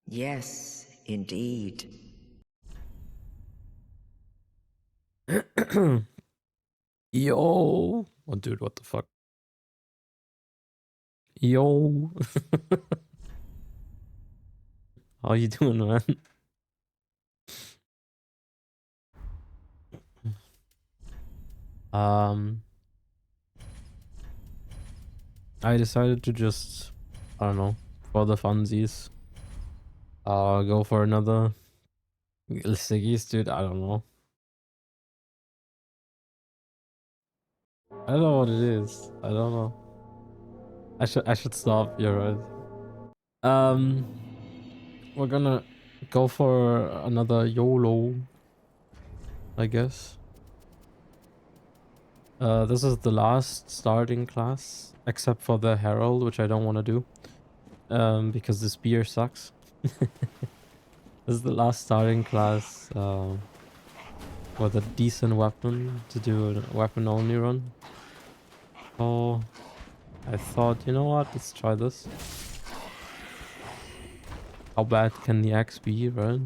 Yes, indeed. Yo. Oh, dude, what the fuck? Yo. How you doing, man? Um, I decided to just, I don't know, for the funsies, go for another Siggies, dude. I don't know. I don't know what it is. I don't know. I should stop. You're right. Um, we're gonna go for another YOLO, I guess. This is the last starting class, except for the Herald, which I don't want to do. Because the spear sucks. This is the last starting class, with a decent weapon to do a weapon only run. Oh, I thought, you know what? Let's try this. How bad can the axe be, right?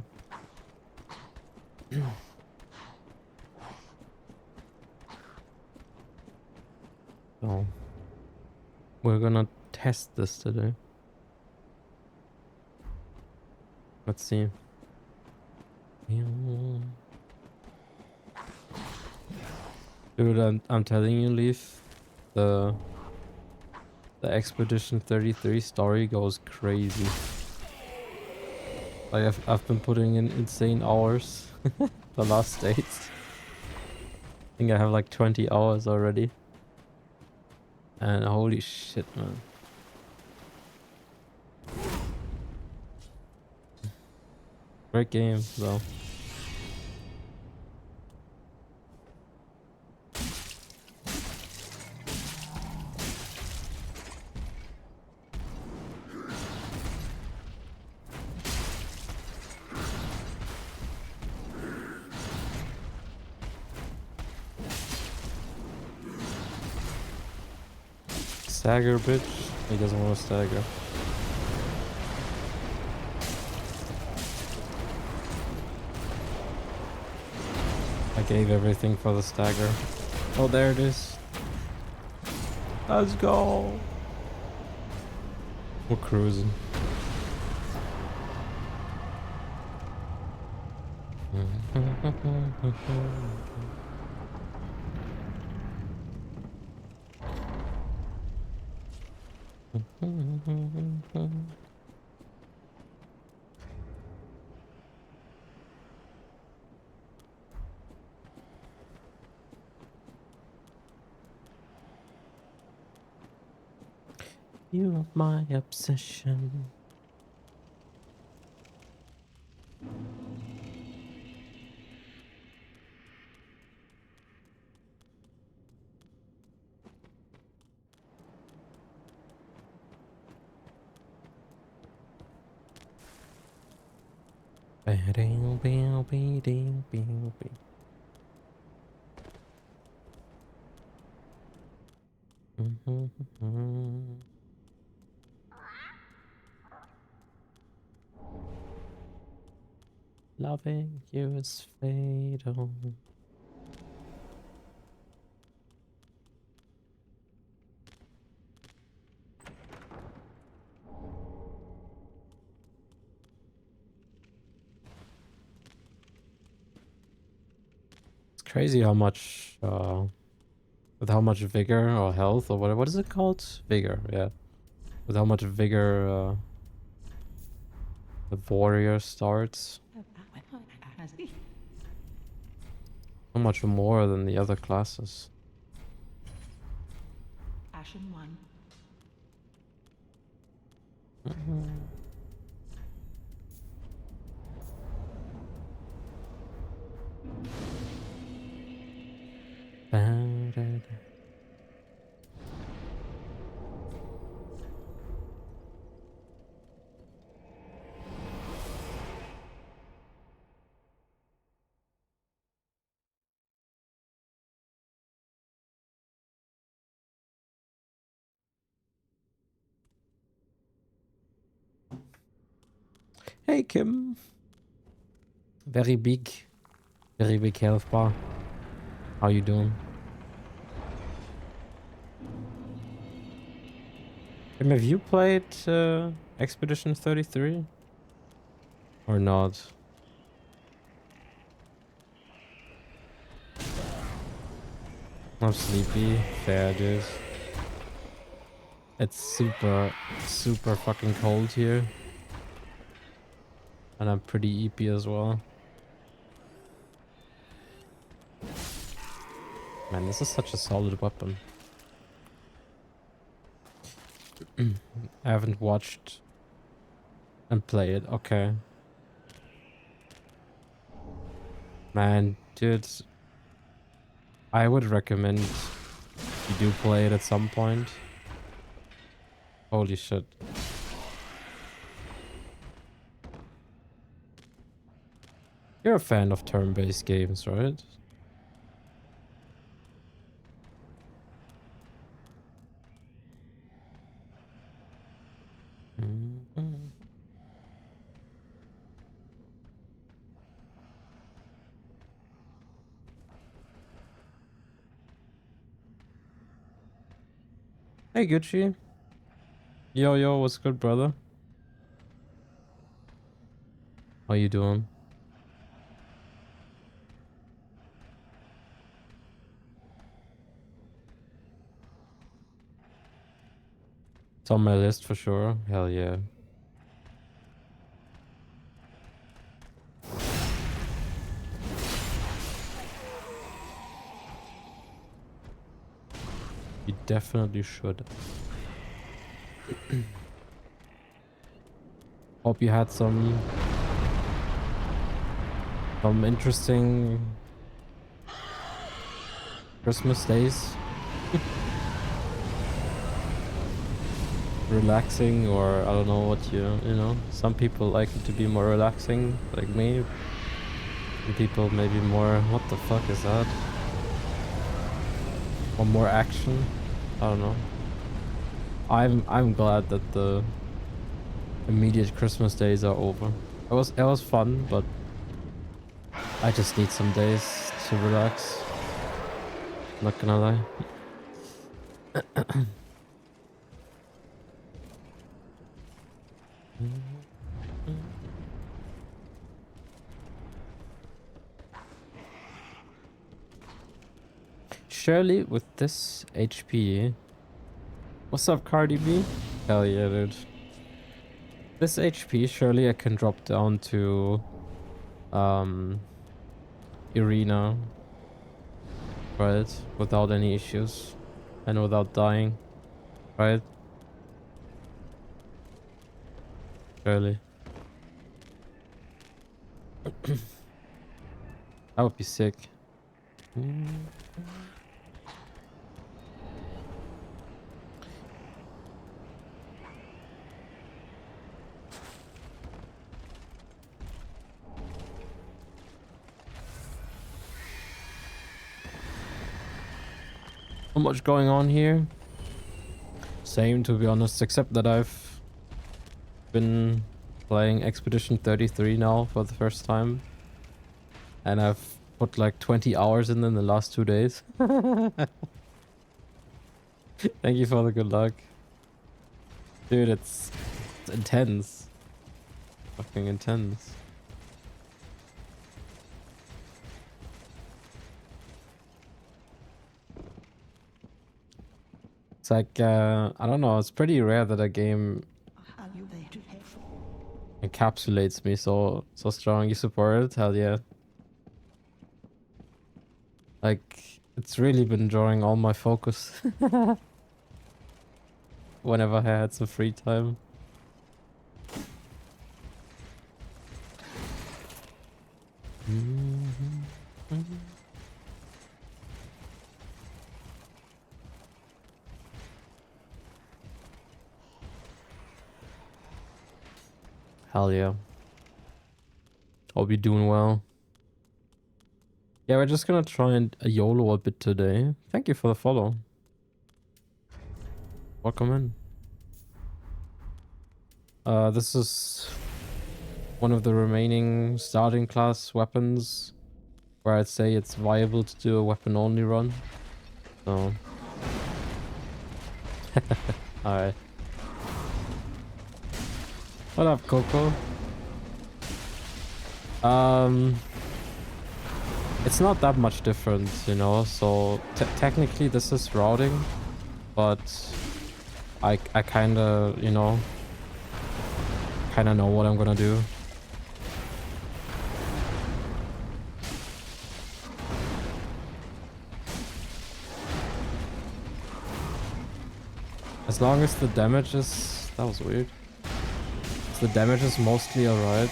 So we're gonna test this today. Let's see. Dude, I'm telling you, Leaf, the Expedition 33 story goes crazy. Like I've been putting in insane hours the last days. I think I have like 20 hours already. And holy shit, man. Great game, though. Stagger, bitch. He doesn't want to stagger. I gave everything for the stagger. Oh, there it is. Let's go. We're cruising. You're my obsession. Loving you is fatal. It's crazy how much, with how much vigor or health or what is it called? Vigor, yeah. With how much vigor, the warrior starts. So much more than the other classes. Ashen one. Hey Kim. Very big health bar. How you doing? Kim, have you played Expedition 33? Or not? I'm sleepy. Fair, dude. It's super fucking cold here. And I'm pretty EP as well. Man, this is such a solid weapon. I haven't watched and played. Okay. Man, dude. I would recommend you do play it at some point. Holy shit. You're a fan of turn-based games, right? Mm-hmm. Hey Gucci. Yo, what's good, brother? How you doing? It's on my list for sure. Hell yeah. You definitely should. Hope you had some interesting Christmas days. Relaxing, or I don't know what you know. Some people like it to be more relaxing, like me. Some people maybe more, what the fuck is that? Or more action. I don't know. I'm glad that the immediate Christmas days are over. It was fun, but I just need some days to relax. Not gonna lie. Surely with this HP. What's up, Cardi B? Hell yeah, dude. This HP, surely I can drop down to Arena, right? Without any issues and without dying, right? Surely. That would be sick. Not much going on here. Same, to be honest, except that I've been playing Expedition 33 now for the first time. And I've put like 20 hours in the last 2 days. Thank you for the good luck. Dude, it's intense. Fucking intense. It's like, I don't know, it's pretty rare that a game encapsulates me so strong. You support it? Hell yeah. Like, it's really been drawing all my focus. Whenever I had some free time. Hell yeah. Hope you're doing well. Yeah, we're just gonna try and YOLO a bit today. Thank you for the follow. Welcome in. This is one of the remaining starting class weapons where I'd say it's viable to do a weapon only run. So alright. What up, Coco? It's not that much different, you know, so technically this is routing, but I kinda, you know, kinda know what I'm gonna do. As long as the damage is... That was weird. The damage is mostly alright.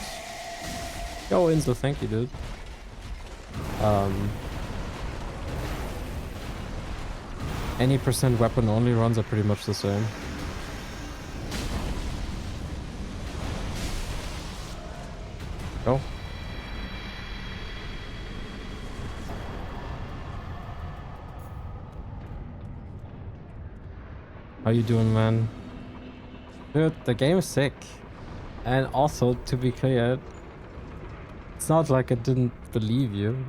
Yo, Inzo, thank you, dude. Any percent weapon only runs are pretty much the same. Go. How you doing, man? Dude, the game is sick. And also, to be clear, it's not like I didn't believe you.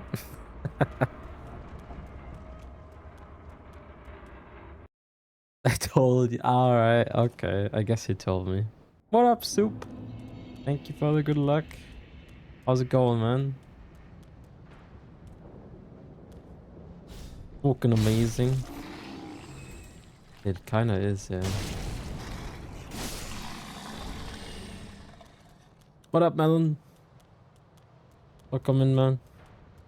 I told you. Alright, okay. I guess he told me. What up, Soup? Thank you for the good luck. How's it going, man? Fucking amazing. It kinda is, yeah. What up, Melon? Welcome in, man.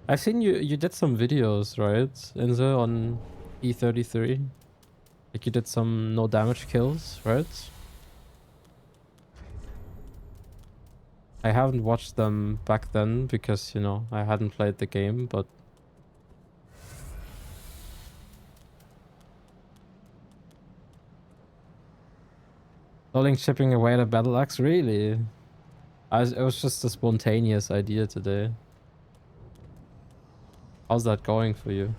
I've seen you did some videos, right, Inzo, on E33? Like you did some no damage kills, right? I haven't watched them back then because, you know, I hadn't played the game, but... Lolling chipping away the battle axe? Really? It was just a spontaneous idea today. How's that going for you?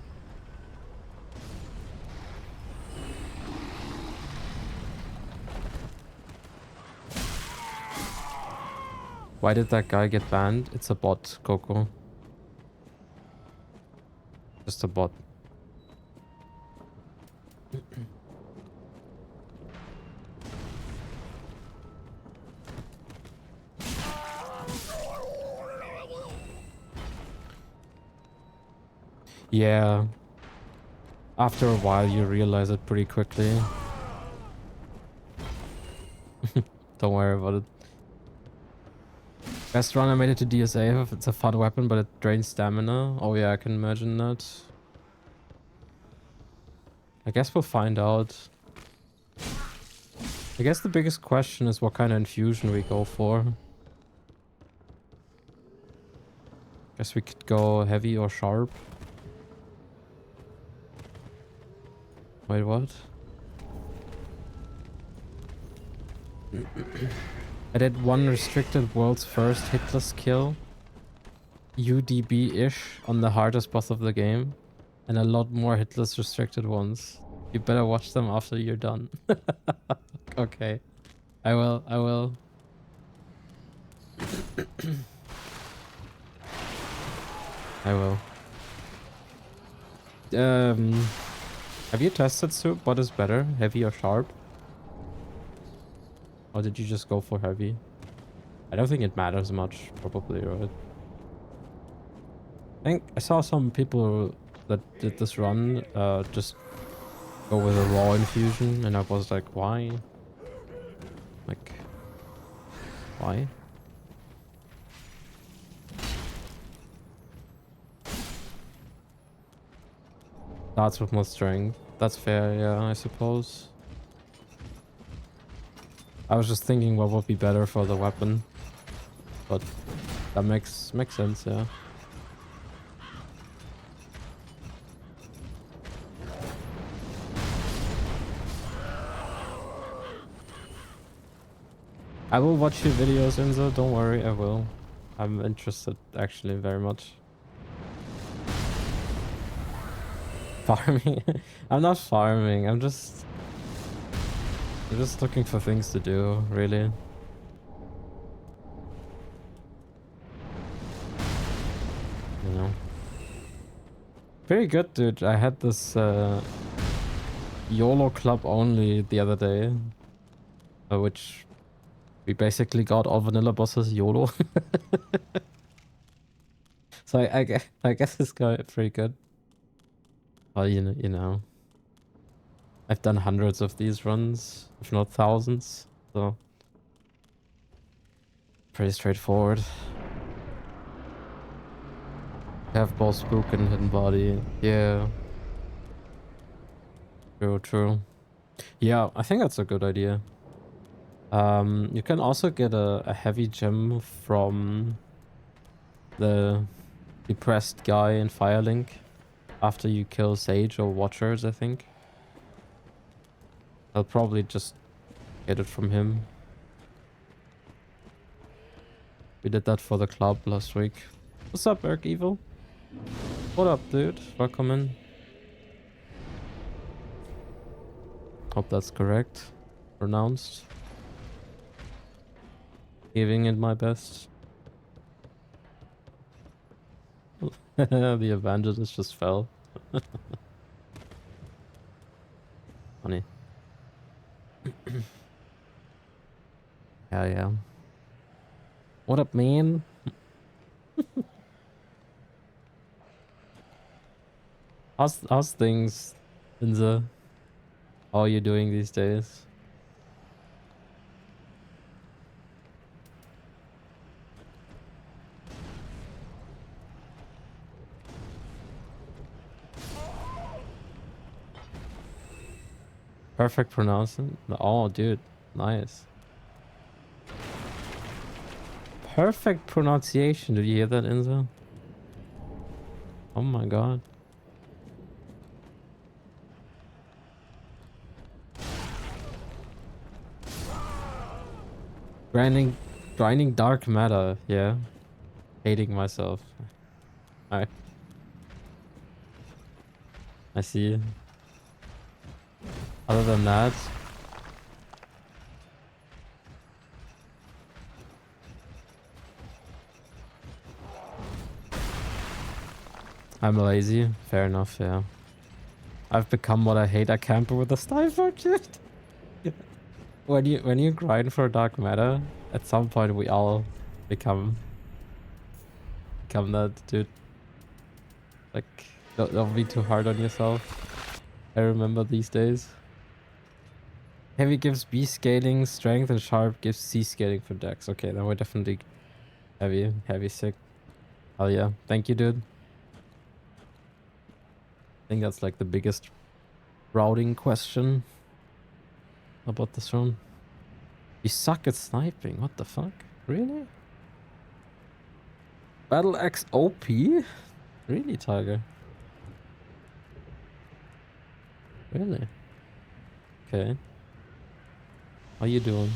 Why did that guy get banned? It's a bot, Coco. Just a bot. Yeah. After a while, you realize it pretty quickly. Don't worry about it. Best run I made it to DSA. It's a fun weapon, but it drains stamina. Oh yeah, I can imagine that. I guess we'll find out. I guess the biggest question is what kind of infusion we go for. Guess we could go heavy or sharp. Wait, what? I did one restricted world's first hitless kill. UDB-ish on the hardest boss of the game. And a lot more hitless restricted ones. You better watch them after you're done. Okay. I will. I will. Have you tested, Soup? What is better, heavy or sharp? Or did you just go for heavy? I don't think it matters much, probably, right? I think I saw some people that did this run just go with a raw infusion, and I was like, why? Like, why? Starts with more strength. That's fair, yeah, I suppose. I was just thinking what would be better for the weapon. But that makes sense, yeah. I will watch your videos, Enzo, don't worry, I will. I'm interested, actually, very much. Farming? I'm not farming, I'm just looking for things to do, really. Very good, dude. I had this YOLO club only the other day, which we basically got all vanilla bosses YOLO. So I guess it's got pretty good. Well, you know, I've done hundreds of these runs, if not thousands, so pretty straightforward. Have both spook and hidden body. Yeah. True. Yeah, I think that's a good idea. You can also get a heavy gem from the depressed guy in Firelink after you kill Sage or Watchers, I think. I'll probably just get it from him. We did that for the club last week. What's up, Erk Evil? What up, dude? Welcome in. Hope that's correct. Pronounced. Giving it my best. The evangelist just fell. Funny. Yeah. What up, man? How's things, Inza? How are you doing these days? Perfect pronouncement? Oh, dude. Nice. Perfect pronunciation. Did you hear that, Inza? Oh my god. Grinding dark matter, yeah. Hating myself. Alright. I see. Other than that, I'm lazy. Fair enough, yeah. I've become what I hate, a camper with a sniper, dude. When you grind for dark matter, at some point we all become that, dude. Like, don't be too hard on yourself. I remember these days. Heavy gives B scaling strength and sharp gives C scaling for dex. Okay, then we're definitely heavy sick. Hell yeah. Thank you, dude. I think that's like the biggest routing question about this run. You suck at sniping. What the fuck? Really? Battle Axe OP? Really, Tiger? Really? Okay. How you doing?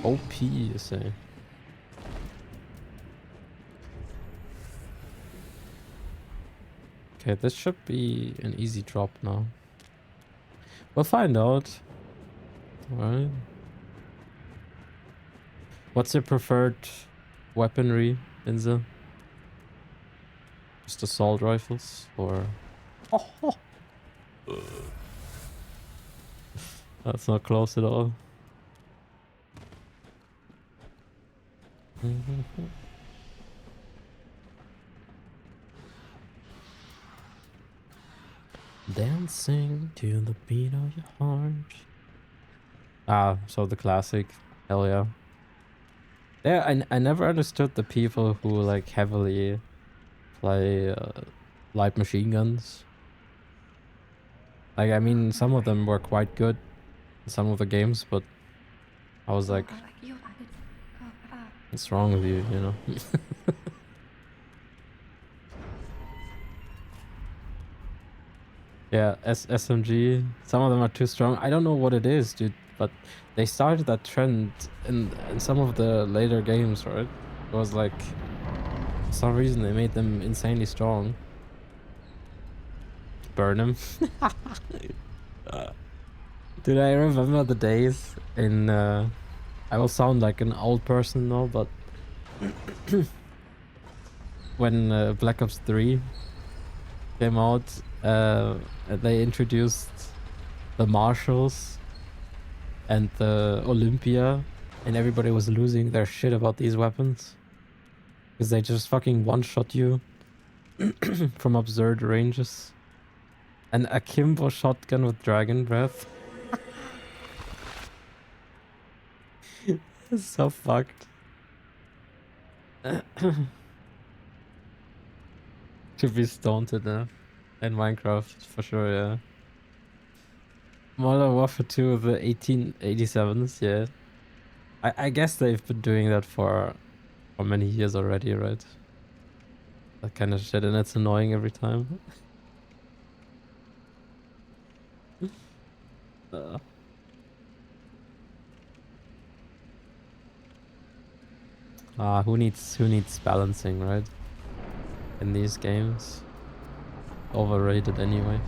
OP, you say? Okay, this should be an easy drop now. We'll find out. Alright. What's your preferred weaponry, Inza? Just assault rifles or... Oh. That's not close at all. Dancing to the beat of your heart. Ah, so the classic. Hell yeah. Yeah, I never understood the people who like heavily play light machine guns. Like, I mean, some of them were quite good in some of the games, but I was like, what's wrong with you, you know? Yeah, SMG. Some of them are too strong. I don't know what it is, dude, but they started that trend in some of the later games, right? It was like, for some reason they made them insanely strong. Burn them. Dude, I remember the days in I will sound like an old person now, but when Black Ops 3 came out, they introduced the Marshals and the Olympia, and everybody was losing their shit about these weapons because they just fucking one-shot you from absurd ranges. An Akimbo shotgun with dragon breath. It's so fucked. To be stoned enough in Minecraft, for sure, yeah. Modern Warfare 2 of the 1887s, yeah. I guess they've been doing that for many years already, right? That kind of shit, and it's annoying every time. Who needs balancing, right? In these games. Overrated anyway.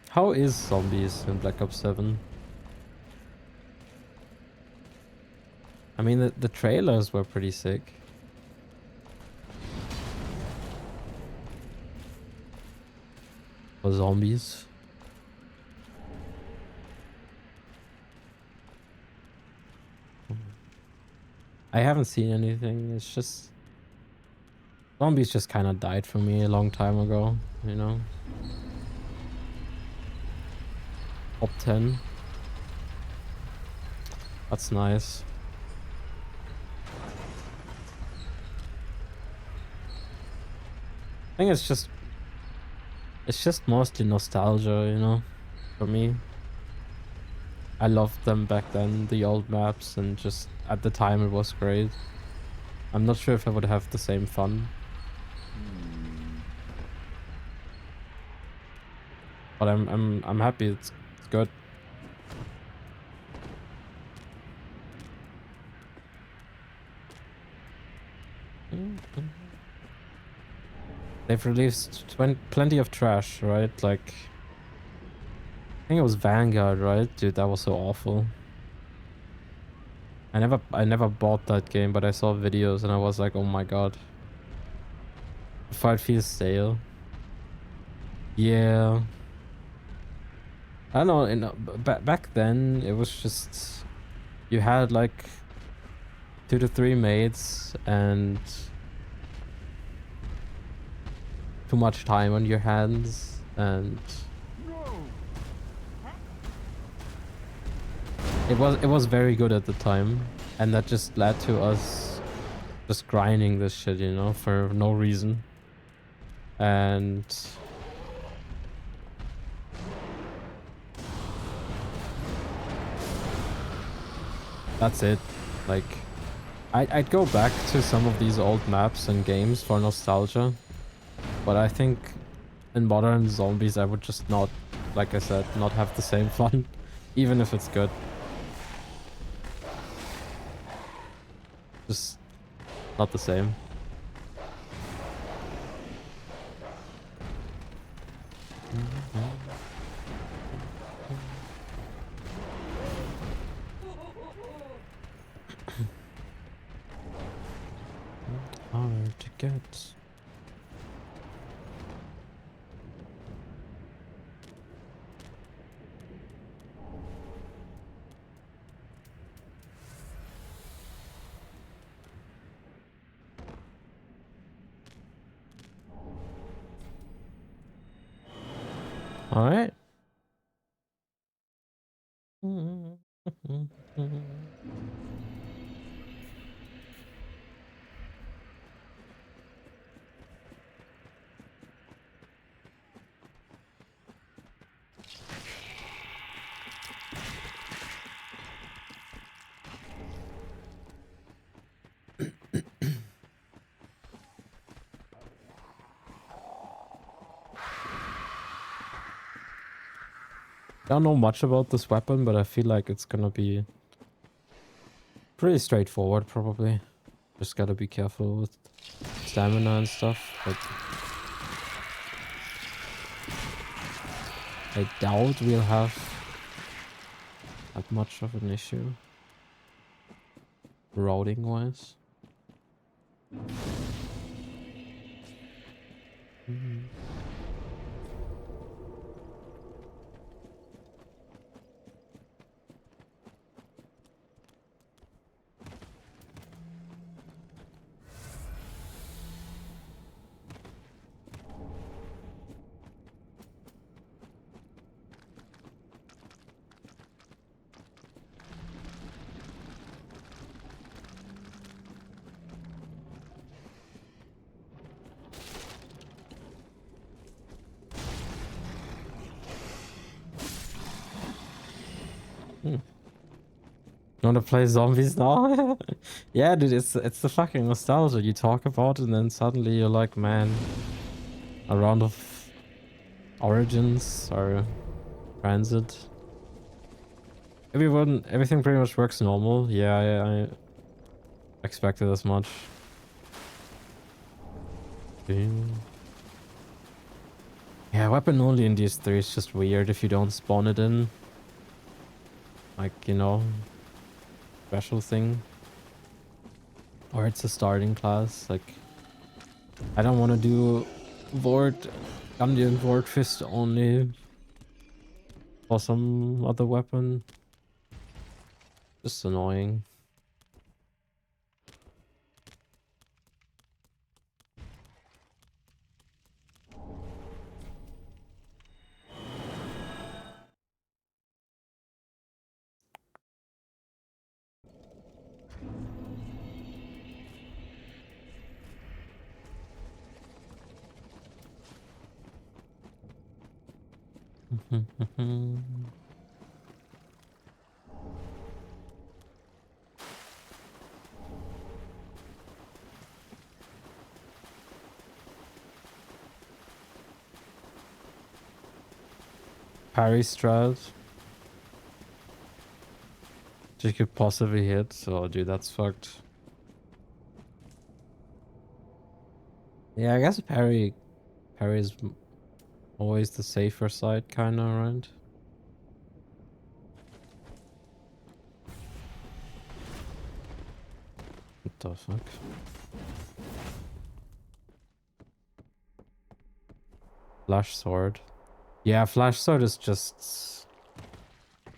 How is zombies in Black Ops 7? I mean, the trailers were pretty sick. For zombies. I haven't seen anything. It's just... Zombies just kind of died for me a long time ago, you know? Top 10. That's nice. I think it's just mostly nostalgia, you know, for me. I loved them back then, the old maps, and just at the time it was great. I'm not sure if I would have the same fun. But I'm happy it's good. They've released plenty of trash, right? Like, I think it was Vanguard, right? Dude, that was so awful. I never bought that game, but I saw videos and I was like, oh my god. The fight feels stale. Yeah. I don't know, back then it was just, you had like 2 to 3 mates and too much time on your hands, and it was very good at the time, and that just led to us just grinding this shit, you know, for no reason. And that's it. Like, I'd go back to some of these old maps and games for nostalgia, but I think in modern zombies I would just not, like I said, not have the same fun, even if it's good. Just not the same. Hard to get. All right. I don't know much about this weapon, but I feel like it's gonna be pretty straightforward, probably. Just gotta be careful with stamina and stuff, but I doubt we'll have that much of an issue routing wise. You wanna play zombies now? Yeah, dude, it's the fucking nostalgia. You talk about it and then suddenly you're like, man, a round of Origins or Transit. Everything pretty much works normal. Yeah, I expected as much. Yeah, weapon only in these three is just weird if you don't spawn it in. Like, you know, special thing. Or it's a starting class. Like, I don't want to do Gundian Vord Fist only for some other weapon. Just annoying. Parry strat. You could possibly hit. Oh, dude, that's fucked. Yeah, I guess parry is always the safer side, kinda, right? What the fuck? Flash sword. Yeah, flash sword is just...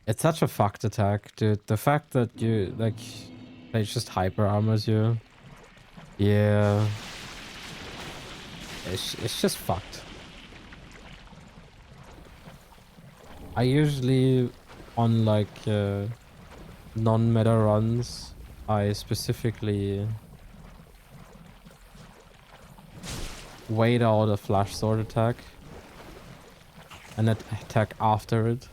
It's such a fucked attack, dude. The fact that you, like, it just hyper armors you. Yeah. It's just fucked. I usually, on like non-meta runs, I specifically wait out a flash sword attack and attack after it.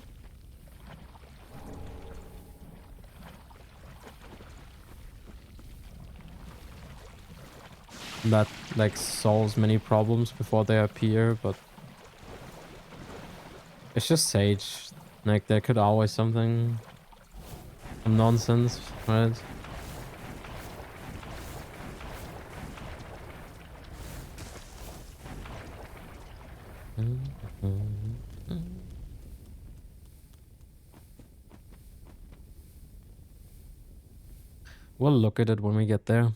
That like solves many problems before they appear, but it's just Sage. Like there could always some nonsense, right? We'll look at it when we get there.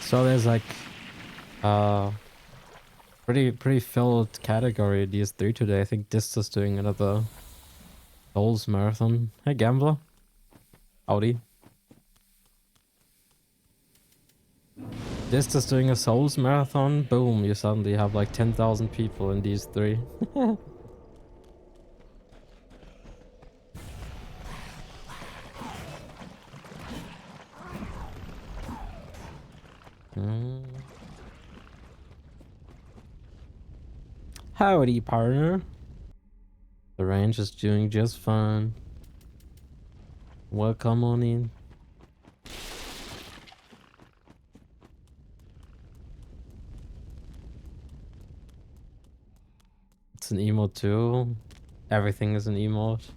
So there's like pretty filled category these three today. I think Dista's doing another Souls marathon. Hey Gambler. Howdy. Dista's doing a Souls marathon. Boom, you suddenly have like 10,000 people in these three. Howdy, partner. The range is doing just fine. Welcome on in. It's an emote too. Everything is an emote.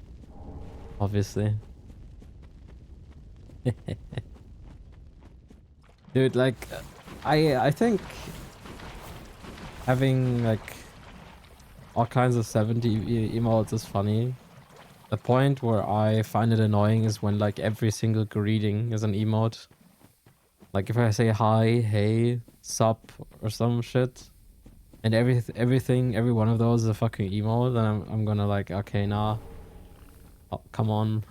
Obviously. Dude, like, I think having like all kinds of 70 emotes is funny. The point where I find it annoying is when like every single greeting is an emote. Like if I say hi, hey, sup, or some shit, and every one of those is a fucking emote, then I'm gonna like, okay, nah, oh, come on,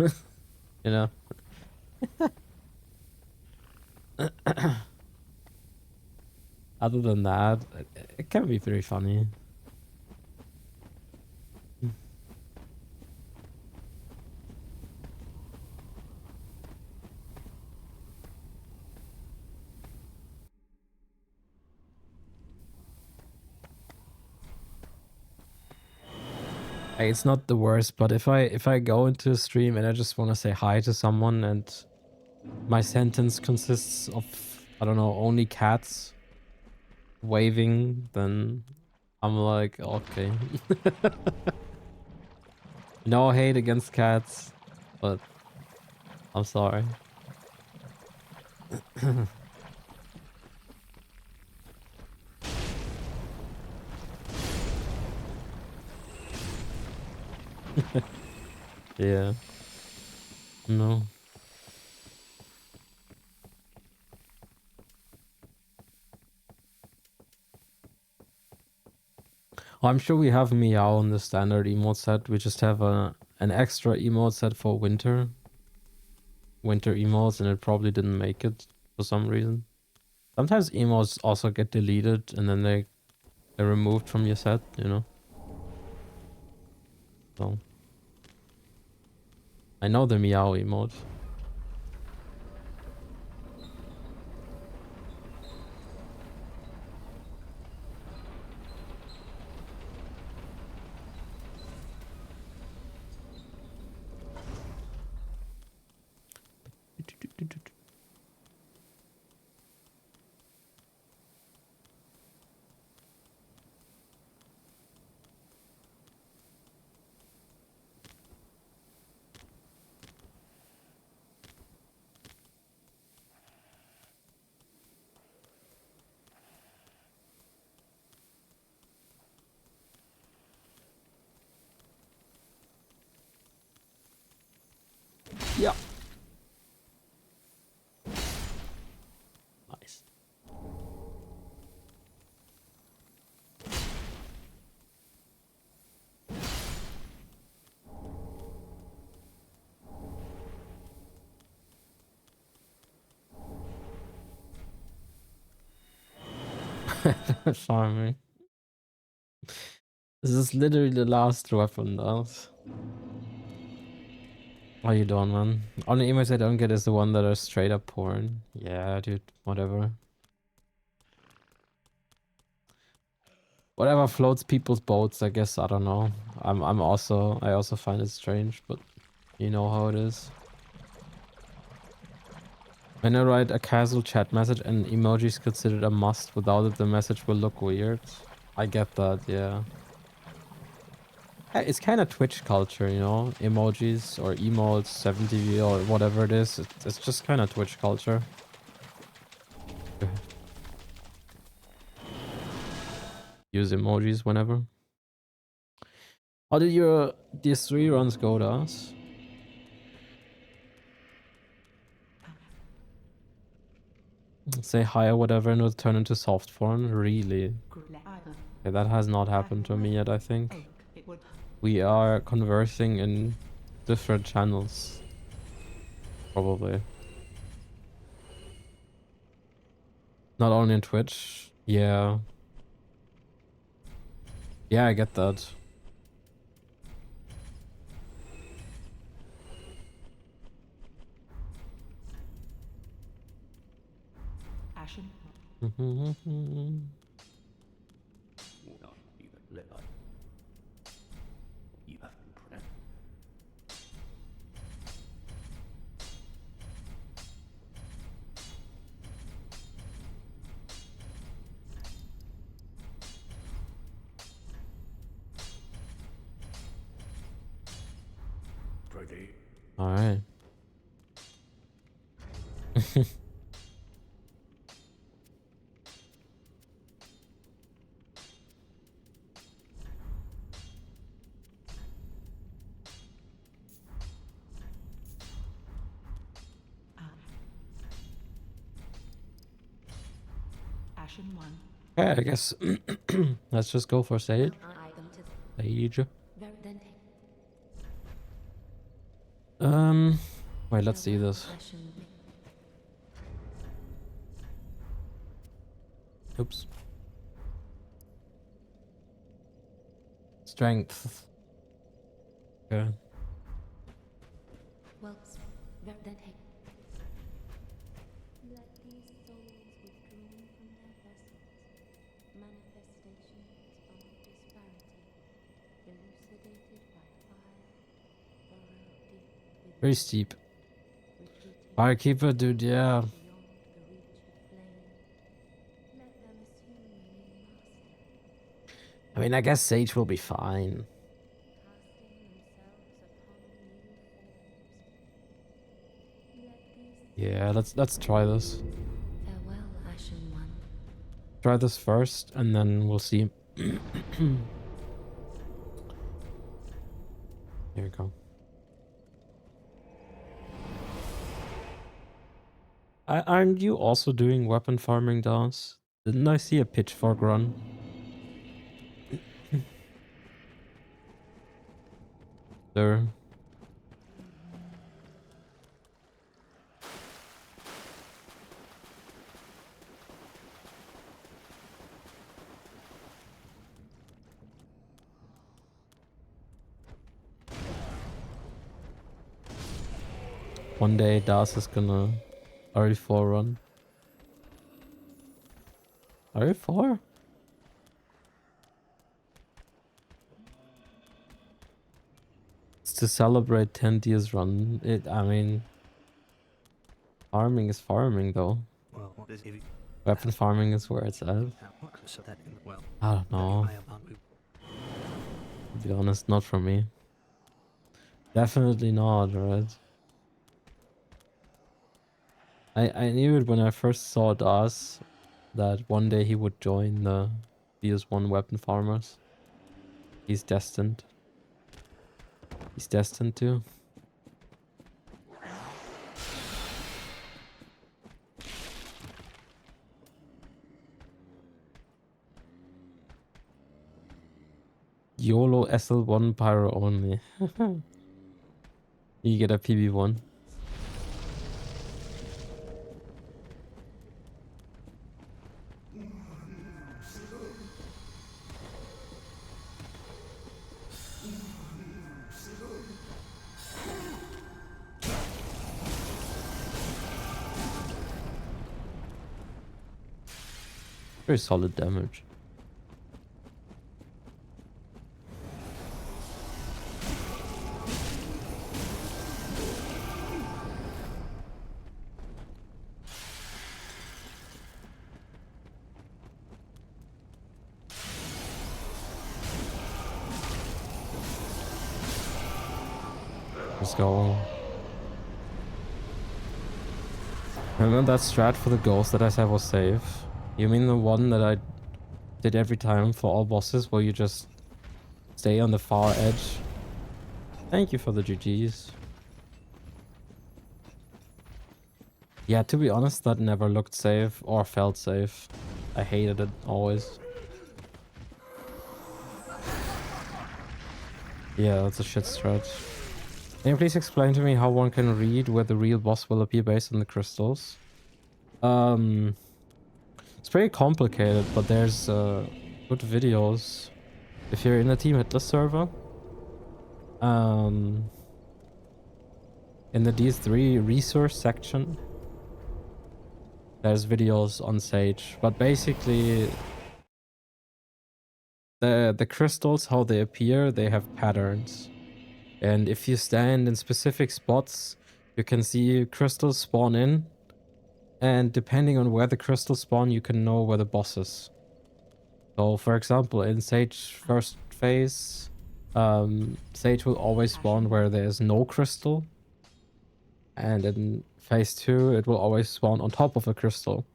you know. Other than that, it can be very funny. It's not the worst, but if I go into a stream and I just want to say hi to someone and my sentence consists of, I don't know, only cats waving, then I'm like, okay. No hate against cats, but I'm sorry. Yeah. No. Oh, I'm sure we have Meow on the standard emote set. We just have an extra emote set for winter emotes, and it probably didn't make it for some reason. Sometimes emotes also get deleted and then they're removed from your set, you know. So I know the Meow emote. Yeah. Nice. Sorry. This is literally the last weapon, though. How you doing, man? Only image I don't get is the one that are straight up porn. Yeah, dude, whatever. Whatever floats people's boats, I guess. I don't know. I also find it strange, but you know how it is. When I write a casual chat message and emoji is considered a must, without it the message will look weird. I get that, yeah. It's kind of Twitch culture, you know? Emojis or emotes, 7TV or whatever it is. It's just kind of Twitch culture. Use emojis whenever. How did your these 3 runs go, Das? Say hi or whatever and it'll turn into soft porn? Really? Okay, that has not happened to me yet, I think. We are conversing in different channels. Probably. Not only in Twitch. Yeah. Yeah, I get that. worthy. Alright. Ashen one. Okay, I guess let's just go for Sage. Sage. Wait, let's see this. Oops. Strength. Okay. Let these souls withdrawn from their vessels, manifestations of disparity, elucidated by fire, burrow deep within, Very steep. retreating Firekeeper, dude, yeah. beyond the reach of flame. Let them assume a new master, I mean, I guess Sage will be fine. casting themselves upon new forms. Let these Yeah, let's try this. farewell, Ashen One. Try this first, and then we'll see. Here we go. Aren't you also doing weapon farming, DOS? Didn't I see a pitchfork run? There. One day Das is gonna RE4 run. RE4? It's to celebrate 10 years run. I mean, farming is farming though. Well, what is it? Weapon farming is where it's at. So that in well, I don't know. To be honest, not for me. Definitely not, right? I knew it when I first saw Das that one day he would join the DS1 weapon farmers. He's destined. He's destined to. YOLO SL1 pyro only. You get a PB1. Very solid damage. Let's go. And then that strat for the ghost that I said was safe. You mean the one that I did every time for all bosses where you just stay on the far edge? Thank you for the GGs. Yeah, to be honest, that never looked safe or felt safe. I hated it always. Yeah, that's a shit strat. Can you please explain to me how one can read where the real boss will appear based on the crystals? It's pretty complicated, but there's good videos. If you're in the Team Hitless server, in the DS3 resource section, there's videos on Sage. But basically, the crystals, how they appear, they have patterns. And if you stand in specific spots, you can see crystals spawn in. And depending on where the crystals spawn, you can know where the boss is. So, for example, in Sage first phase, Sage will always spawn where there is no crystal. And in phase 2, it will always spawn on top of a crystal.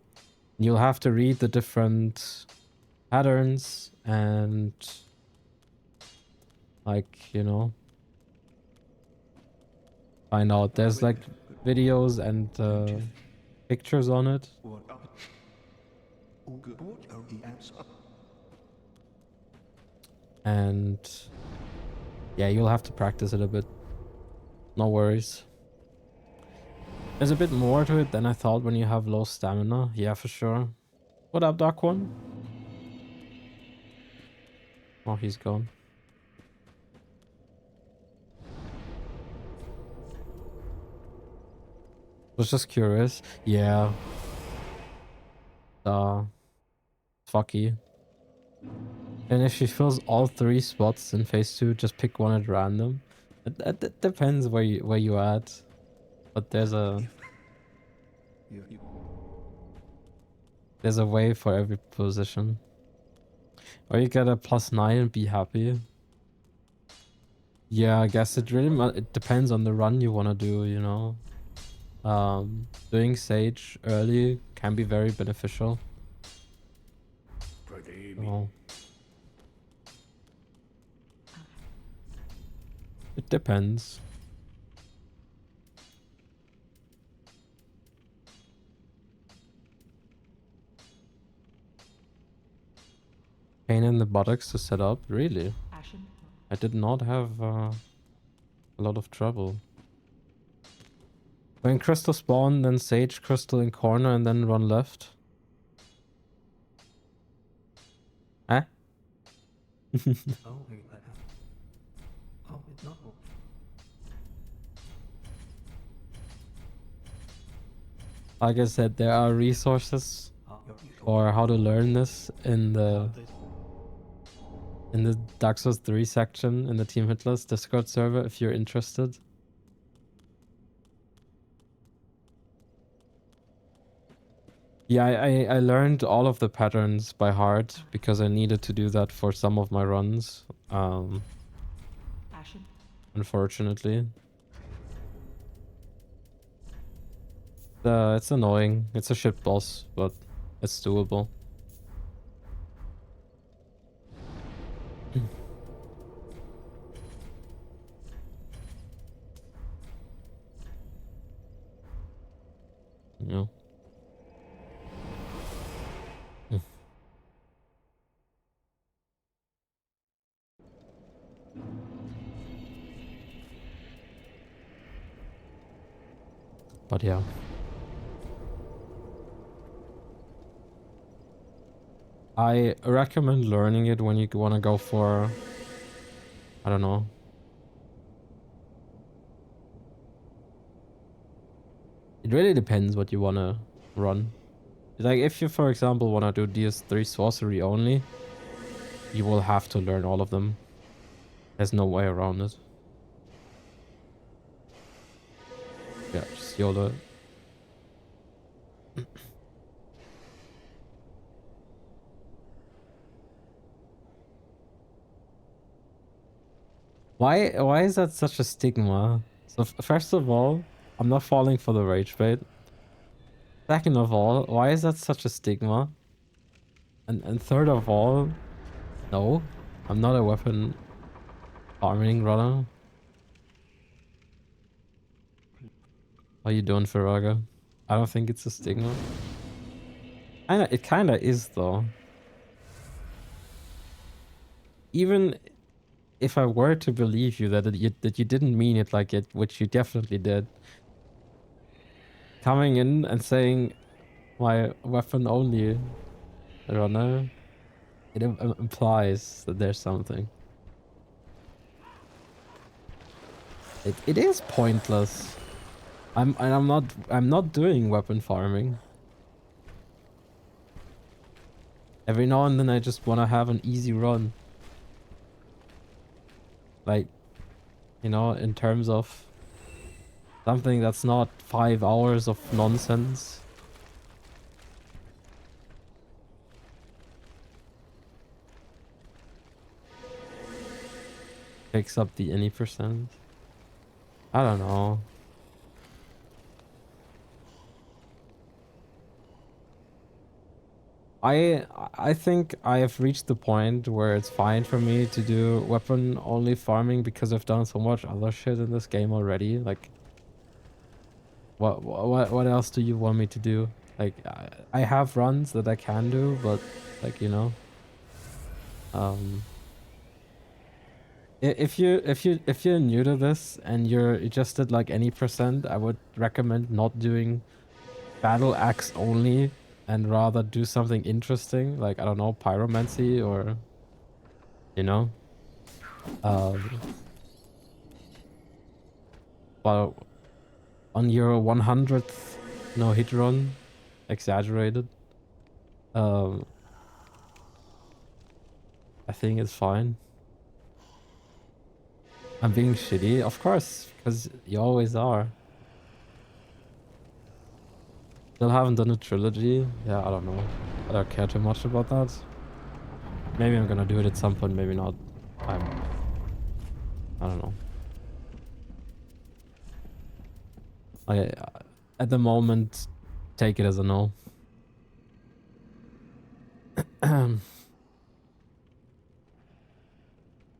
You'll have to read the different patterns and, like, you know, find out. There's like videos and pictures on it. And yeah, you'll have to practice it a bit. No worries. There's a bit more to it than I thought when you have low stamina. Yeah, for sure. What up, Dark One? Oh, he's gone. Was just curious. Yeah. Fucky. And if she fills all 3 spots in phase 2, just pick one at random. It depends where you at. But there's a way for every position. Or you get a +9 and be happy. Yeah, I guess it really it depends on the run you want to do, you know. Doing Sage early can be very beneficial. So, it depends. Pain in the buttocks to set up? Really? I did not have a lot of trouble. When crystal spawn, then Sage crystal in corner and then run left. Huh? Oh, it's not. Like I said, there are resources for how to learn this in the Dark Souls 3 section in the Team Hitless Discord server if you're interested. Yeah, I learned all of the patterns by heart because I needed to do that for some of my runs. Unfortunately. It's annoying. It's a shit boss, but it's doable. Yeah. But yeah. I recommend learning it when you want to go for, I don't know. It really depends what you want to run. Like if you, for example, want to do DS3 sorcery only, you will have to learn all of them. There's no way around it. Yeah, just YOLO it. Why is that such a stigma? So first of all, I'm not falling for the rage bait. Second of all, why is that such a stigma? And third of all, no, I'm not a weapon farming runner. How you doing, Firaga? I don't think it's a stigma. It kinda is though. Even if I were to believe you that you didn't mean it like it, which you definitely did, coming in and saying my weapon only runner, it implies that there's something. It is pointless. I'm not doing weapon farming. Every now and then I just want to have an easy run. Like, you know, in terms of something that's not 5 hours of nonsense. Picks up the any percent. I don't know. I think I have reached the point where it's fine for me to do weapon only farming because I've done so much other shit in this game already. Like, what else do you want me to do? Like, I have runs that I can do, but like, you know, if you're new to this and you just did like any percent, I would recommend not doing battle axe only and rather do something interesting, like, I don't know, pyromancy or, you know, well, on your 100th no hit run, exaggerated, I think it's fine. I'm being shitty, of course, because you always are. Still haven't done a trilogy. Yeah, I don't know. I don't care too much about that. Maybe I'm gonna do it at some point, maybe not. I don't know. At the moment, take it as a no.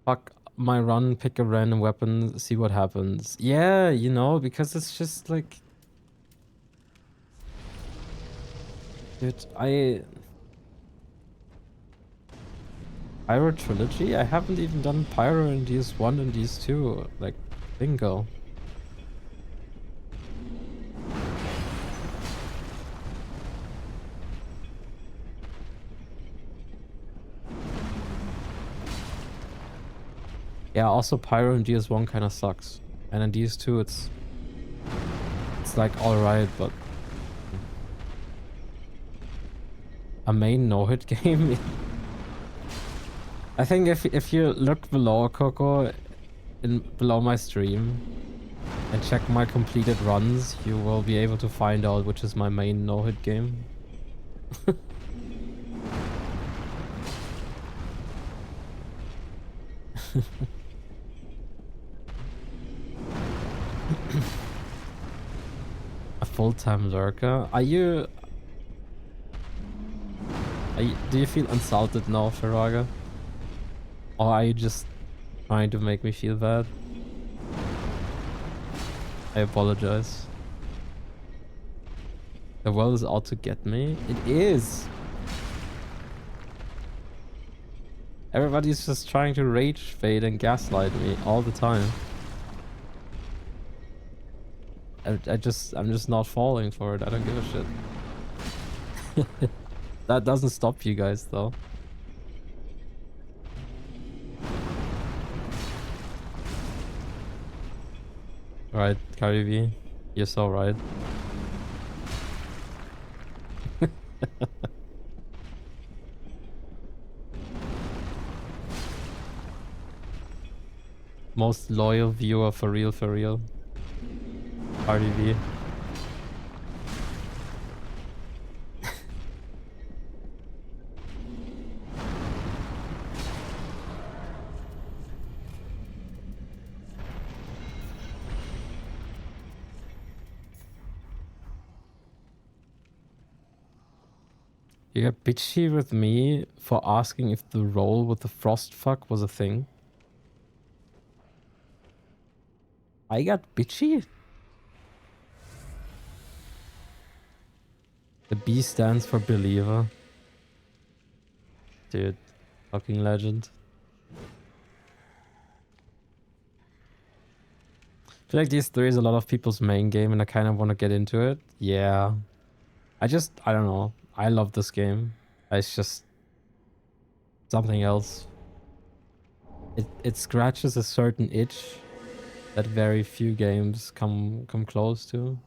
Fuck my run, pick a random weapon, see what happens. Yeah, you know, because it's just like... Dude, Pyro Trilogy? I haven't even done Pyro in DS1 and DS2. Like, bingo. Yeah, also Pyro in DS1 kind of sucks. And in DS2 it's like alright, but... A main no-hit game? I think if you look below Coco, below my stream, and check my completed runs, you will be able to find out which is my main no-hit game. A full-time lurker? Do you feel insulted now, Firaga? Or are you just trying to make me feel bad? I apologize. The world is out to get me? It is! Everybody's just trying to rage fade and gaslight me all the time. I'm just not falling for it. I don't give a shit. That doesn't stop you guys though. Right, Karibi, you're so right. Most loyal viewer for real, for real. RDV. You got bitchy with me for asking if the roll with the frost fuck was a thing. I got bitchy? The B stands for believer. Dude, fucking legend. I feel like DS3 is a lot of people's main game and I kind of want to get into it. Yeah. I don't know. I love this game. It's just something else. It scratches a certain itch that very few games come close to.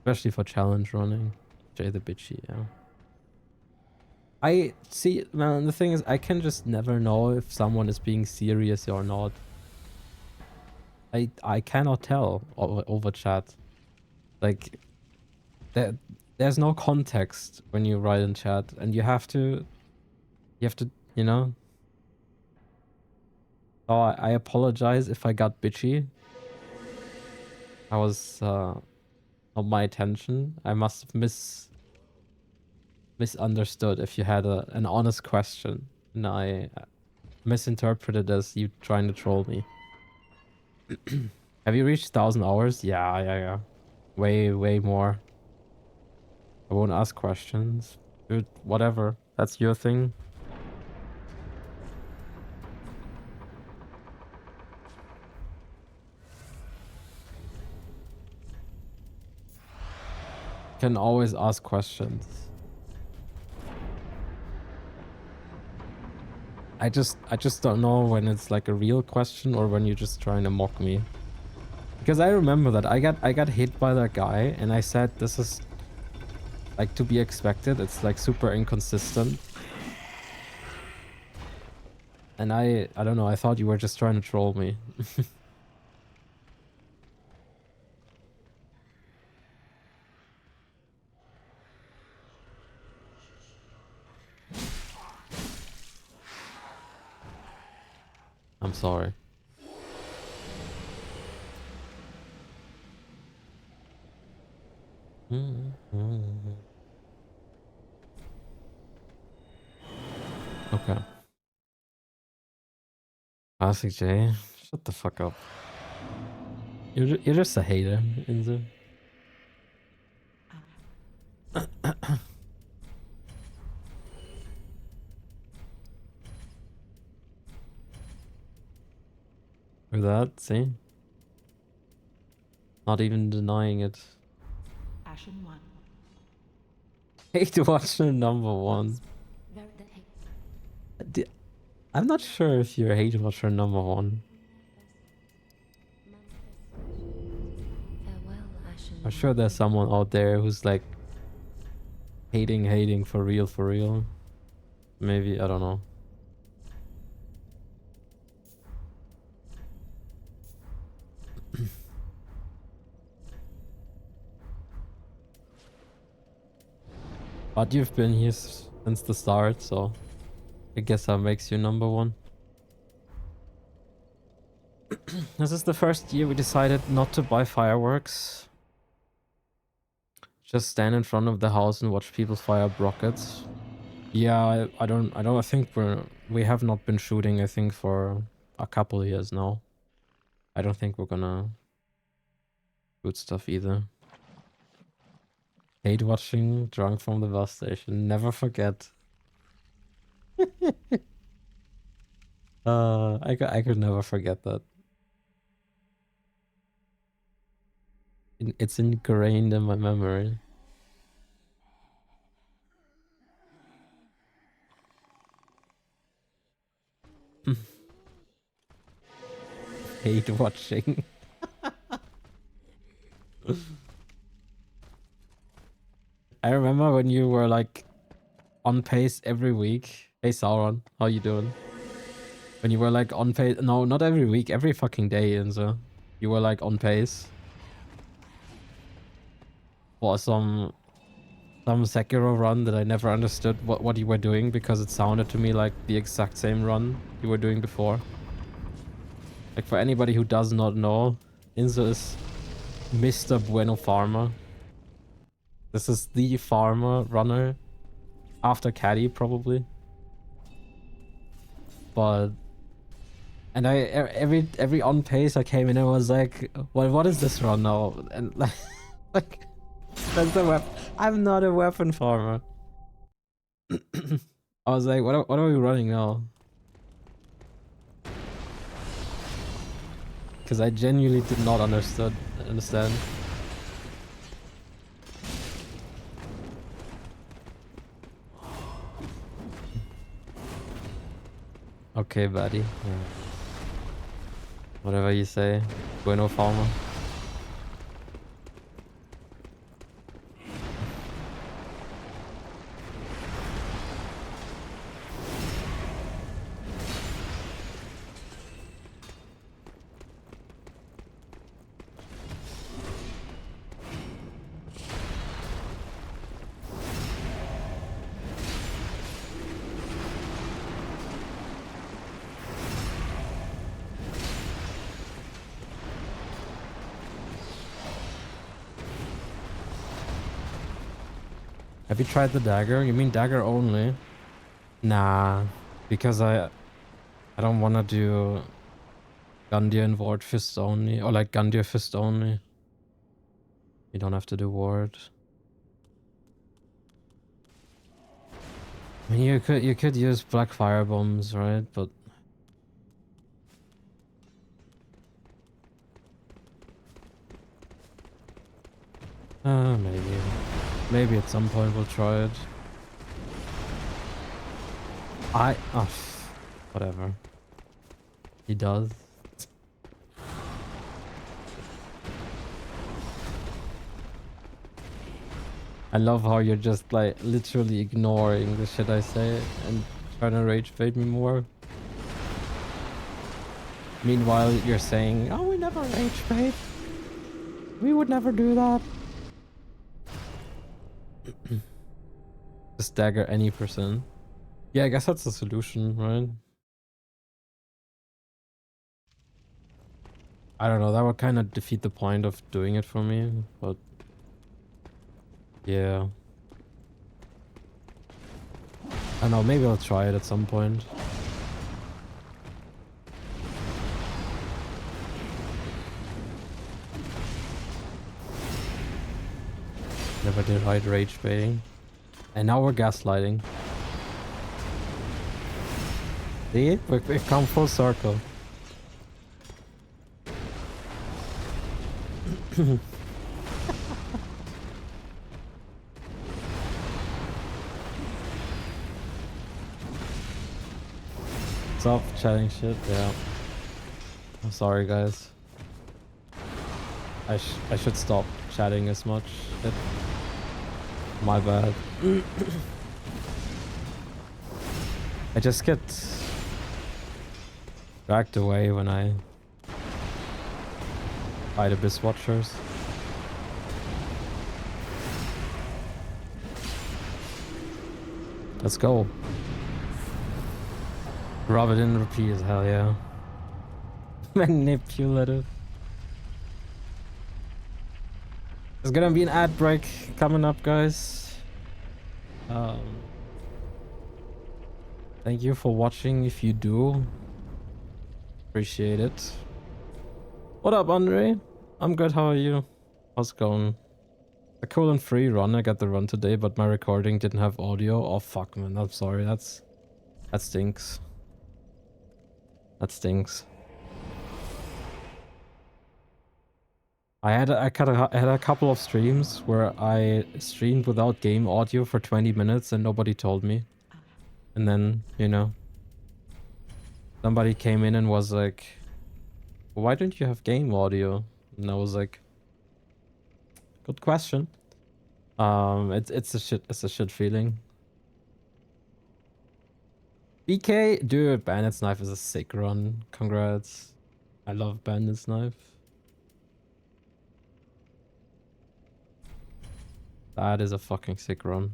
Especially for challenge running. Jay the bitchy, yeah. I see, man, the thing is, I can just never know if someone is being serious or not. I cannot tell over chat. Like, there's no context when you write in chat, and you have to You have to, you know. Oh, I apologize if I got bitchy. I was not my attention. I must have misunderstood if you had an honest question, and I misinterpreted as you trying to troll me. Have you reached 1,000 hours? Yeah. Way more. I won't ask questions. Dude, whatever. That's your thing. Can always ask questions. I just don't know when it's like a real question or when you're just trying to mock me. Because I remember that I got hit by that guy and I said this is like to be expected. It's like super inconsistent. And I don't know, I thought you were just trying to troll me. I'm sorry. Okay. Classic J. Shut the fuck up. You're just a hater, Inzo. With that, see? Not even denying it. Ashen 1. Hate watching number one. Very that hate. I'm not sure if you're a hate watcher number one. Farewell, Ashen. I'm sure there's someone out there who's like hating for real. Maybe, I don't know. But you've been here since the start, so I guess that makes you number one. This is the first year we decided not to buy fireworks. Just stand in front of the house and watch people fire up rockets. Yeah, I think we have not been shooting, I think, for a couple of years now. I don't think we're gonna shoot stuff either. Hate watching Drunk from the Bus Station. Never forget. I could never forget that. It's ingrained in my memory. Hate watching. I remember when you were like on pace every week. Hey Sauron, how you doing? When you were like on pace, no, not every week, every fucking day, and so you were like on pace for some Sekiro run that I never understood what you were doing, because it sounded to me like the exact same run you were doing before. Like, for anybody who does not know, Inzo is Mr. Bueno Farmer. This is the farmer runner after Caddy, probably. But and I every on pace I came in and was like, what is this run now? And like that's the weapon. I'm not a weapon farmer. I was like, what are we running now? Because I genuinely did not understand. Okay, buddy. Yeah. Whatever you say. Bueno farmer. Have you tried the dagger? You mean dagger only? Nah, because I don't want to do Gundyr and Ward Fist only, or like Gundyr Fist only. You don't have to do Ward. I mean, you could use Black Fire Bombs, right? But maybe at some point we'll try it. Whatever. He does. I love how you're just like literally ignoring the shit I say and trying to rage bait me more. Meanwhile, you're saying, "Oh, we never rage bait. We would never do that." Just dagger any person. Yeah, I guess that's the solution, right? I don't know, that would kind of defeat the point of doing it for me, but yeah. I don't know, maybe I'll try it at some point. Never did right rage baiting. And now we're gaslighting. See? We've come full circle. Stop chatting shit, yeah. I'm sorry, guys. I should stop chatting as much. My bad. I just get dragged away when I fight Abyss Watchers. Let's go. Rub it in repeat, hell yeah. Manipulative. There's gonna be an ad break coming up, guys. Thank you for watching if you do. Appreciate it. What up, Andre? I'm good, how are you? How's it going? A cool and free run. I got the run today, but my recording didn't have audio. Oh fuck, man. I'm sorry. That stinks. That stinks. I had a couple of streams where I streamed without game audio for 20 minutes and nobody told me. And then, you know, somebody came in and was like, "Why don't you have game audio?" And I was like, "Good question." It's a shit feeling. BK, dude, Bandit's Knife is a sick run. Congrats. I love Bandit's Knife. That is a fucking sick run.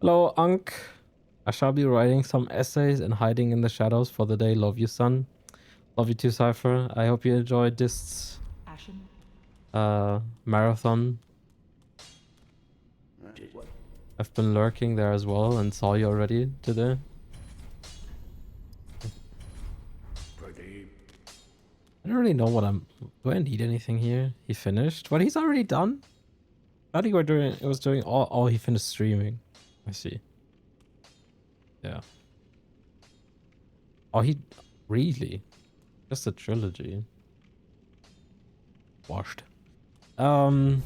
Hello, Ankh. I shall be writing some essays and hiding in the shadows for the day. Love you, son. Love you too, Cypher. I hope you enjoyed this Ashen, marathon. I've been lurking there as well and saw you already today. I don't really know what I'm... Do I need anything here? He finished? What, he's already done? I thought he was doing all... Oh, he finished streaming. I see. Yeah. Oh, he... Really? Just a trilogy. Washed. Well,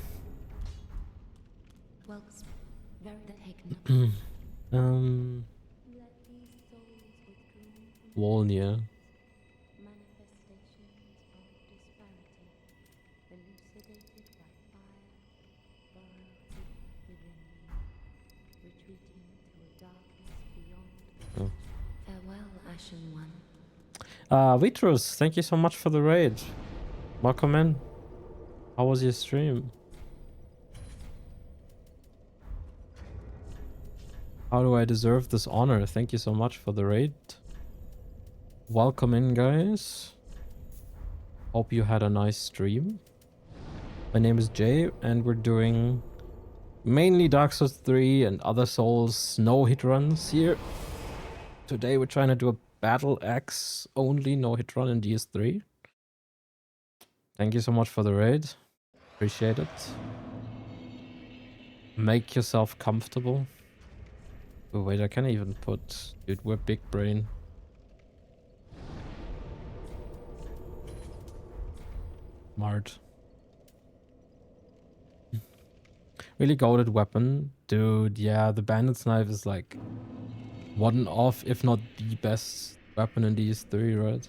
very taken. Volnir. Manifestations of disparity, elucidated by fire, burrow deep within me, retreating to a darkness beyond vision. Farewell, Ashen One. Vitrus, thank you so much for the raid. Welcome in. How was your stream? How do I deserve this honor? Thank you so much for the raid. Welcome in, guys. Hope you had a nice stream. My name is Jay, and we're doing mainly Dark Souls 3 and other Souls no hit runs here. Today we're trying to do a Battle Axe only no hit run in DS3. Thank you so much for the raid. Appreciate it. Make yourself comfortable. Oh wait, I can't even put... Dude, we're big brain. Smart. Really goated weapon. Dude, yeah, the Bandit's Knife is like one of, if not the best weapon in DS3, right?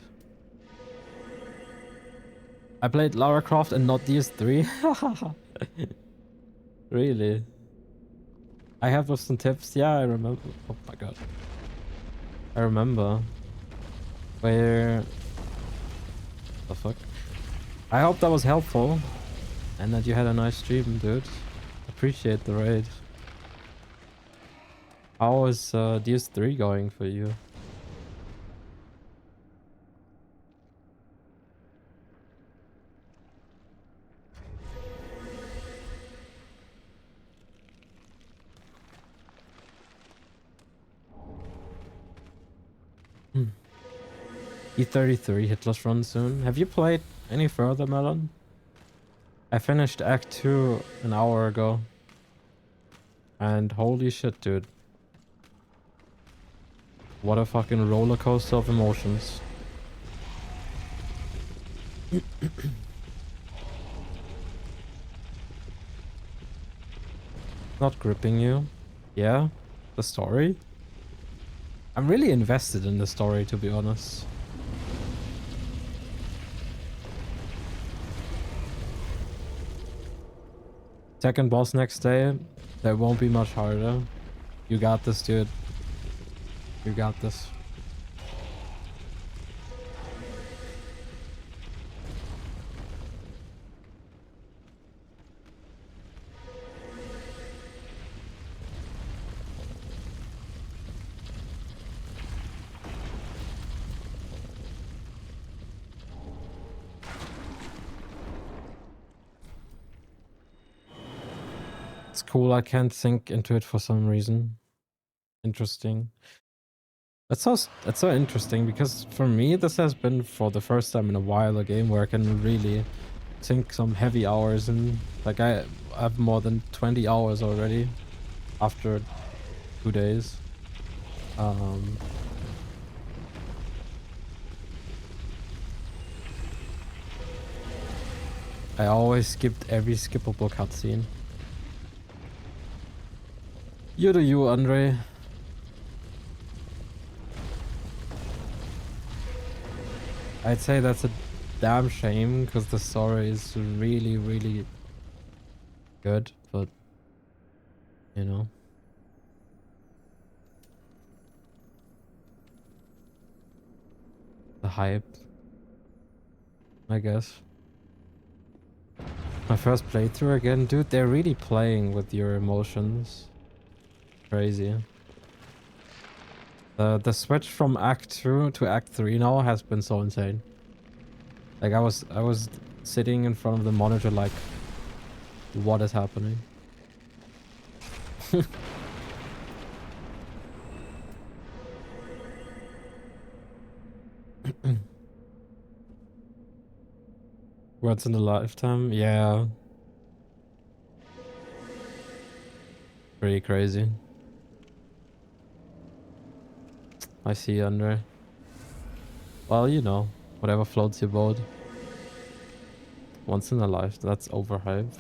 I played Lara Croft and not DS3. Really? I have some tips. Yeah, I remember. Oh my god. I remember. Where... The fuck? I hope that was helpful. And that you had a nice stream, dude. Appreciate the raid. How is DS3 going for you? E33 hitless run soon. Have you played any further, Melon? I finished Act 2 an hour ago. And holy shit, dude. What a fucking roller coaster of emotions. Not gripping you? Yeah? The story? I'm really invested in the story, to be honest. Second boss next day. That won't be much harder. You got this, dude. You got this. It's cool, I can't sink into it for some reason. Interesting. That's so interesting because for me this has been for the first time in a while a game where I can really sink some heavy hours in. Like I have more than 20 hours already after 2 days. I always skipped every skippable cutscene. You do you, Andre. I'd say that's a damn shame because the story is really, really good, but you know. The hype, I guess. My first playthrough again, dude, they're really playing with your emotions. Crazy. The switch from Act 2 to Act 3 now has been so insane. Like I was sitting in front of the monitor like, what is happening? Once in a lifetime? Yeah. Pretty crazy. I see, Andre. Well, you know, whatever floats your boat. Once in a life, that's overhyped.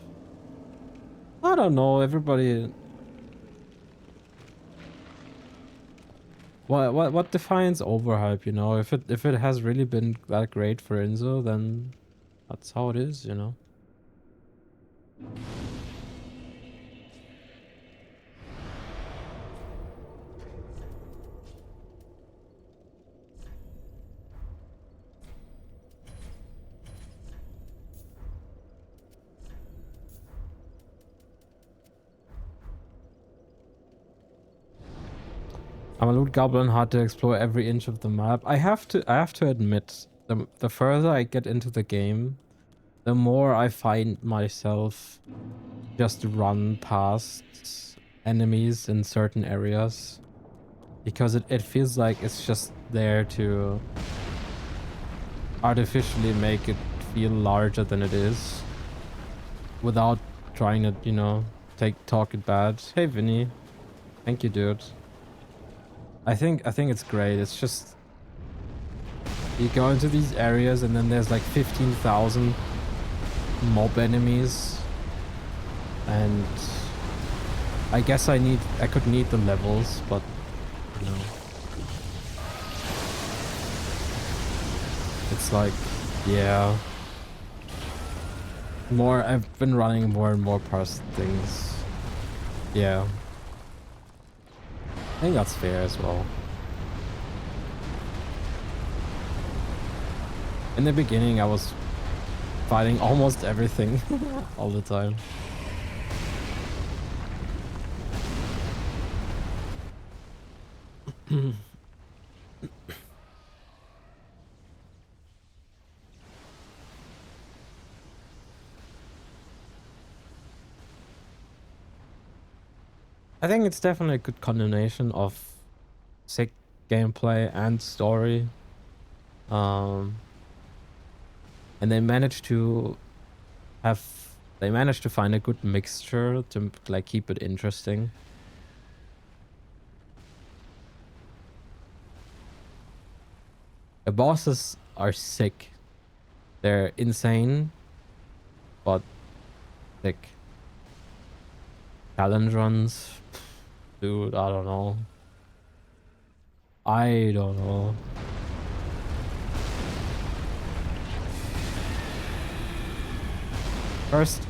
I don't know, everybody... What defines overhype, you know? If it has really been that great for Enzo, then that's how it is, you know? I'm a loot goblin, hard to explore every inch of the map. I have to admit, the further I get into the game, the more I find myself just run past enemies in certain areas, because it feels like it's just there to artificially make it feel larger than it is without trying to, you know, talk it bad. Hey Vinny, thank you, dude. I think it's great. It's just you go into these areas and then there's like 15,000 mob enemies, and I guess I could need the levels, but you know, it's like, yeah, I've been running more and more past things. Yeah, I think that's fair as well. In the beginning, I was fighting almost everything all the time. I think it's definitely a good combination of sick gameplay and story. And they managed to find a good mixture to like keep it interesting. The bosses are sick. They're insane, but sick. Challenge runs, dude, I don't know.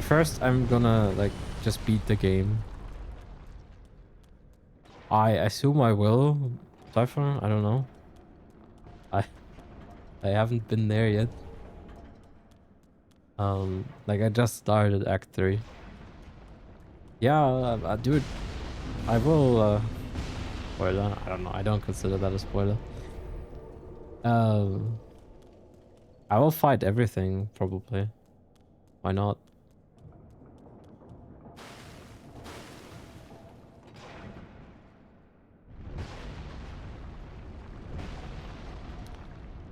First I'm gonna like just beat the game. I assume I will, Cypher, I don't know. I haven't been there yet. Like I just started Act 3. Yeah, dude, I will, spoiler, I don't know, I don't consider that a spoiler. I will fight everything, probably. Why not?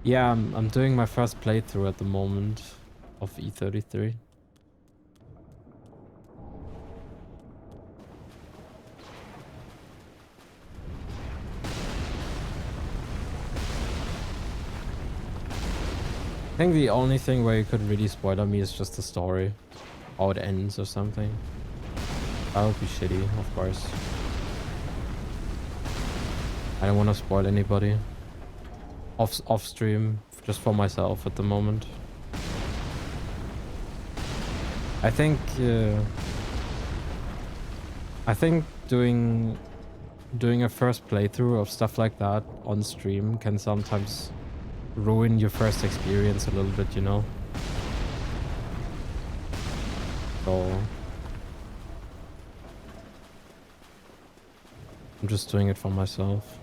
Yeah, I'm doing my first playthrough at the moment of E33. I think the only thing where you could really spoiler me is just the story. How it ends or something. That would be shitty, of course. I don't want to spoil anybody. Off stream, just for myself at the moment. I think doing a first playthrough of stuff like that on stream can sometimes ruin your first experience a little bit, you know? So I'm just doing it for myself.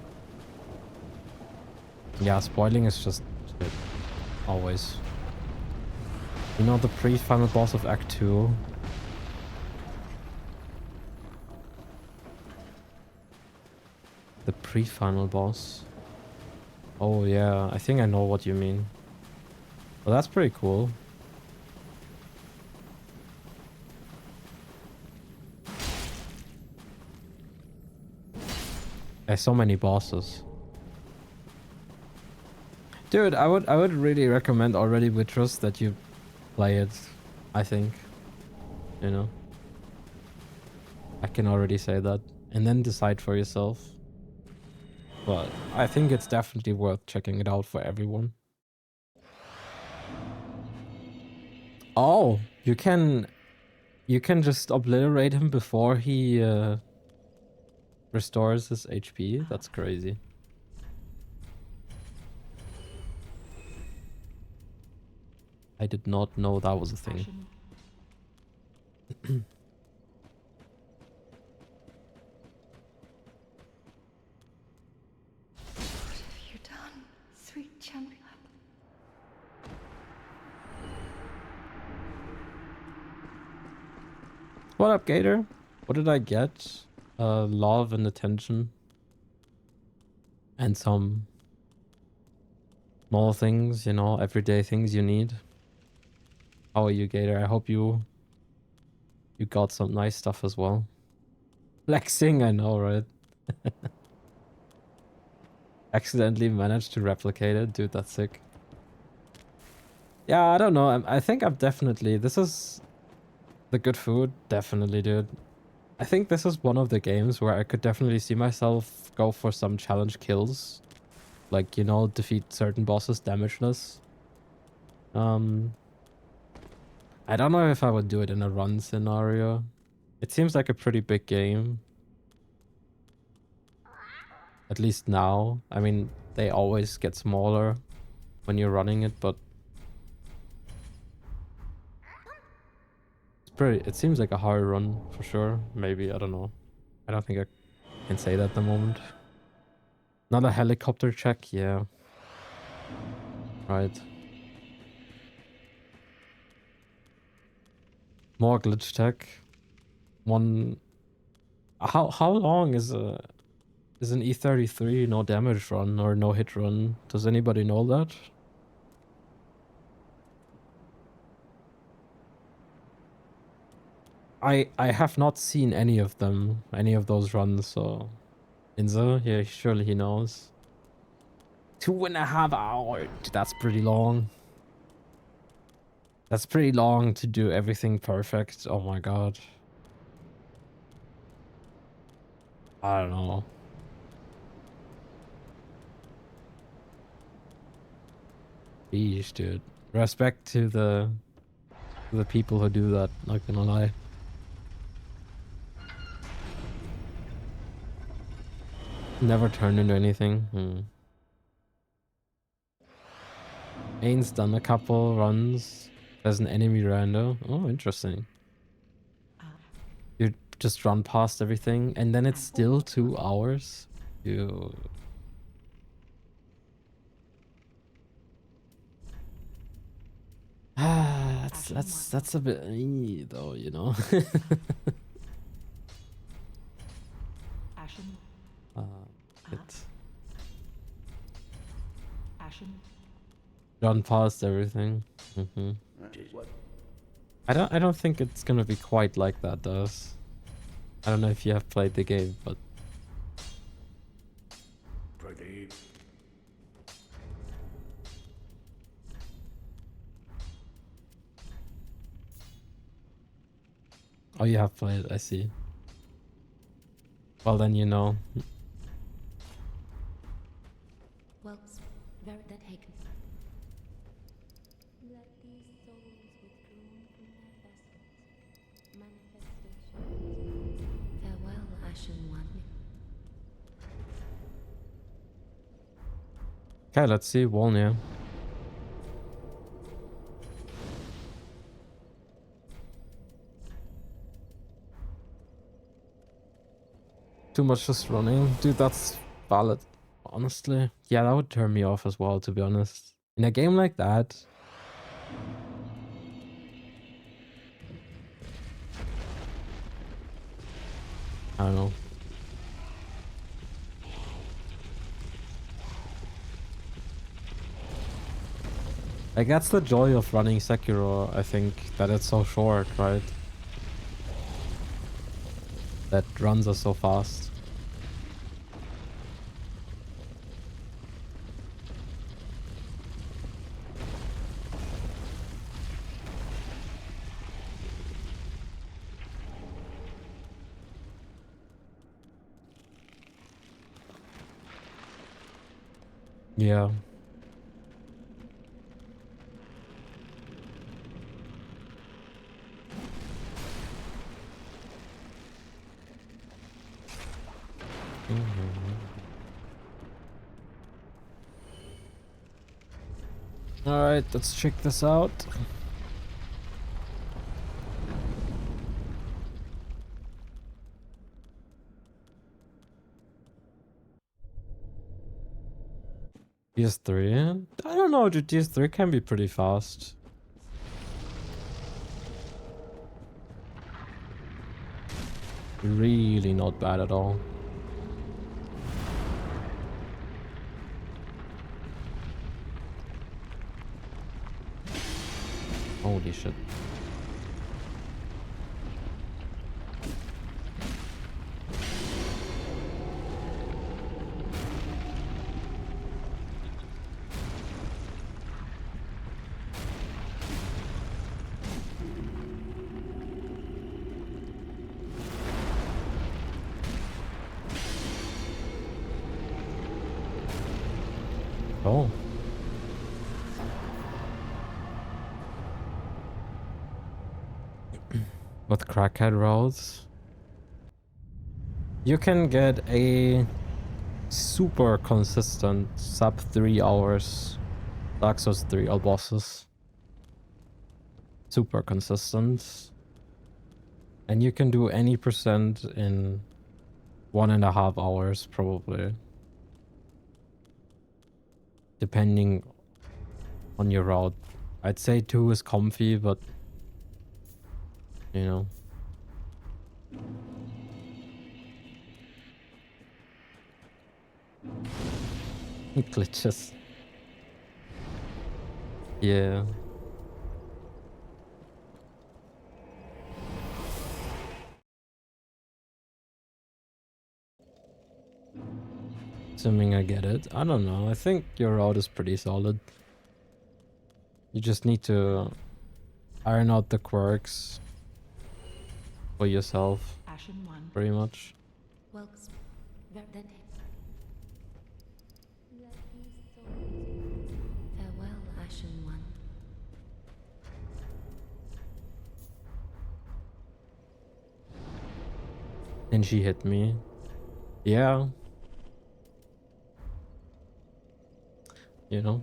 Yeah, spoiling is just shit. Always. You know the pre-final boss of Act 2? The pre-final boss? Oh yeah, I think I know what you mean. Well, that's pretty cool. There's so many bosses. Dude, I would really recommend already Witros that you play it, I think. You know? I can already say that. And then decide for yourself. But I think it's definitely worth checking it out for everyone. Oh, you can just obliterate him before he restores his HP? That's crazy. I did not know that was a thing. Ashen What have you done, sweet champion? What up, Gator? What did I get? Love and attention. And some small things, you know, everyday things you need. How are you, Gator? I hope you got some nice stuff as well. Flexing, I know, right? Accidentally managed to replicate it. Dude, that's sick. Yeah, I don't know. I think I've definitely... This is the good food. Definitely, dude. I think this is one of the games where I could definitely see myself go for some challenge kills. Like, you know, defeat certain bosses damageless. I don't know if I would do it in a run scenario. It seems like a pretty big game. At least now. I mean, they always get smaller when you're running it, but it's pretty... It seems like a hard run for sure. Maybe, I don't know. I don't think I can say that at the moment. Another helicopter check, yeah. Right. More glitch tech. One... How long is an E33 no damage run or no hit run? Does anybody know that? I have not seen any of them, any of those runs, so... Inza, yeah, surely he knows. 2.5 hours. That's pretty long. That's pretty long to do everything perfect. Oh my god. I don't know. Yeesh, dude. Respect to the people who do that, not gonna lie. Never turned into anything. Ain's done a couple runs as an enemy rando. Oh, interesting. You just run past everything and then it's still 2 hours? You... that's a bit though, you know. Ashen. It Ashen. run past everything. I don't think it's gonna be quite like that, does. I don't know if you have played the game, but oh, you have played, I see. Well, then you know. Well, very that taken. Let these souls withdrawn from their vessels, manifestations. Farewell, Ashen One. Okay, let's see Wolnia. Too much just running. Dude, that's valid. Honestly. Yeah, that would turn me off as well, to be honest. In a game like that... I don't know. Like, that's the joy of running Sekiro, I think. That it's so short, right? That runs are so fast. Yeah. Alright, let's check this out. PS3? I don't know, dude, PS3 can be pretty fast. really not bad at all. Holy shit. Oh. With crackhead routes, you can get a super consistent sub 3 hours Dark Souls 3 all bosses. Super consistent. And you can do any percent in 1.5 hours probably. Depending on your route. I'd say 2 is comfy, but you know. Glitches. Yeah. Assuming I get it. I don't know. I think your route is pretty solid. You just need to iron out the quirks for yourself, Ashen 1. pretty much. Welcome. Then let these souls farewell, Ashen One. And she hit me. Yeah. You know.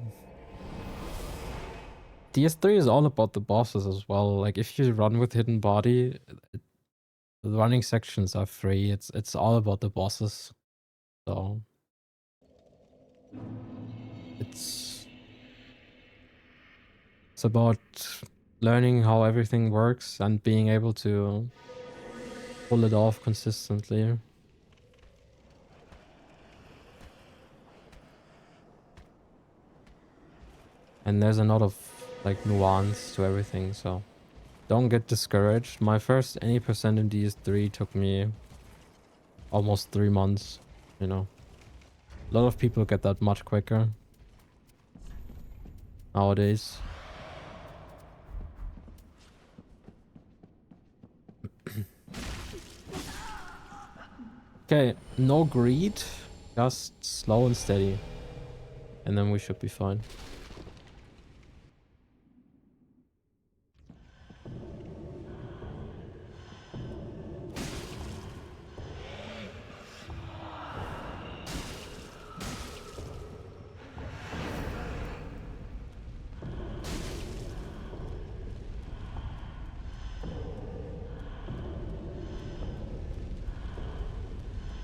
DS3 is all about the bosses as well. Like if you run with Hidden Body, the running sections are free. It's all about the bosses. So it's about learning how everything works and being able to pull it off consistently. And there's a lot of like nuance to everything, so don't get discouraged. My first any percent in DS3 took me almost 3 months, you know. A lot of people get that much quicker nowadays. Okay, no greed, just slow and steady. And then we should be fine.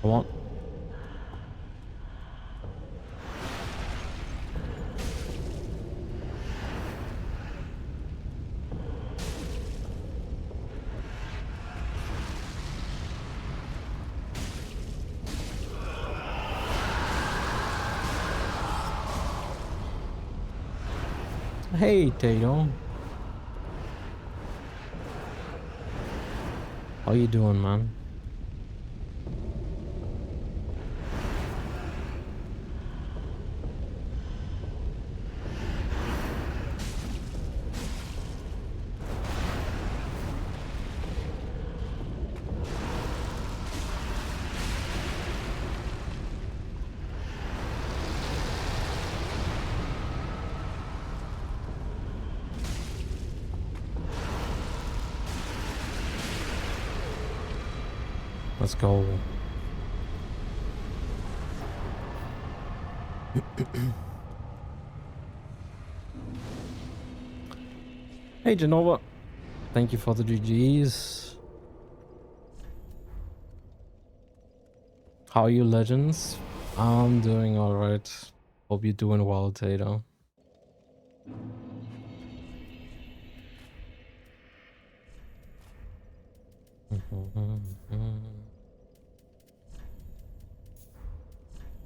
Come on. Hey, Tato. How you doing, man? Let's go. Hey, Genova. Thank you for the GGs. How are you, legends? I'm doing alright. Hope you're doing well, Tato.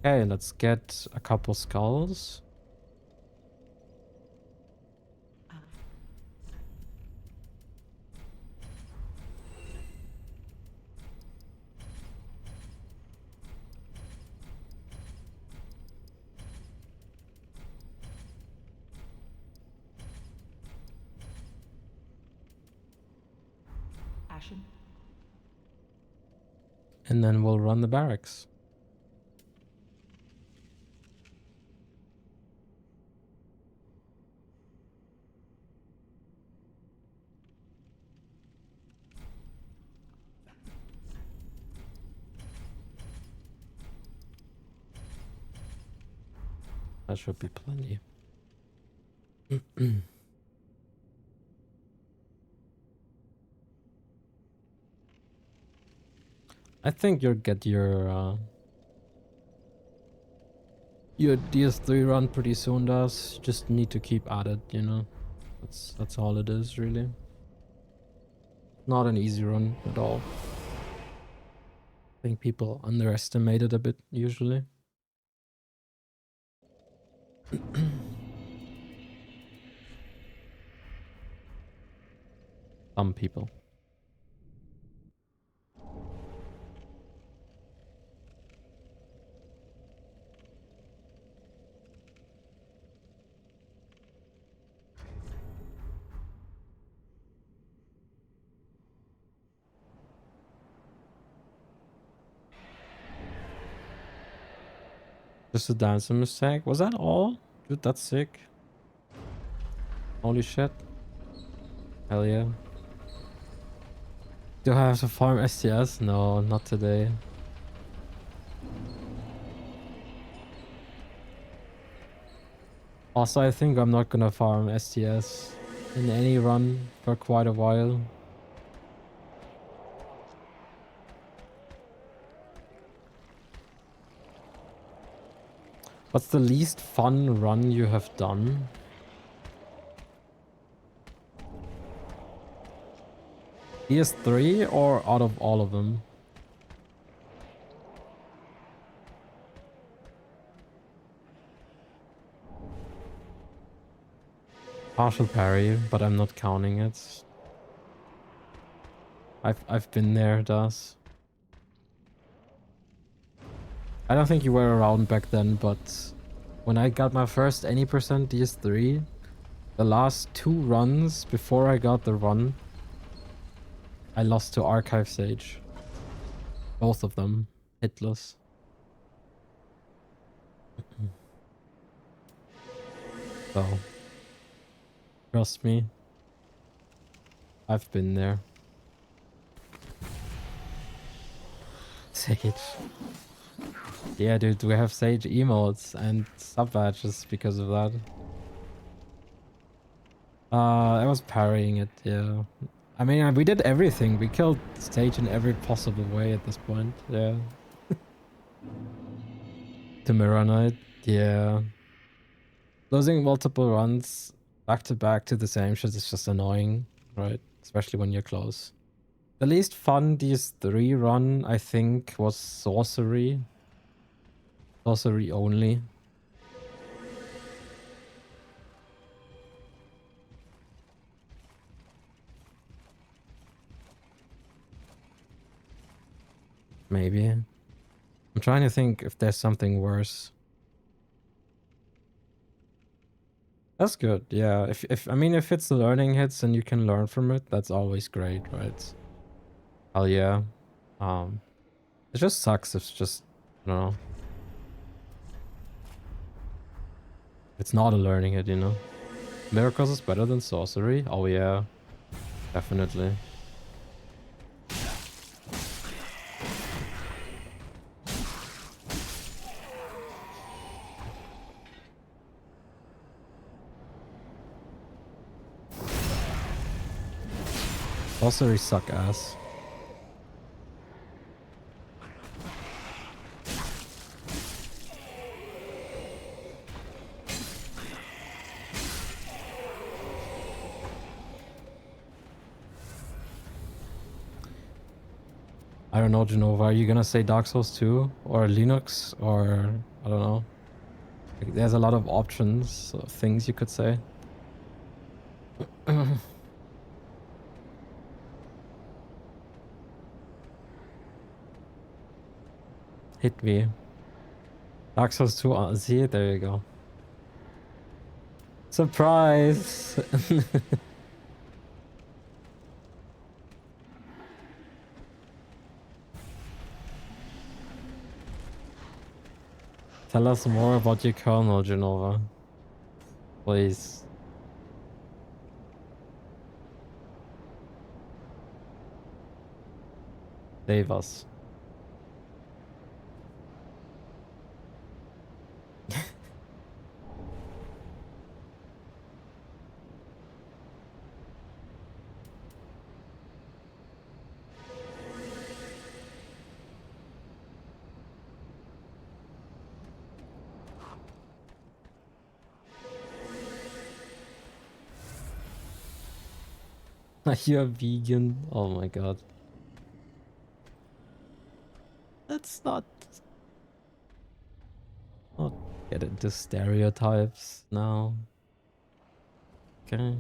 Okay, let's get a couple skulls. Ashen. And then we'll run the barracks. That should be plenty. I think you'll get your DS3 run pretty soon, does. Just need to keep at it, you know. That's all it is, really. Not an easy run at all. I think people underestimate it a bit usually. Some people. Just a dancing mistake. Was that all? Dude, that's sick. Holy shit. Hell yeah. Do I have to farm STS? No, not today. Also, I think I'm not gonna farm STS in any run for quite a while. What's the least fun run you have done? PS3 or out of all of them? Partial parry, but I'm not counting it. I've been there, Das. I don't think you were around back then, but when I got my first any percent DS3, the last 2 runs before I got the run, I lost to Archive Sage. Both of them hitless. So, trust me, I've been there. Sage. Yeah, dude, we have Sage emotes and sub badges because of that. I was parrying it, yeah. I mean, we did everything. We killed Sage in every possible way at this point, yeah. To Mirror Knight, yeah. Losing multiple runs back to back to the same shit is just annoying, right? Especially when you're close. The least fun DS3 run, I think, was Sorcery. Sorcery only. Maybe. I'm trying to think if there's something worse. That's good, yeah. If I mean, if it's learning hits and you can learn from it, that's always great, right? Hell yeah. It just sucks if it's just, I don't know. It's not a learning hit, you know. Miracles is better than Sorcery? Oh yeah. Definitely. Sorcery suck ass. I don't know, Genova. Are you gonna say Dark Souls 2 or Linux or I don't know. Like, there's a lot of options of things you could say. Hit me. Dark Souls 2, see, there you go. Surprise! Tell us more about your kernel, Genova. Please. Save us. Are you a vegan? Oh my god. Let's not get into stereotypes now. Okay.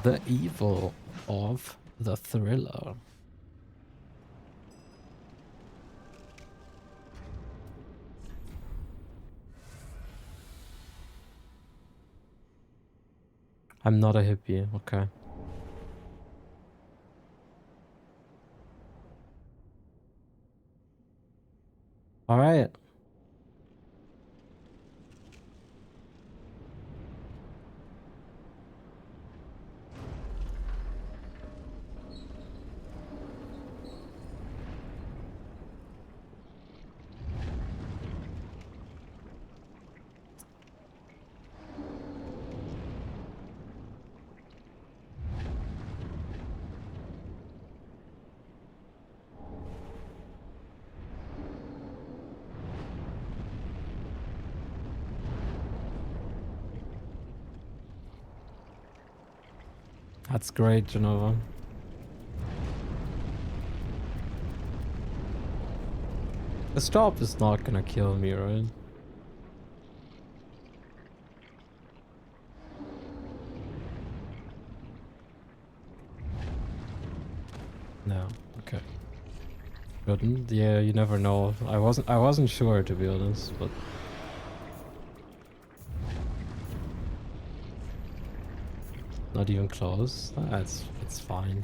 The evil of the thriller. I'm not a hippie, okay. Alright. That's great, Genova. This job is not gonna kill me, right? No. Okay. Shouldn't. Yeah, you never know. I wasn't sure, to be honest, but not even close. It's fine.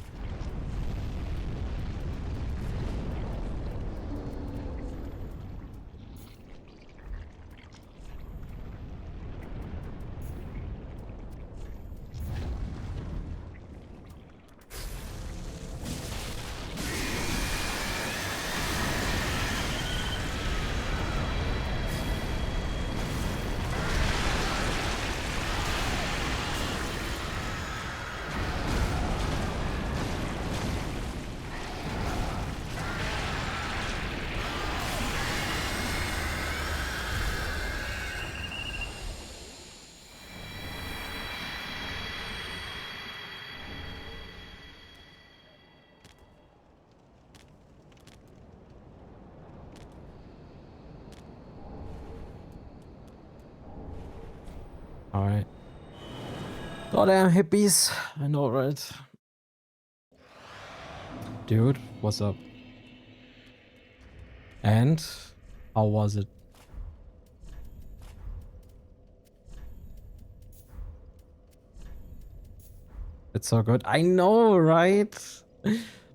Alright. Goddamn hippies. I know, right? Dude, what's up? And how was it? It's so good. I know, right?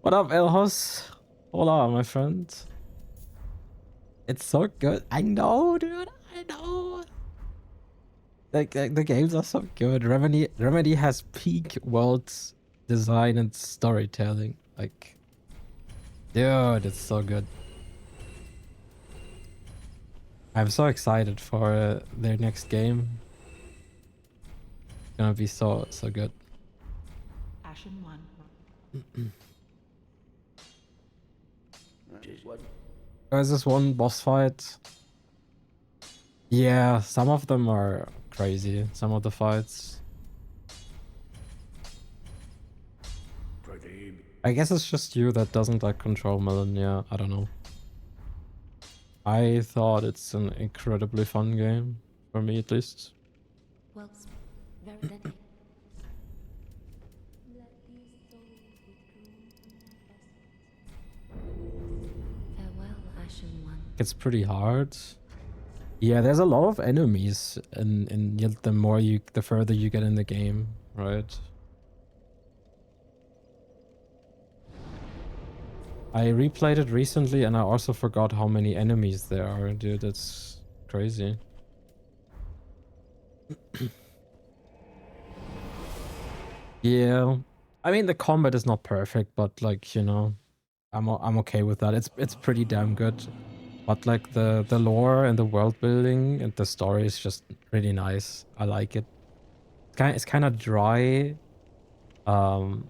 What up, Elhos? Hola, my friend. It's so good. I know, dude. I know. Like the games are so good. Remedy has peak world design and storytelling. Like, dude, it's so good. I'm so excited for their next game. It's gonna be so good. Ashen 1. There's this one boss fight. Yeah, some of them are crazy. Some of the fights. I guess it's just you that doesn't like control Melon. Yeah, I don't know. I thought it's an incredibly fun game, for me at least. Well, very then let these souls withdrawn from their vessels. Farewell, Ashen One. It's pretty hard. Yeah, there's a lot of enemies, and yet the further you get in the game, right? I replayed it recently, and I also forgot how many enemies there are, dude. It's crazy. Yeah, I mean the combat is not perfect, but like, you know, I'm okay with that. It's pretty damn good. But like the lore and the world building and the story is just really nice. I like it. It's kind of dry. I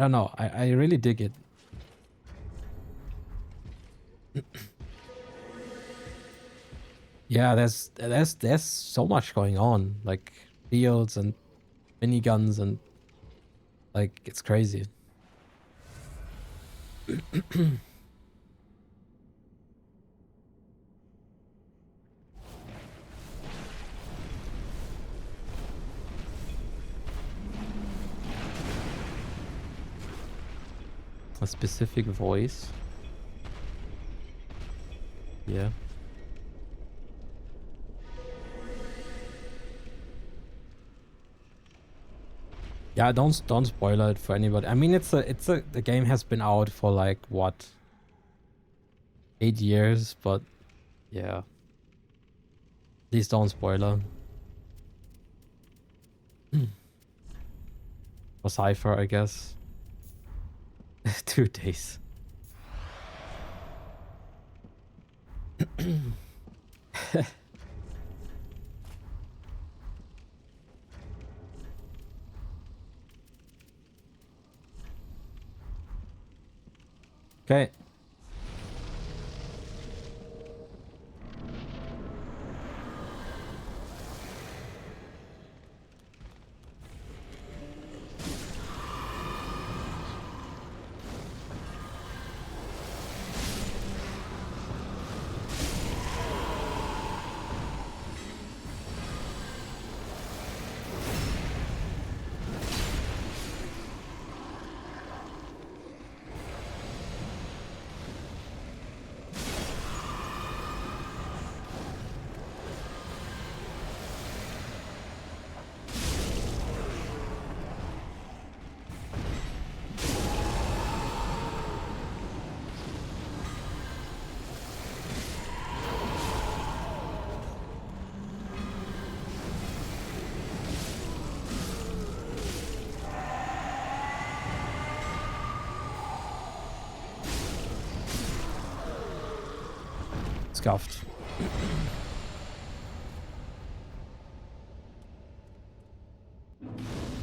don't know. I really dig it. Yeah, there's so much going on, like fields and miniguns and like it's crazy. A specific voice. Yeah. Yeah, don't spoil it for anybody. I mean, the game has been out for like what, 8 years, but yeah. Please don't spoil it. For Cypher, I guess. 2 days. Okay. Scuffed.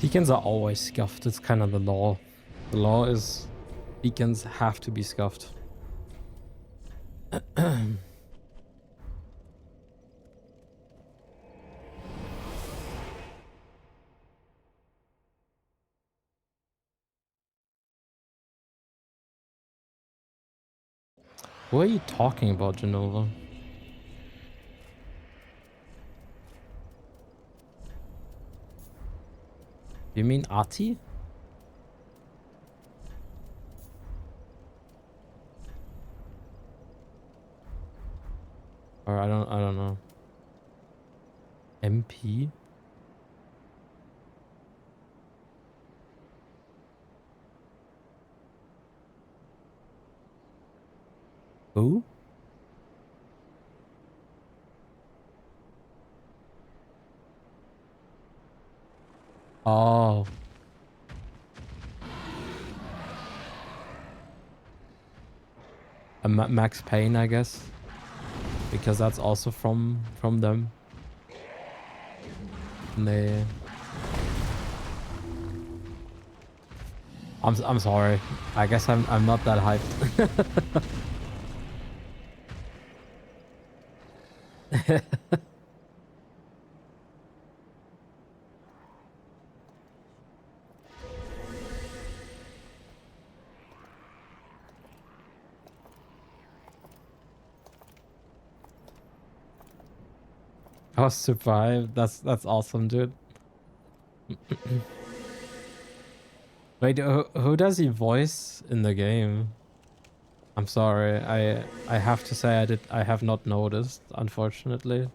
Beacons are always scuffed. It's kind of the law. The law is beacons have to be scuffed. What are you talking about, Genova? You mean Ati? Or I don't know. MP? Who? Oh. A Max Payne, I guess, because that's also from them. And they. I'm sorry. I guess I'm not that hyped. Oh, survive. That's awesome, dude. Wait, who does he voice in the game? I'm sorry. I have to say I have not noticed, unfortunately.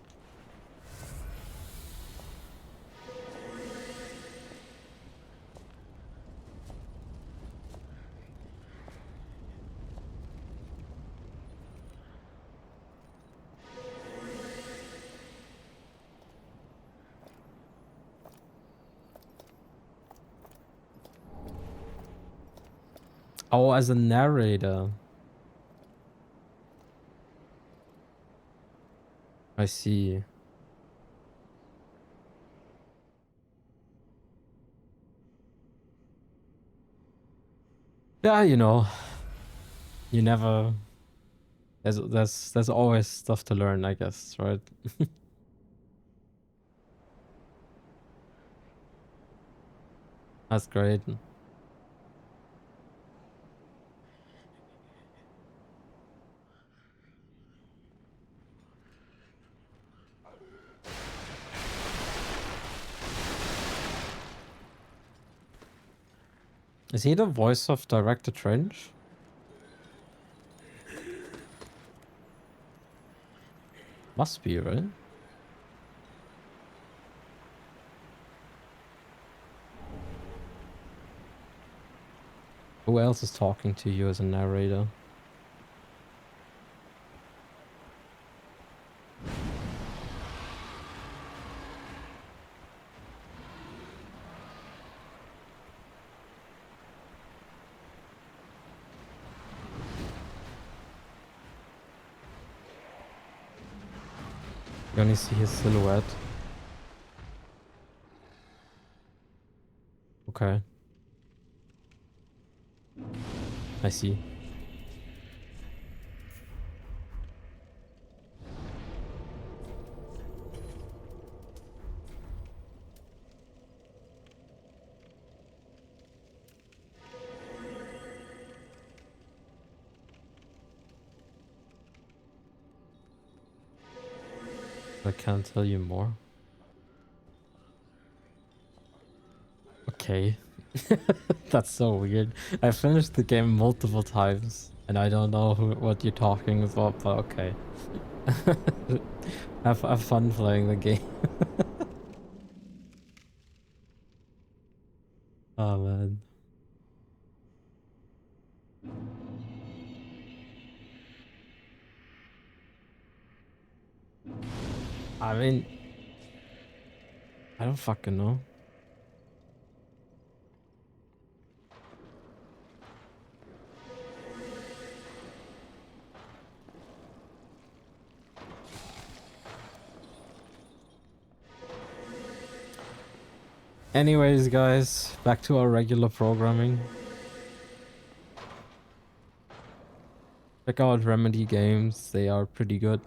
Oh, as a narrator. I see. Yeah, you know, you never. There's always stuff to learn, I guess, right? That's great. Is he the voice of Director Trench? Must be, right? Who else is talking to you as a narrator? You only see his silhouette. Okay. I see. I can't tell you more. Okay. That's so weird. I finished the game multiple times and I don't know what you're talking about, but okay. have fun playing the game. Oh man. I mean, I don't fucking know. Anyways, guys, back to our regular programming. Check out Remedy games, they are pretty good.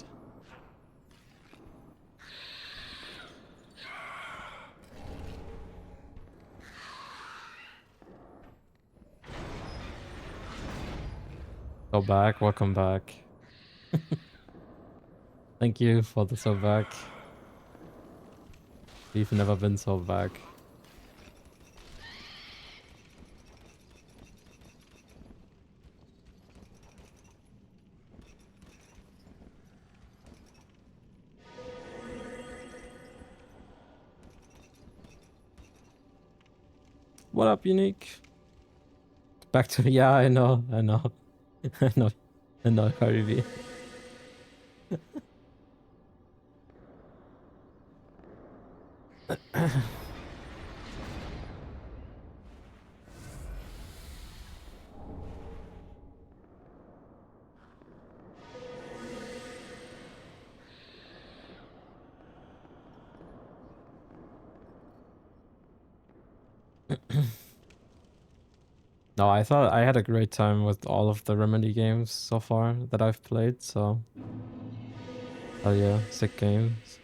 Go back, welcome back. Thank you for the sub back. We've never been so back. What up, Unique? Back to yeah, I know. I know, Caribbean. No, I thought I had a great time with all of the Remedy games so far that I've played, so... Oh yeah, sick games.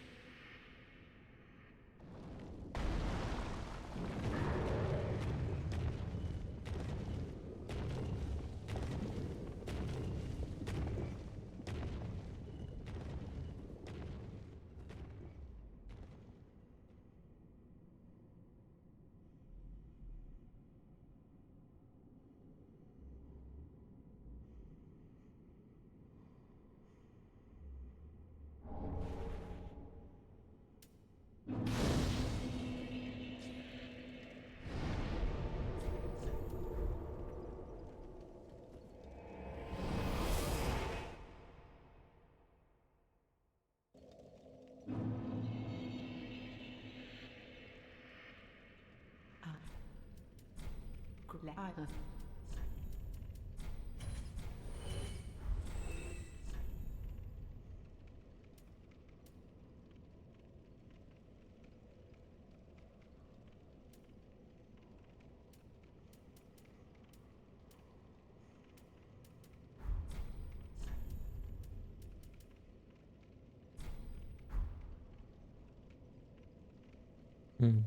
Hmm.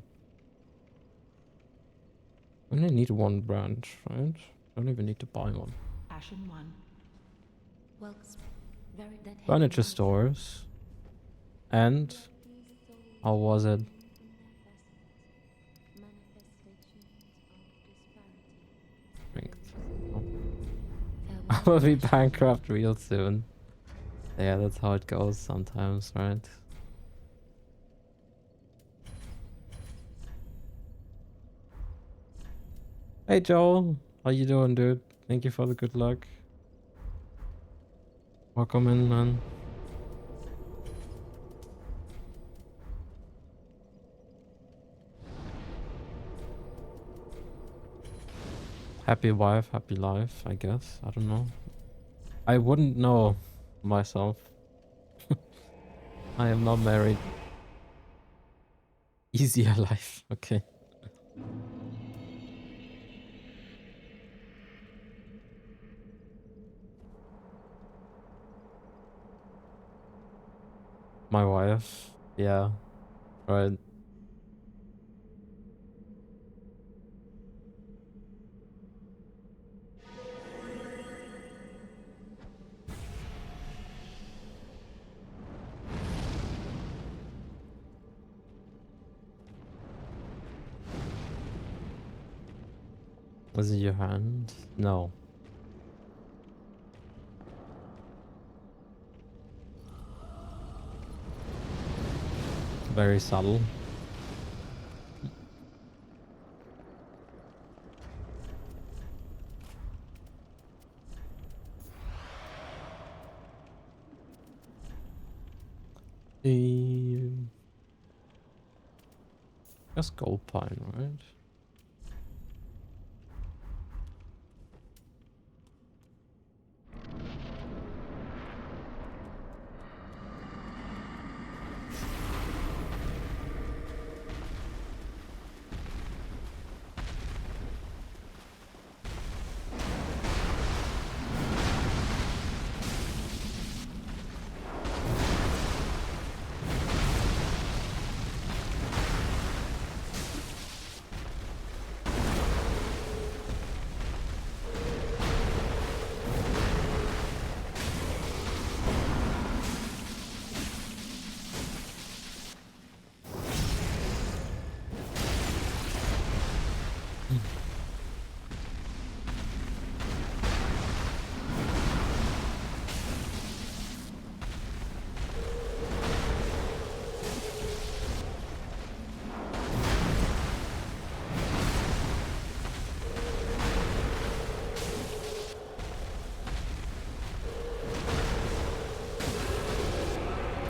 I only need one branch, right? I don't even need to buy one. Ashen 1. Well, very that Furniture stores. And how was it? Strength. Oh. I will be bankrupt real soon. Yeah, that's how it goes sometimes, right? Hey Joel, how you doing, dude? Thank you for the good luck. Welcome in, man. Happy wife, happy life, I guess. I don't know. I wouldn't know myself. I am not married. Easier life, okay. My wife, yeah, right. Was it your hand? No. Very subtle. Just gold pine, right?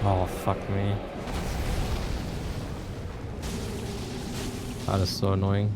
Oh, fuck me. That is so annoying.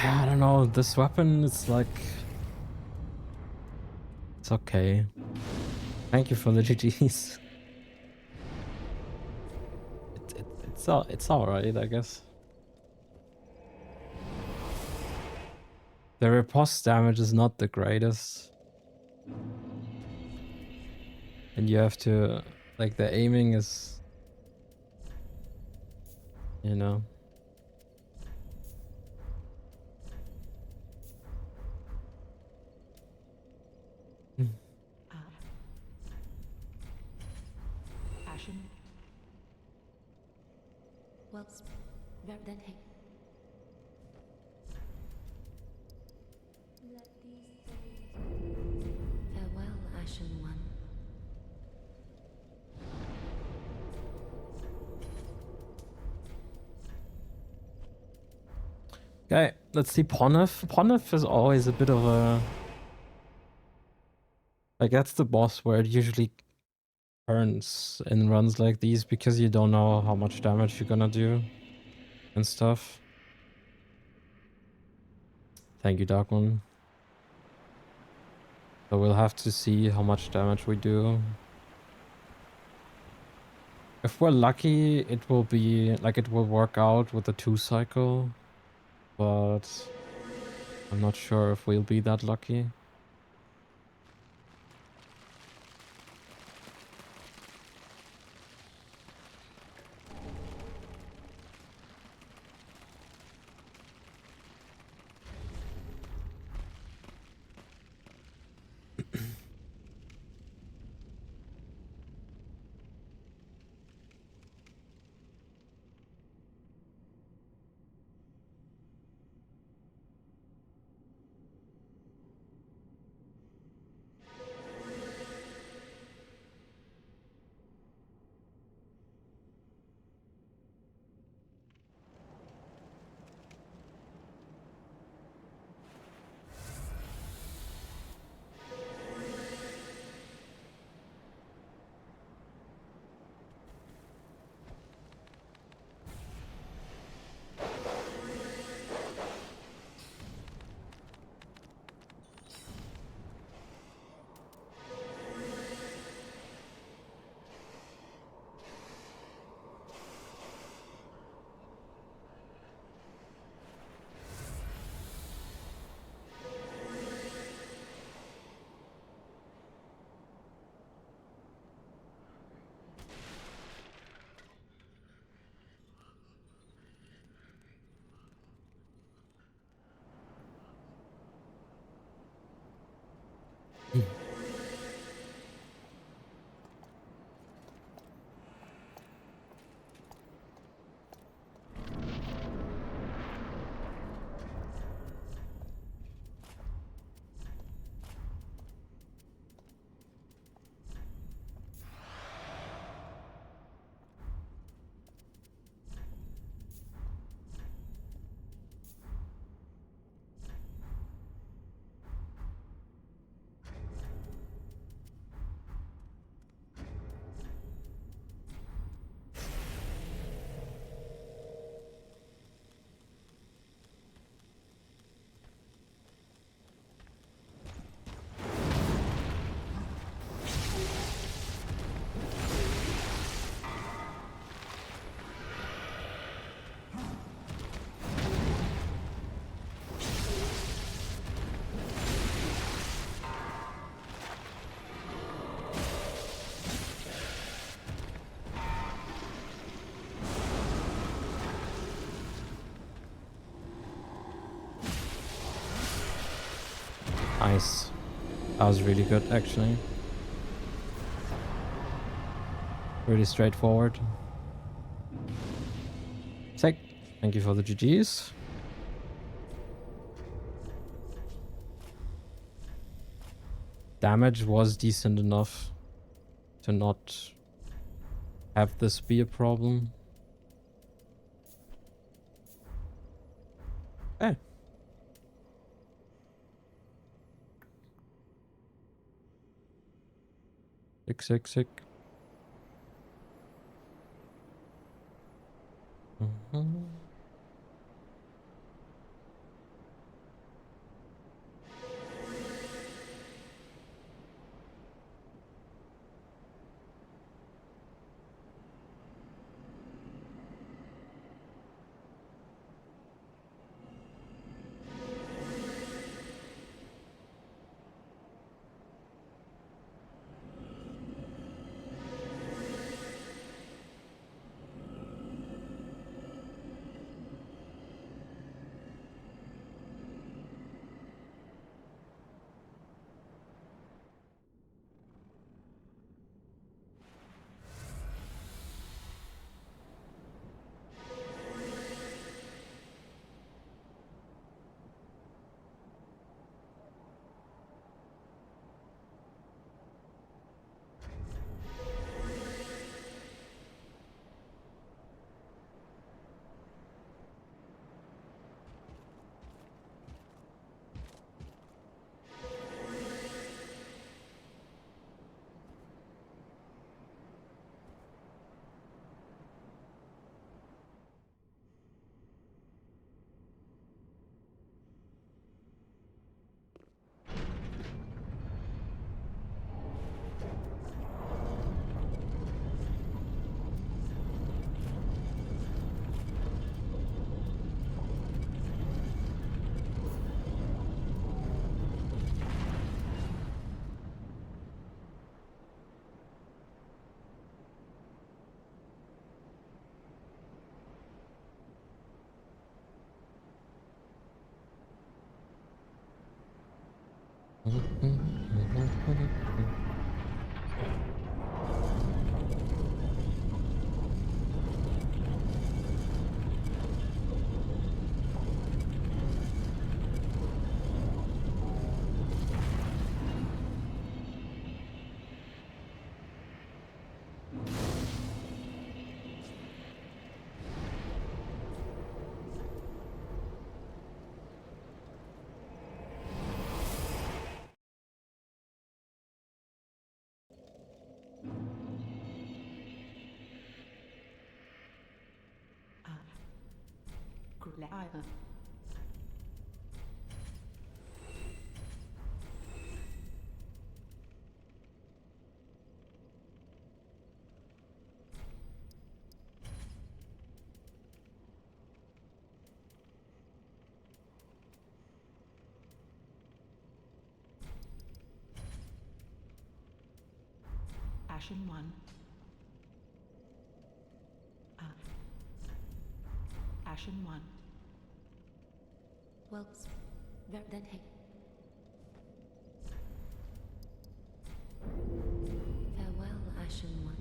I don't know. This weapon is like, it's okay. Thank you for the GGs. It's alright, I guess. The riposte damage is not the greatest. And you have to, like, the aiming is, you know. Uh, Ashen. Well, then hey. Let these souls farewell, Ashen One. Okay, let's see Pontiff. Pontiff is always a bit of a... Like, that's the boss where it usually turns in runs like these because you don't know how much damage you're gonna do and stuff. Thank you, Dark One. So we'll have to see how much damage we do. If we're lucky, it will be... Like, it will work out with the 2 cycle. But I'm not sure if we'll be that lucky. Nice. That was really good, actually. Really straightforward. Sick. Thank you for the GGs. Damage was decent enough to not have this be a problem. Hey. Sick. Gulliver. Ashen 1. Ashen 1. Well, then hey. Farewell, Ashen One.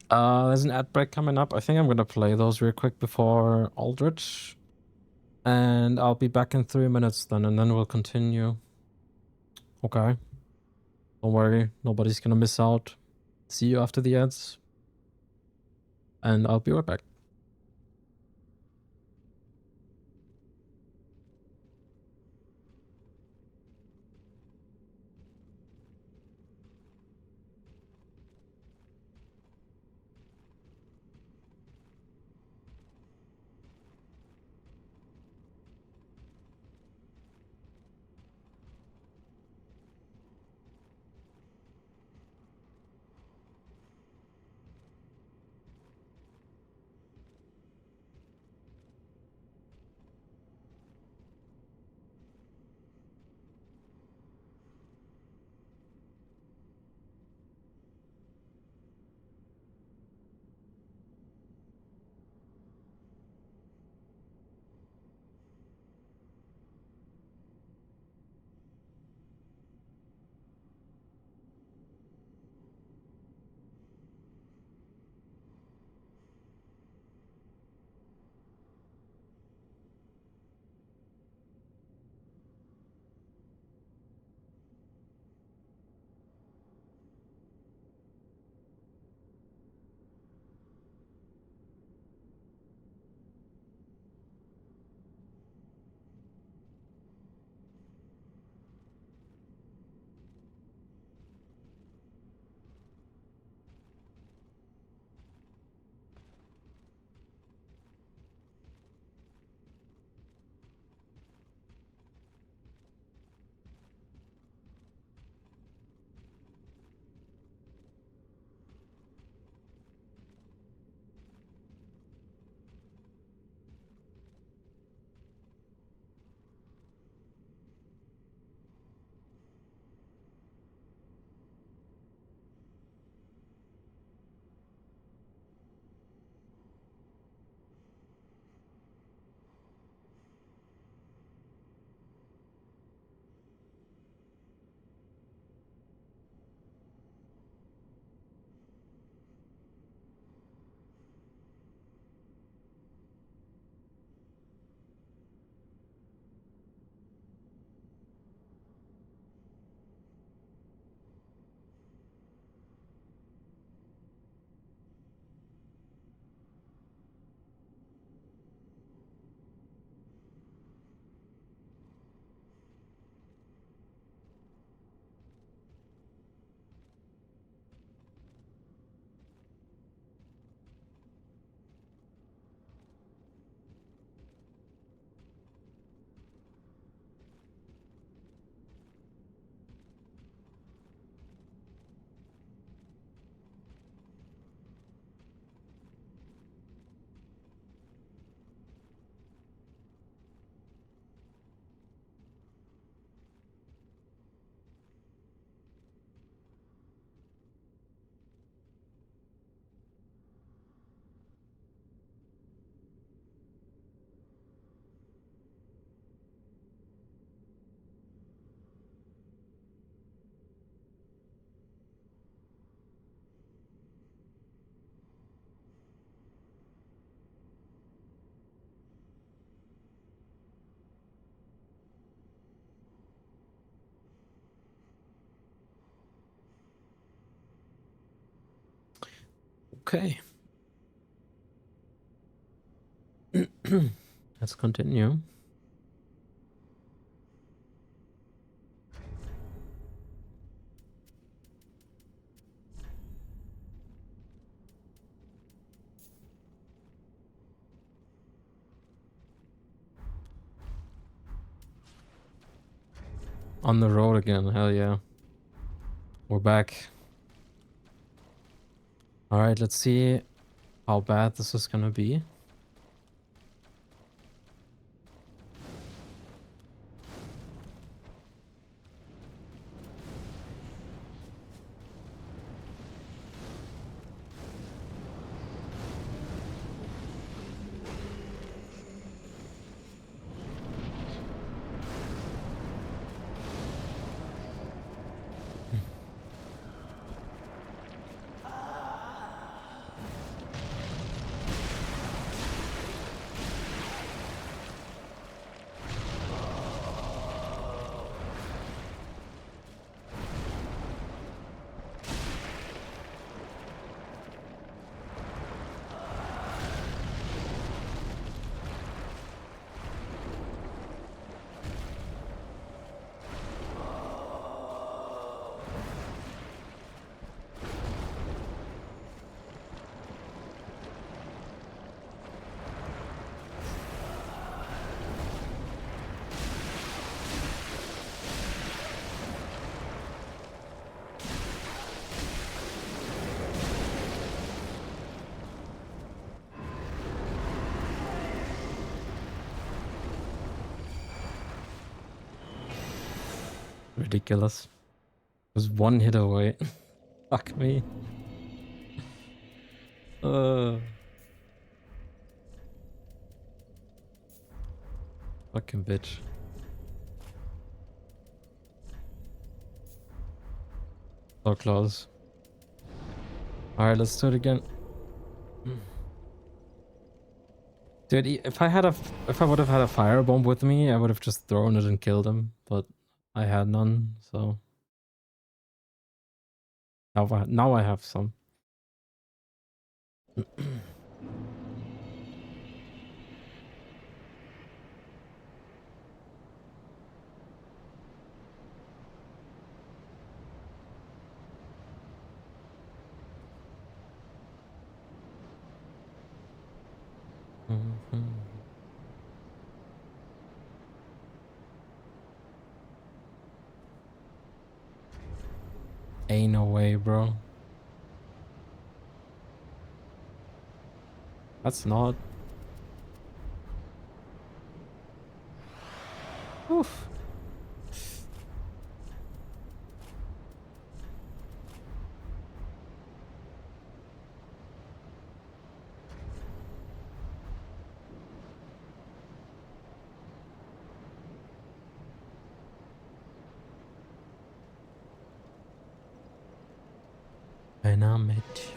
There's an ad break coming up. I think I'm gonna play those real quick before Aldrich. And I'll be back in 3 minutes then, and then we'll continue. Okay. Don't worry, nobody's gonna miss out. See you after the ads. And I'll be right back. Okay. Let's continue. On the road again, hell yeah. We're back. Alright, let's see how bad this is gonna be. Ridiculous. Was one hit away. Fuck me. Fucking bitch. So close. Alright, let's do it again. Dude, if I would have had a firebomb with me, I would have just thrown it and killed him, but I had none, so now I have some. Ain't no way, bro. That's not. Oof. When I met you.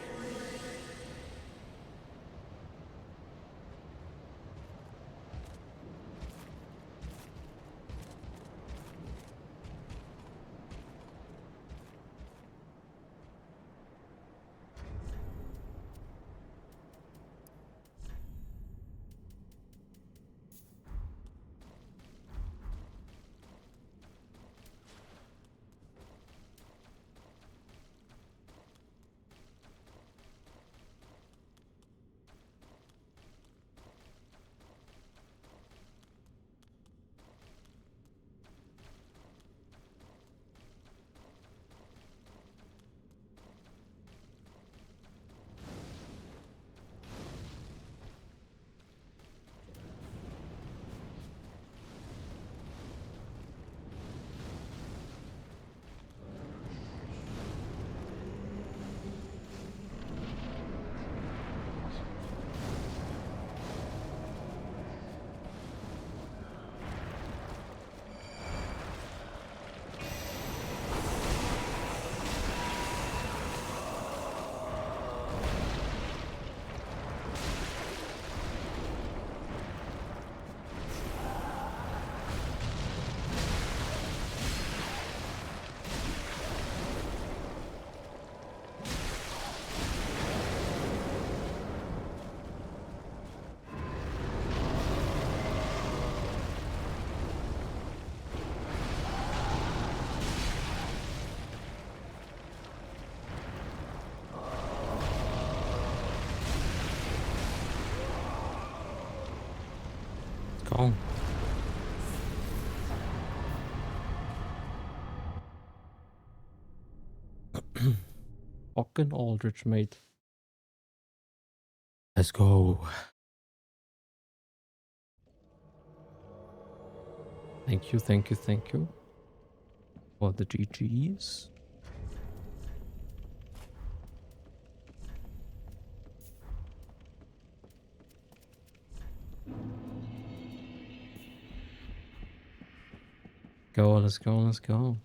strong. Fucking Aldrich, mate. Let's go. Thank you, thank you, thank you for the GGs. Go, let's go, let's go.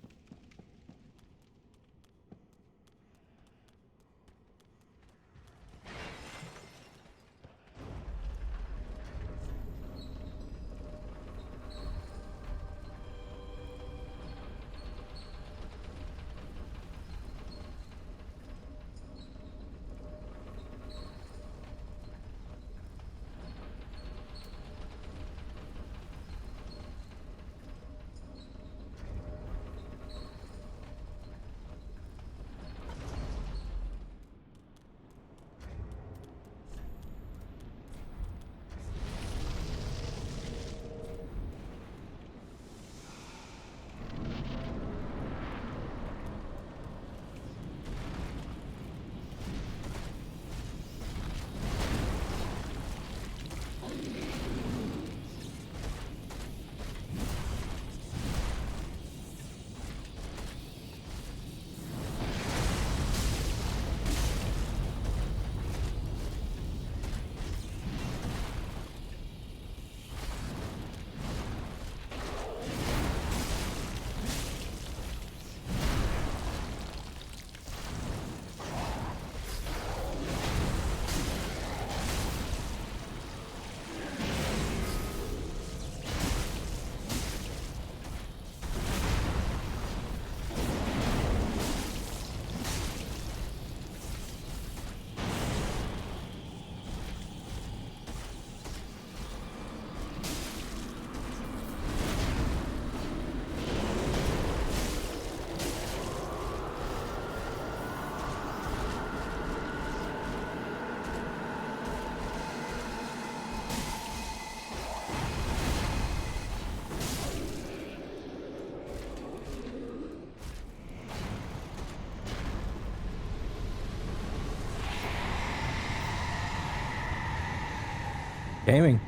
Gaming.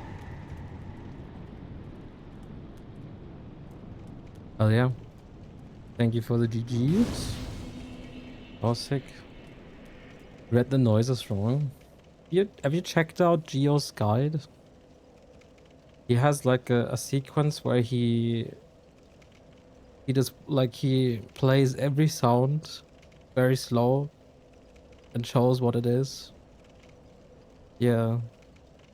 Oh yeah. Thank you for the GGs. Oh, sick. Read the noises wrong. Have you checked out Geo's guide? He has like a sequence where he just like he plays every sound very slow and shows what it is. Yeah.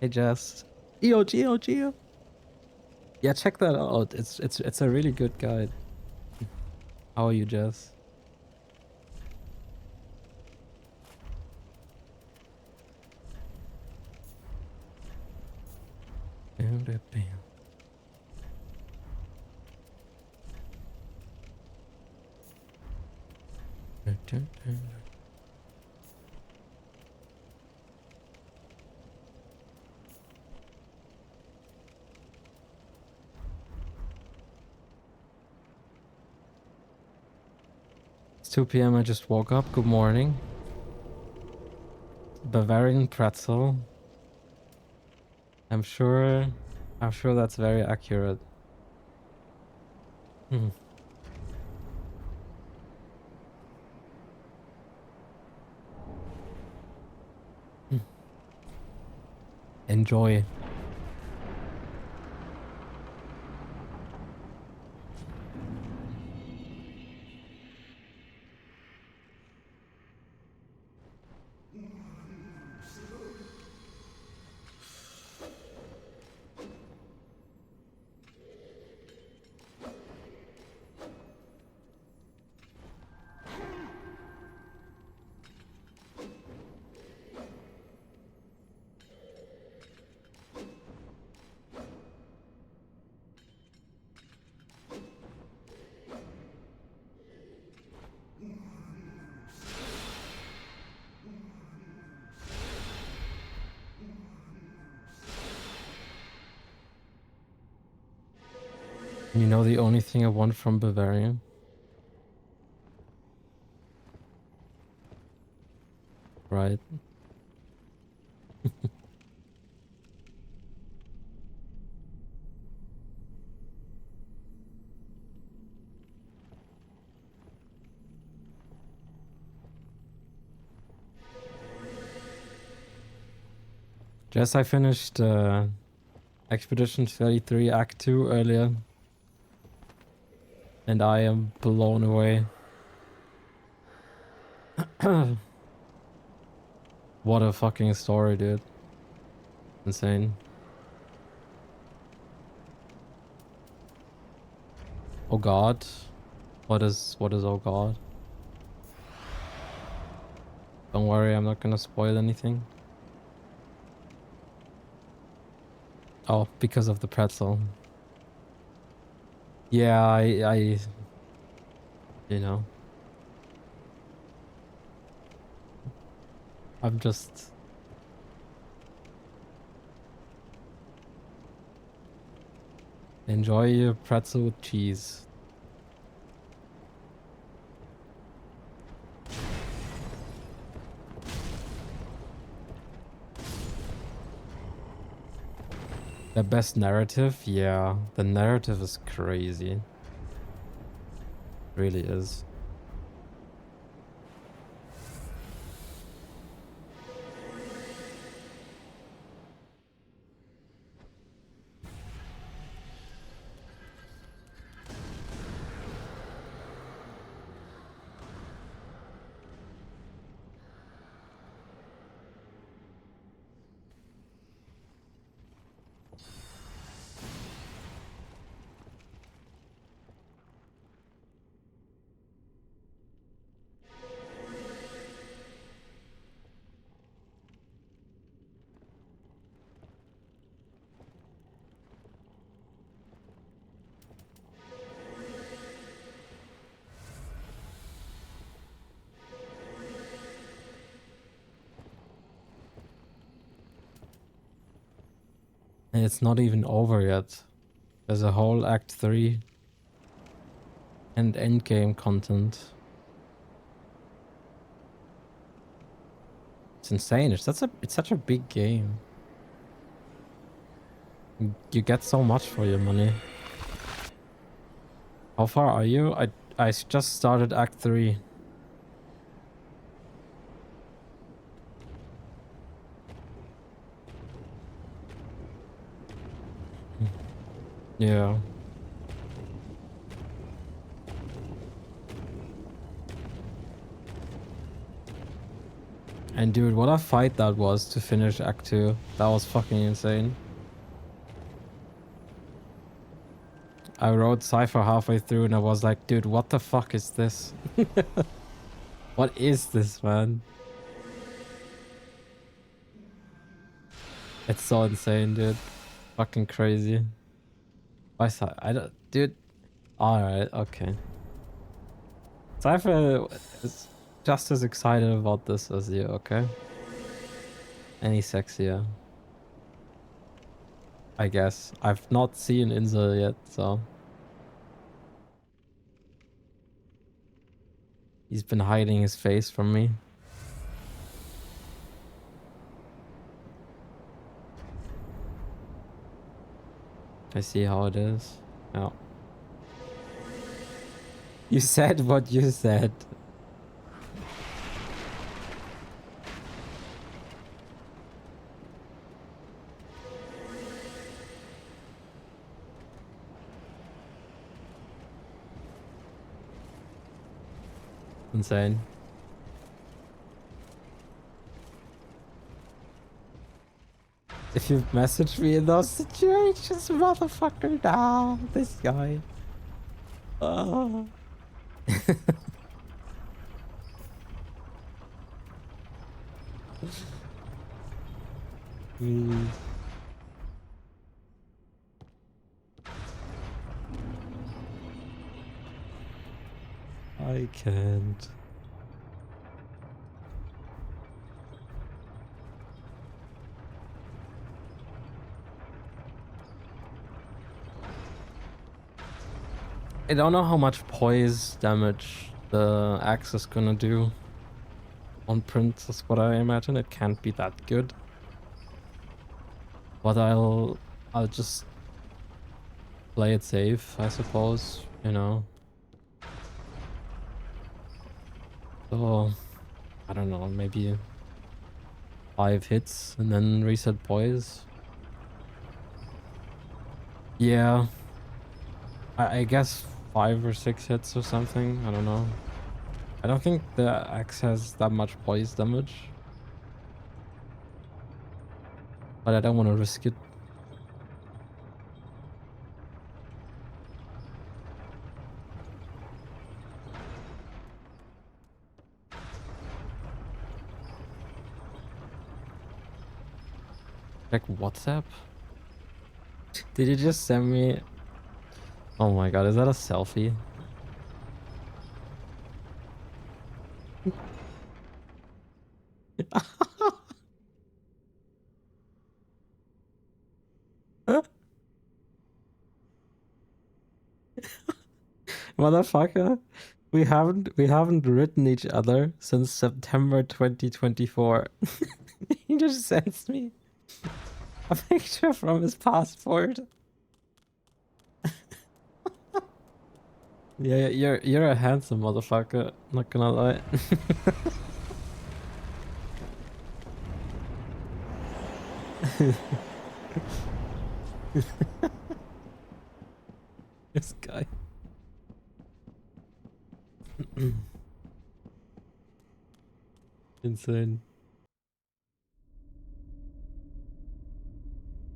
Hey Jess. Geo. Yeah, check that out. It's a really good guide. How are you, Jess? It's 2 p.m. I just woke up. Good morning. Bavarian pretzel. I'm sure that's very accurate. Hmm. Enjoy. You know the only thing I want from Bavaria? Right. Jess, I finished Expedition 33 Act 2 earlier. And I am blown away. What a fucking story, dude. Insane. Oh god. What is oh god? Don't worry, I'm not gonna spoil anything. Oh, because of the pretzel. Yeah, I you know. I'm just enjoy your pretzel with cheese. The best narrative? Yeah, the narrative is crazy. Really is. And it's not even over yet. There's a whole Act 3 and endgame content. It's insane. It's such a big game. You get so much for your money. How far are you? I just started Act 3. Yeah. And dude, what a fight that was to finish Act 2. That was fucking insane. I wrote Cypher halfway through and I was like, dude, what the fuck is this? What is this, man? It's so insane, dude. Fucking crazy. Why I don't, dude. Alright, okay. Cypher is just as excited about this as you, okay? Any sexier. I guess. I've not seen Insel yet, so. He's been hiding his face from me. I see how it is. Yeah. You said what you said. Insane. If you message me in those situations, motherfucker, nah, this guy. Oh. Please. I can't. I don't know how much poise damage the axe is gonna do on print, is what I imagine. It can't be that good. But I'll just play it safe, I suppose, you know. So I don't know, maybe 5 hits and then reset poise. Yeah. I guess 5 or 6 hits or something. I don't know. I don't think the axe has that much poise damage. But I don't want to risk it. Check WhatsApp? Did you just send me... Oh my god, is that a selfie? Motherfucker, we haven't written each other since September 2024. He just sends me a picture from his passport. Yeah, you're a handsome motherfucker, not gonna lie. This guy. Insane.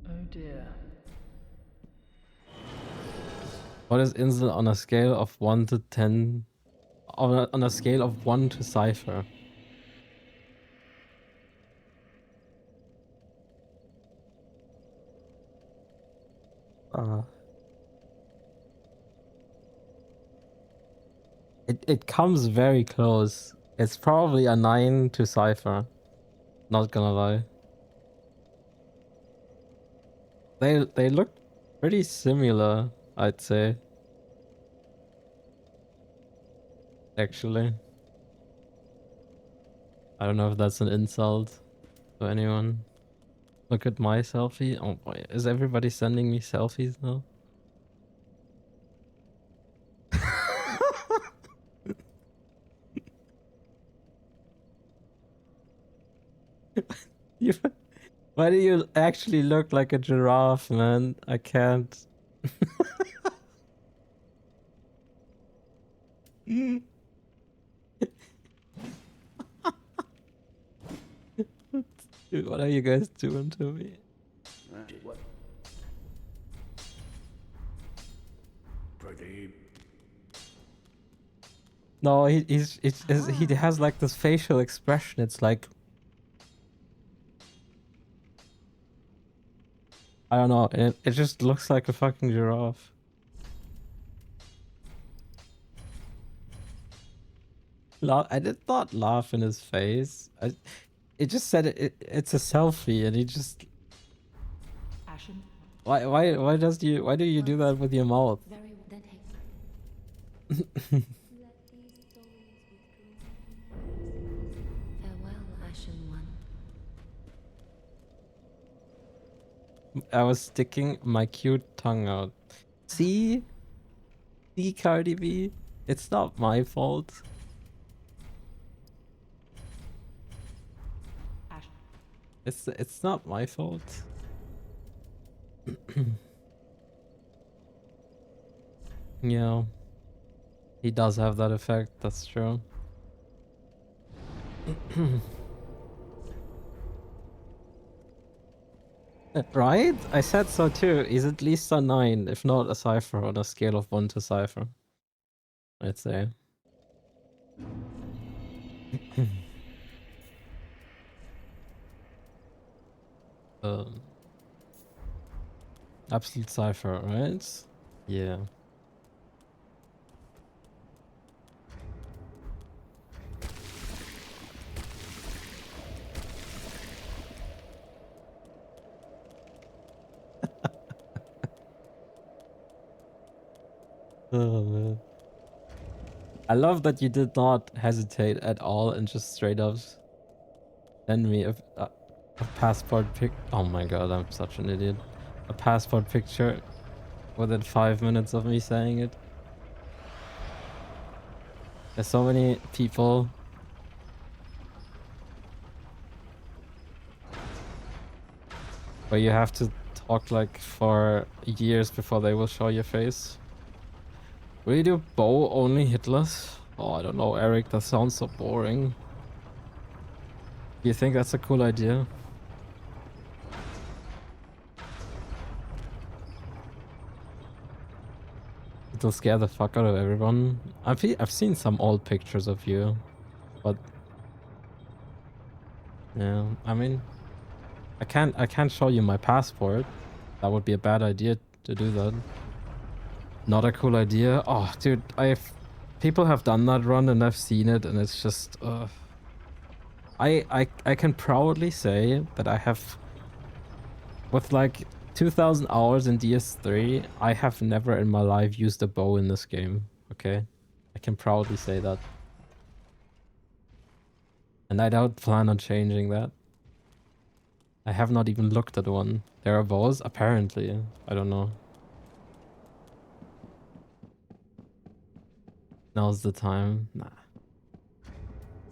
Oh dear. What is Insel on a scale of 1 to 10? On a scale of 1 to Cypher. It comes very close. It's probably a 9 to Cypher. Not gonna lie. They look pretty similar, I'd say. Actually. I don't know if that's an insult to anyone. Look at my selfie. Oh boy, is everybody sending me selfies now? You, why do you actually look like a giraffe, man? I can't. Dude, what are you guys doing to me? What? Pradeep. No, he has like this facial expression. It's like, I don't know. It just looks like a fucking giraffe. I did not laugh in his face. It just said it's a selfie, and he just... Ashen. Why do you do that with your mouth? Very well. Then take. Let these souls withdraw. Farewell, Ashen One. I was sticking my cute tongue out. See, Cardi B, it's not my fault. Ashen. It's not my fault. Yeah, he does have that effect. That's true. Right? I said so too. He's at least a 9, if not a Cypher, on a scale of 1 to Cypher, I'd say. Absolute Cypher, right? Yeah. Oh man. I love that you did not hesitate at all and just straight up send me a passport pic. Oh my god, I'm such an idiot. A passport picture within 5 minutes of me saying it. There's so many people. Where you have to talk like for years before they will show your face. Will you do bow only hitless? Oh, I don't know, Eric. That sounds so boring. Do you think that's a cool idea? It'll scare the fuck out of everyone. I've seen some old pictures of you, but yeah, I mean, I can't show you my passport. That would be a bad idea to do that. Not a cool idea. Oh, dude, people have done that run and I've seen it, and it's just I can proudly say that I have, with like 2,000 hours in DS3, I have never in my life used a bow in this game. Okay, I can proudly say that, and I don't plan on changing that. I have not even looked at one. There are bows apparently. I don't know. Now's the time. Nah.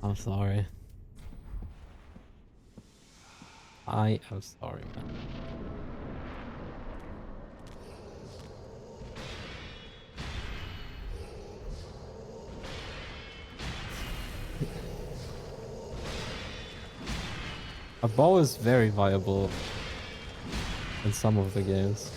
I'm sorry. I am sorry, man. A bow is very viable in some of the games.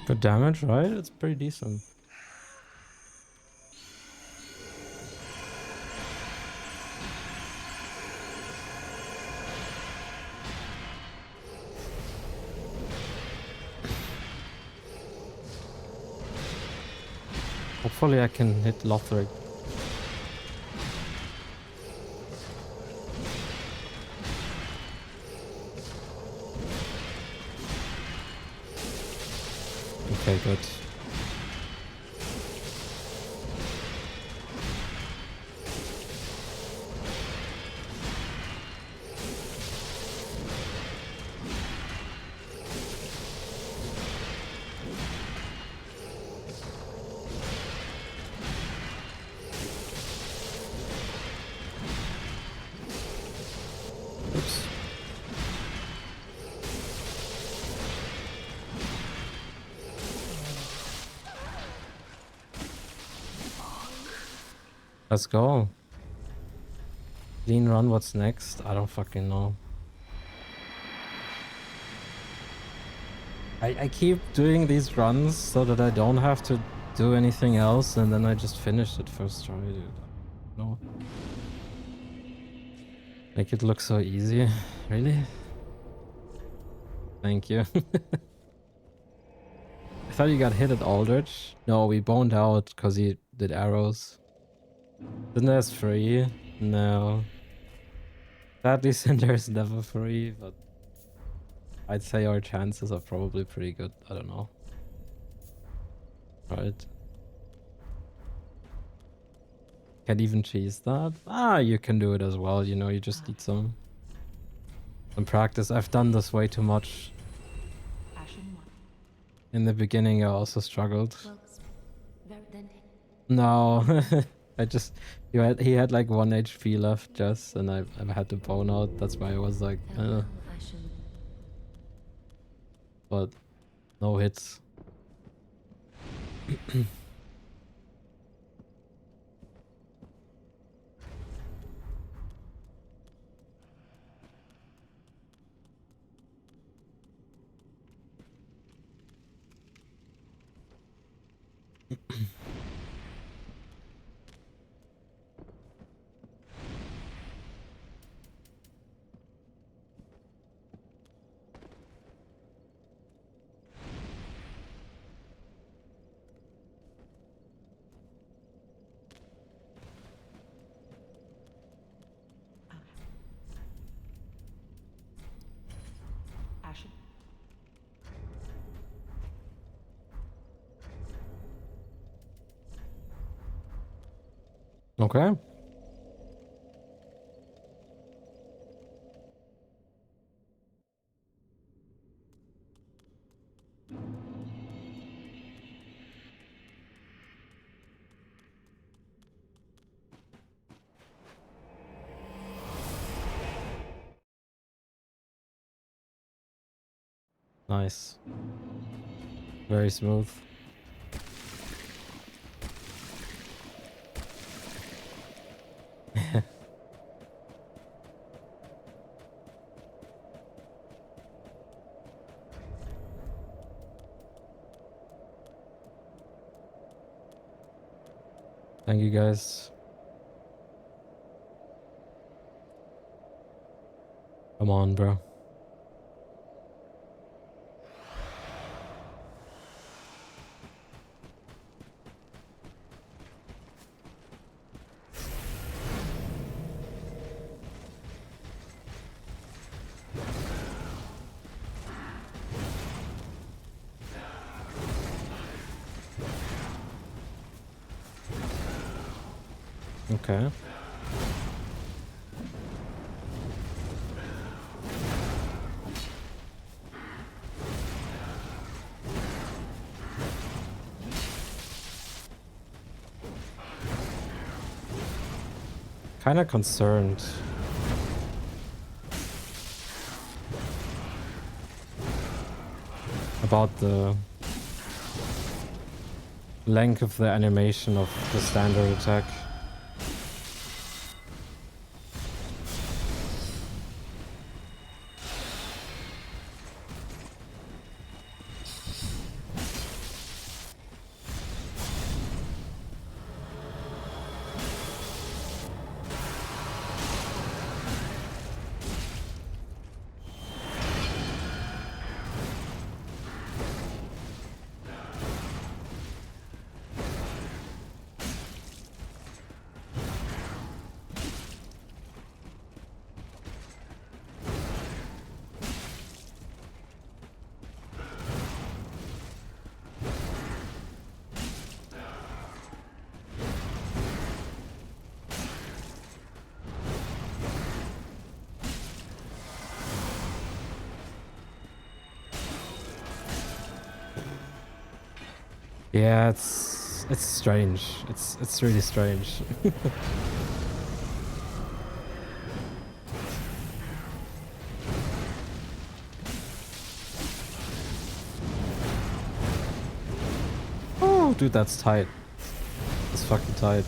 Good damage, right? It's pretty decent. Hopefully I can hit Lothric. Okay, good. Oops. Let's go. Lean run, what's next? I don't fucking know. I keep doing these runs so that I don't have to do anything else, and then I just finish it first try, dude. No. Make it look so easy. Really? Thank you. I thought you got hit at Aldrich. No, we boned out because he did arrows. Isn't that free? No. Sadly, Cinder is never free, but I'd say our chances are probably pretty good. I don't know. Right. Can't even cheese that. Ah, you can do it as well. You know, you just need some practice. I've done this way too much. Ashen 1. In the beginning, I also struggled. Cloaks. Then No, I just he had like 1 HP left just, and I had to bone out. That's why I was like, farewell, Ashen. but no hits. Ashen. Okay. Nice. Very smooth. Thank you guys. Come on, bro. Okay. Kind of concerned. About the length of the animation of the standard attack. Yeah, it's strange. It's really strange. Oh, dude, that's tight. That's fucking tight.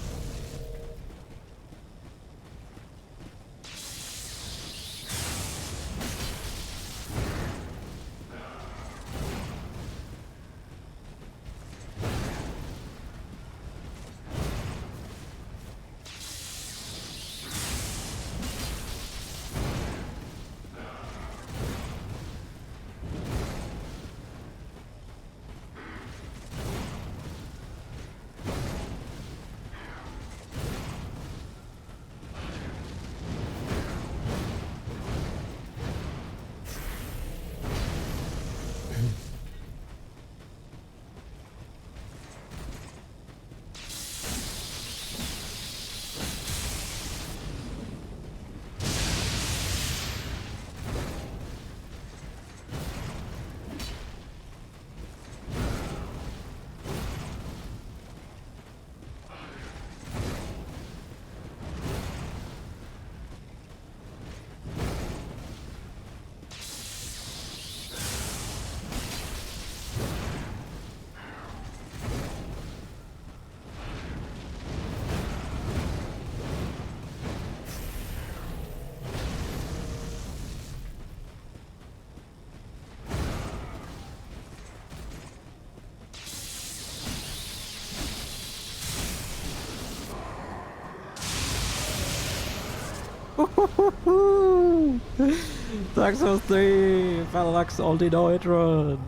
Dark Souls 3! Parallax Aldinoid run!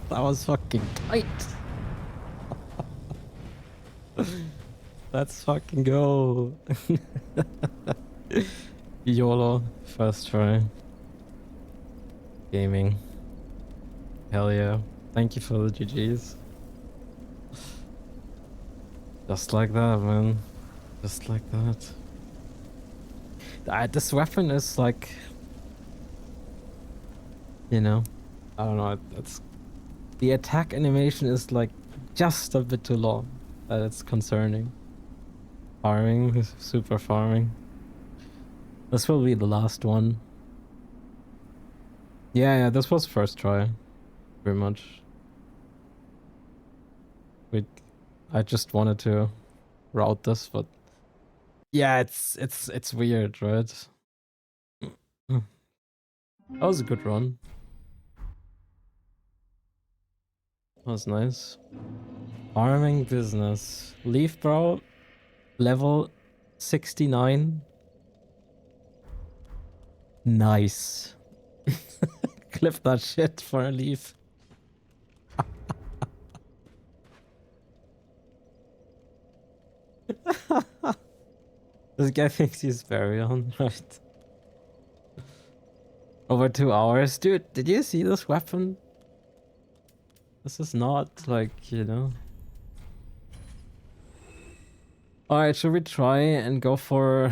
That was fucking tight! Let's fucking go! YOLO, first try. Gaming. Hell yeah. Thank you for the GGs. Just like that, man. Just like that. This weapon is like... You know? I don't know, it's... The attack animation is like just a bit too long. It's concerning. Farming, super farming. This will be the last one. Yeah, this was first try. Pretty much. I just wanted to route this, but yeah, it's weird, right? That was a good run. That was nice. Farming business. Leaf bro, level 69. Nice. Clip that shit for a leaf. This guy thinks he's Varian, right? Over 2 hours. Dude, did you see this weapon? This is not like, you know. Alright, should we try and go for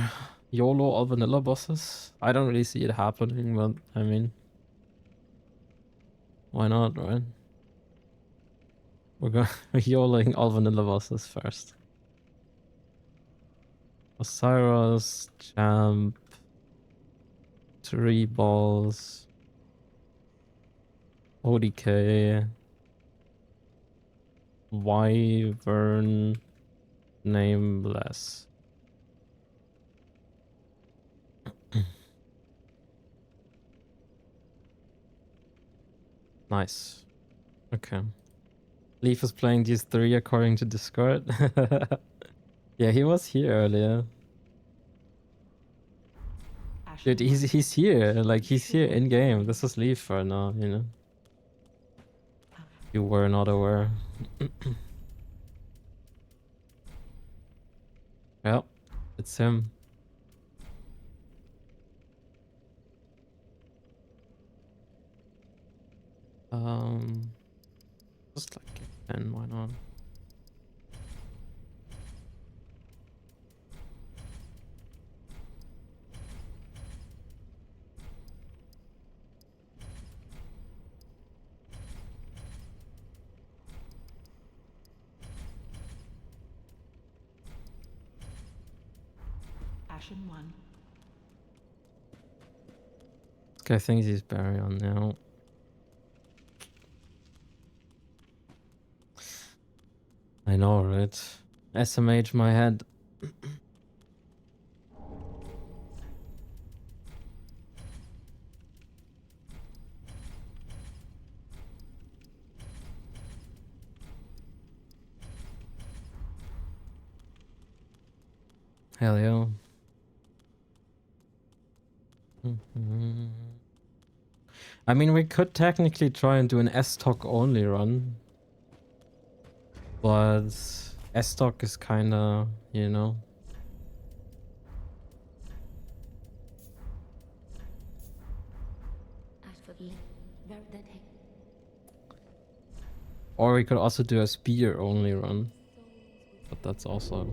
YOLO all vanilla bosses? I don't really see it happening, but I mean, why not, right? We're YOLOing all vanilla bosses first. Osiris, Champ, 3 balls, ODK, Wyvern, Nameless. Nice. Okay. Leaf is playing these 3 according to Discord. Yeah, he was here earlier. Ashen Dude, he's here. Like, he's here in game. This is Leaf right now, you know. You were not aware. Well, it's him. Just like 10, why not? Ashen 1. This guy thinks he's Baryon now. I know, right? SMH my head. Hell yeah. I mean, we could technically try and do an S-Talk only run. But S-Talk is kinda, you know. As for the very that Or we could also do a spear only run. But that's also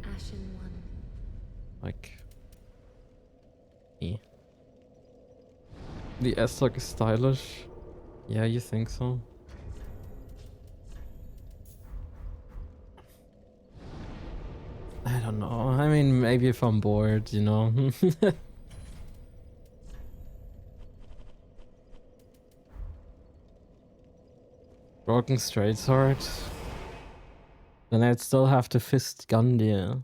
Ashen 1. like... The S-Talk is stylish. Yeah, you think so? I don't know. I mean, maybe if I'm bored, you know. Broken straight sword. Then I'd still have to fist Gundyr.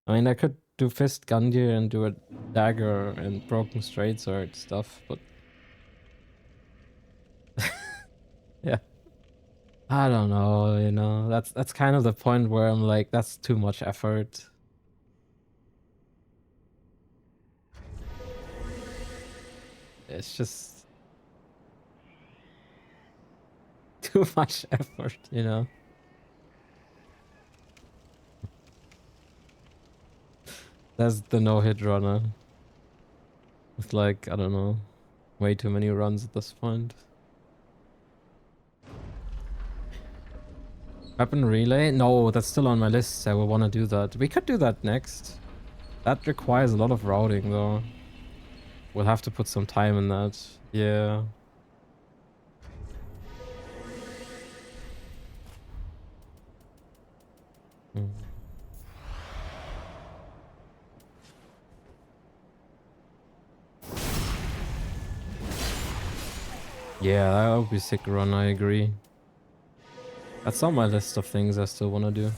I mean, I could do fist Gundyr and do a dagger and broken straight sword stuff, but yeah. I don't know, you know. That's kind of the point where I'm like, that's too much effort. it's just too much effort, you know. That's the no-hit runner. With like, I don't know, way too many runs at this point. Weapon relay? No, that's still on my list. I will want to do that. We could do that next. That requires a lot of routing though. We'll have to put some time in that. Yeah. Mm. Yeah, that would be sick run, I agree. That's on my list of things I still want to do.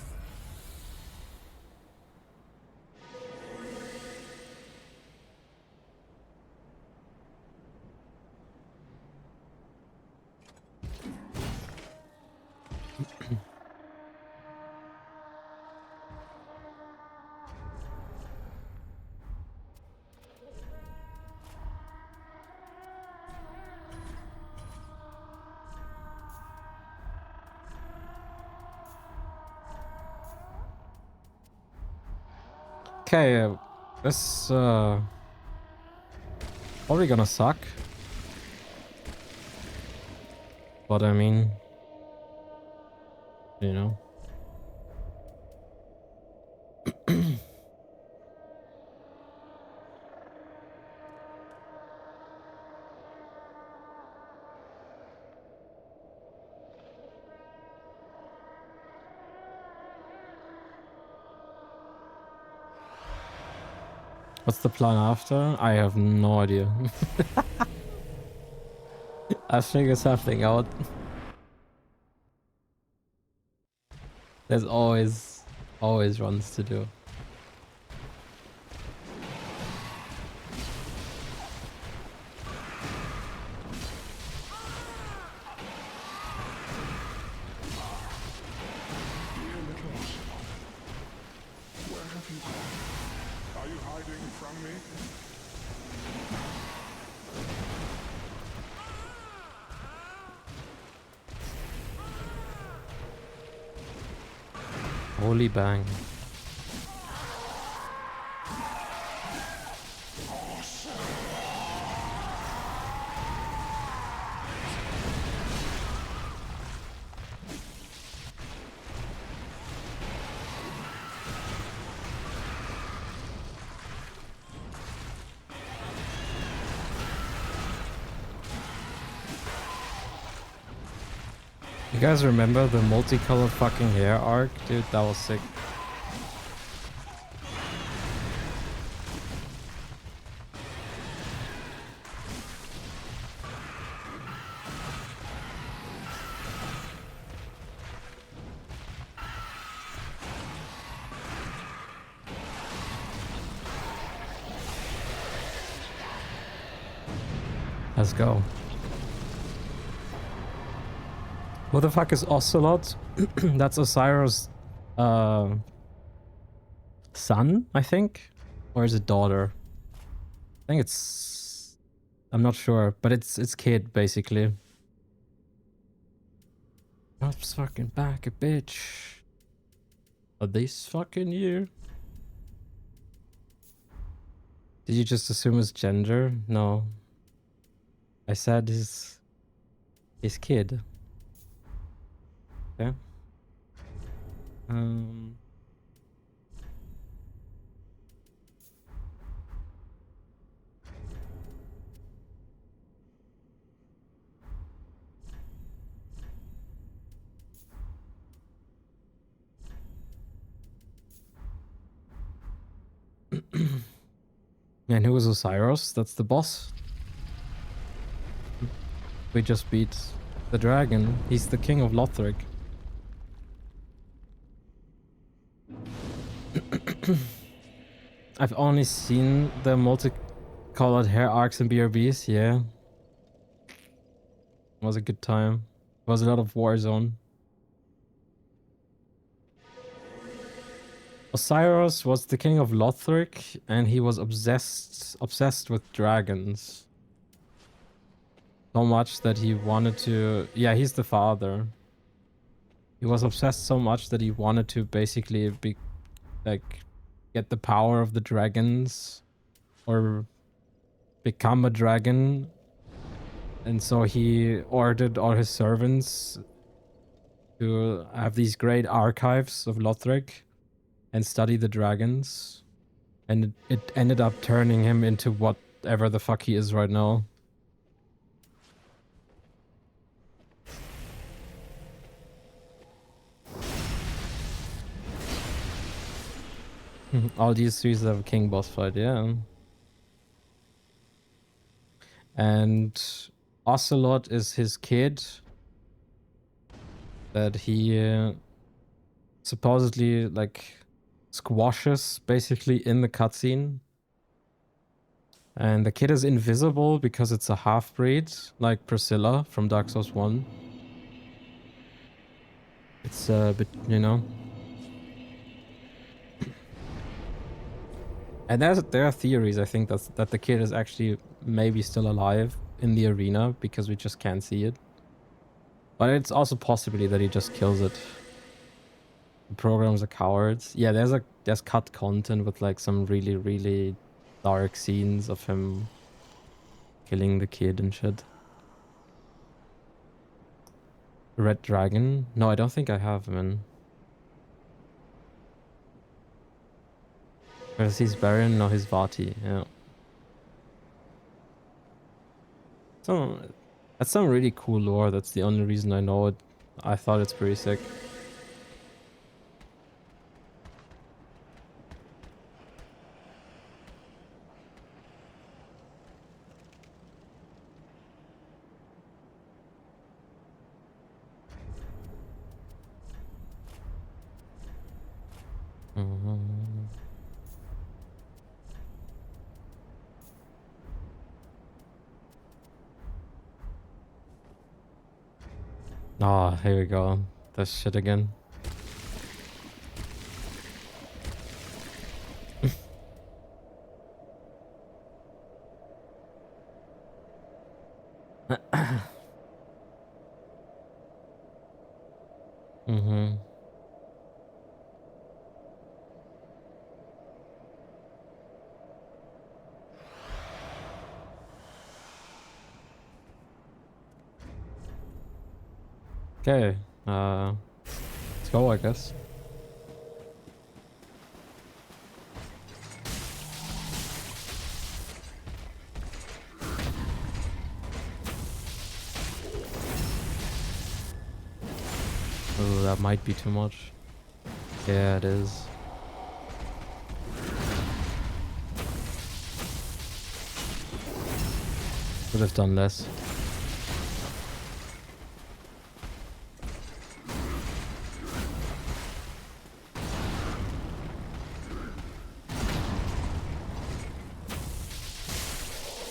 Okay, this probably gonna suck. But I mean, you know. What's the plan after? I have no idea. I'll figure something out. There's always runs to do. Are you hiding from me? Holy bang. You guys remember the multicolored fucking hair arc? Dude, that was sick. Let's go. What the fuck is Ocelot? That's Osiris' son, I think? Or is it daughter? I think it's... I'm not sure, but it's kid, basically. Drops fucking back a bitch. This fucking year. Did you just assume his gender? No. I said his kid. Okay. And who is Osiris? That's the boss. We just beat the dragon. He's the king of Lothric. I've only seen the multicolored hair arcs in BRBs, yeah. It was a good time. It was a lot of Warzone. Osiris was the king of Lothric, and he was obsessed with dragons. so much that he wanted to. Yeah, he's the father. He was obsessed so much that he wanted to basically be like get the power of the dragons or become a dragon. And so he ordered all his servants to have these great archives of Lothric and study the dragons. And it ended up turning him into whatever the fuck he is right now. All these three have a king boss fight, yeah. And Ocelot is his kid that he supposedly like squashes basically in the cutscene. And the kid is invisible because it's a half-breed, like Priscilla from Dark Souls 1. It's a bit, you know. And there are theories, I think, that the kid is actually maybe still alive in the arena because we just can't see it. But it's also possibly that he just kills it. The programs are cowards. Yeah, there's cut content with like some really, really dark scenes of him killing the kid and shit. Red Dragon? No, I don't think I have, man. Where's he's Baron? No, he's Vati, yeah. So, that's some really cool lore. That's the only reason I know it. I thought it's pretty sick. Oh, here we go. This shit again. Mm-hmm. Okay, let's go, I guess. Oh, that might be too much. Yeah, it is. Could have done less.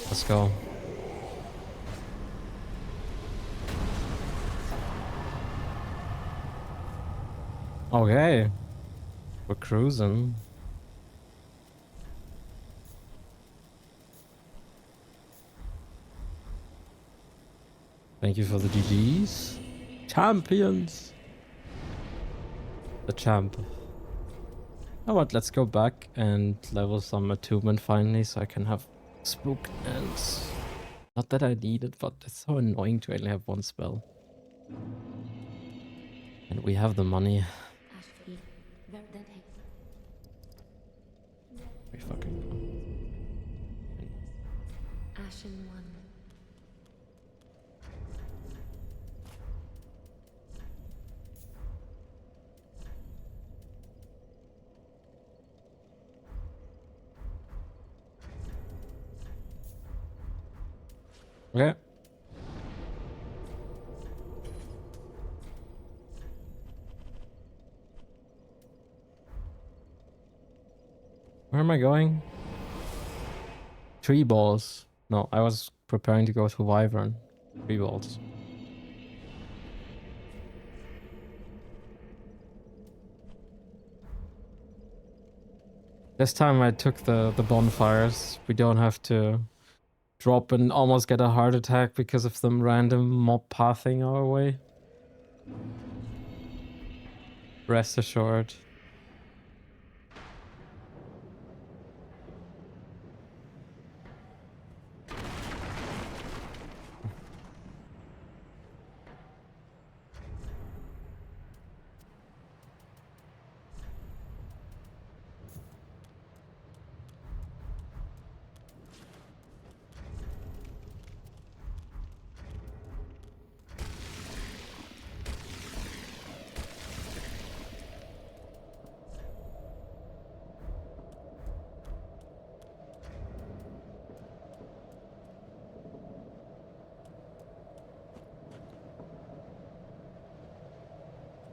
Let's go. Okay. We're cruising. Thank you for the GGs. Champions! The champ. You know what, let's go back and level some attunement finally so I can have spook and... Not that I need it, but it's so annoying to only have one spell. And we have the money. We fucking go. Ashen One. Okay. Where am I going? Tree balls. No, I was preparing to go to Wyvern. Tree balls. This time I took the bonfires. We don't have to drop and almost get a heart attack because of some random mob pathing our way. Rest assured.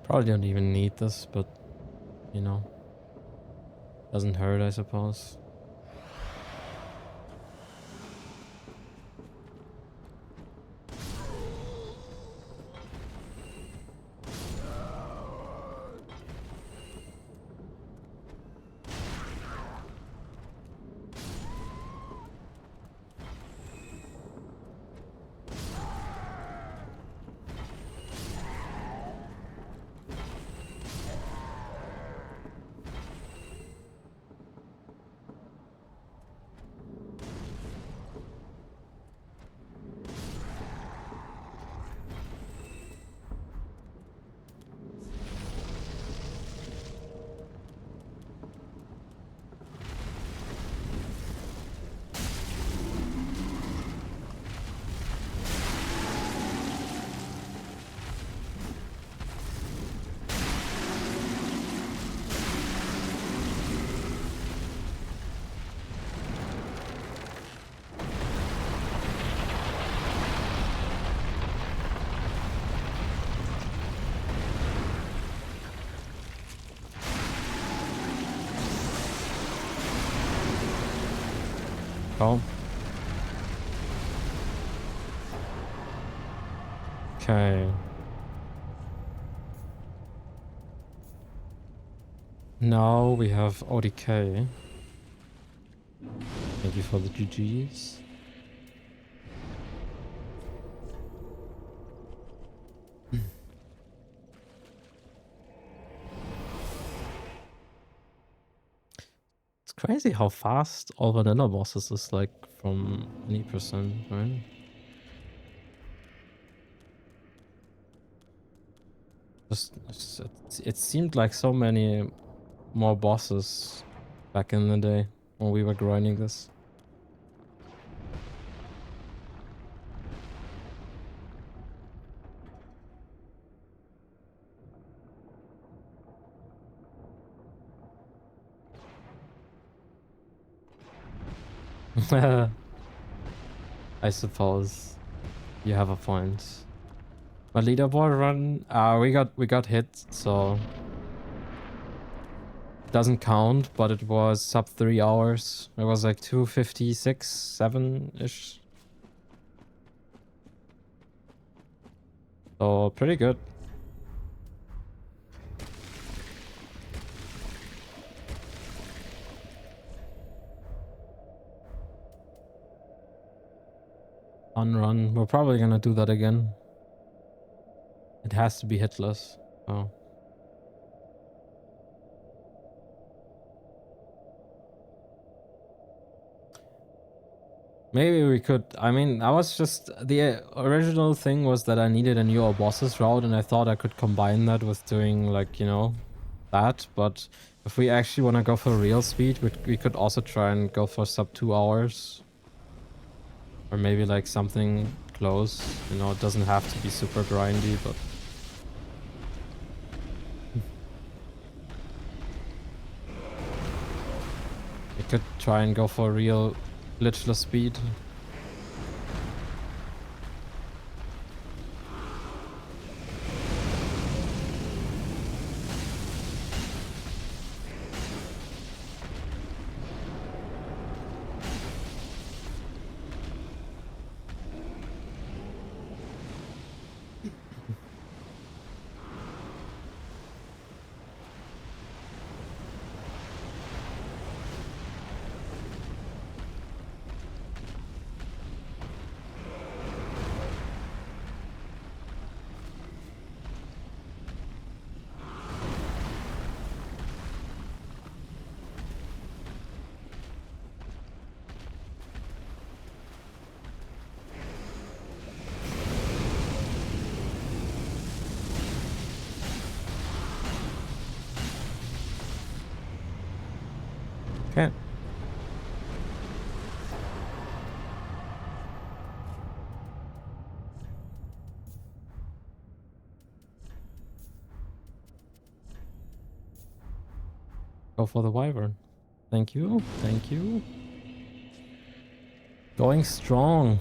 Probably don't even need this, but you know, doesn't hurt, I suppose. Oh. Okay. Now we have ODK. Thank you for the GGs. It's crazy how fast all vanilla bosses is like from any percent, right? It seemed like so many more bosses back in the day when we were grinding this. I suppose you have a point. My leaderboard run, we got hit, so doesn't count, but it was sub 3 hours. It was like 2:56, 7-ish. So pretty good. On run. We're probably gonna do that again. It has to be hitless. Oh. Maybe we could. I mean, I was just. The original thing was that I needed a new bosses route, and I thought I could combine that with doing, like, you know, that. But if we actually want to go for real speed, we could also try and go for sub 2 hours. Or maybe like something close. You know, it doesn't have to be super grindy, but. We could try and go for real glitchless speed. Go for the wyvern. Thank you. Thank you. Going strong.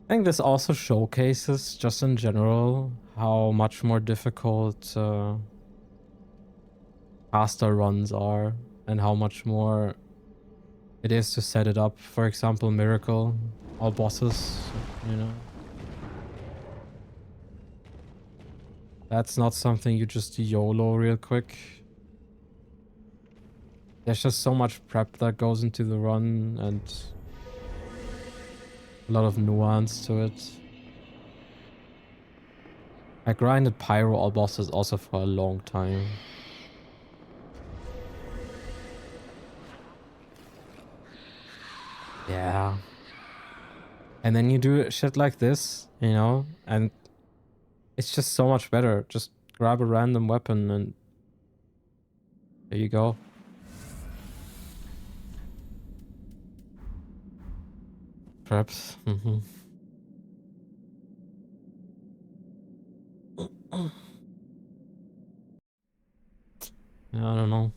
I think this also showcases, just in general, how much more difficult caster runs are and how much more it is to set it up. For example, Miracle, all bosses, you know. That's not something you just YOLO real quick. There's just so much prep that goes into the run and a lot of nuance to it. I grinded Pyro all bosses also for a long time. Yeah. And then you do shit like this, you know, and it's just so much better. Just grab a random weapon and there you go. Perhaps. Yeah, I don't know.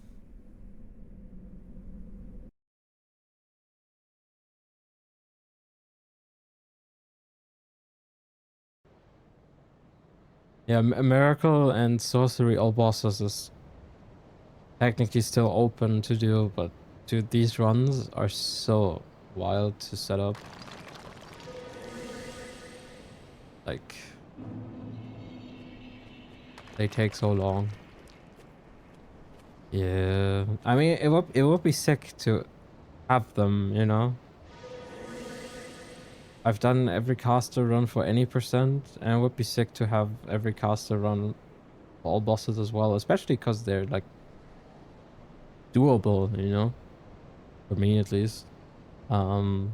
Yeah, Miracle and Sorcery all bosses is technically still open to do, but dude, these runs are so wild to set up. Like, they take so long. Yeah, I mean, it would be sick to have them, you know. I've done every caster run for any percent, and it would be sick to have every caster run for all bosses as well, especially because they're like doable, you know, for me at least. But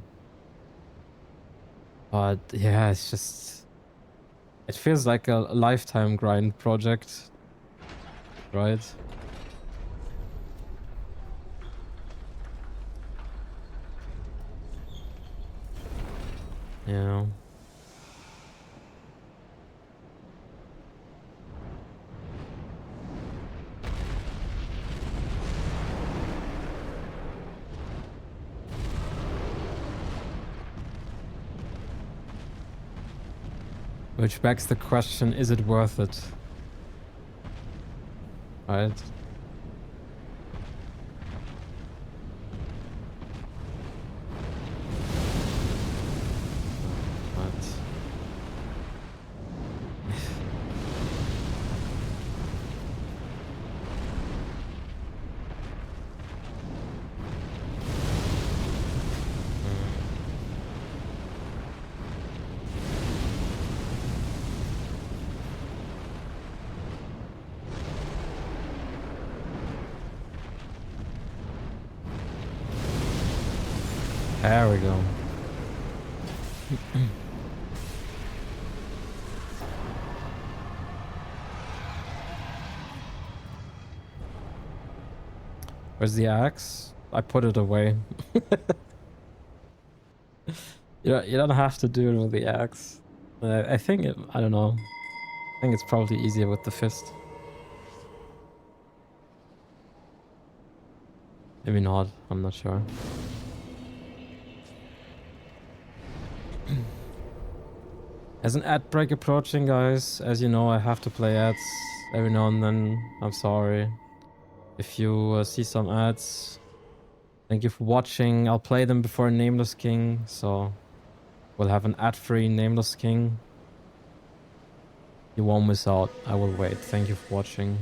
yeah, it's just, it feels like a lifetime grind project, right? Yeah. Which begs the question, is it worth it? Right? But there we go. Where's the axe? I put it away. You don't have to do it with the axe. I think it, I don't know. I think it's probably easier with the fist. Maybe not. I'm not sure. As an ad break approaching, guys, as you know, I have to play ads every now and then. I'm sorry if you see some ads. Thank you for watching. I'll play them before Nameless King, so we'll have an ad-free Nameless King. You won't miss out. I will wait. Thank you for watching.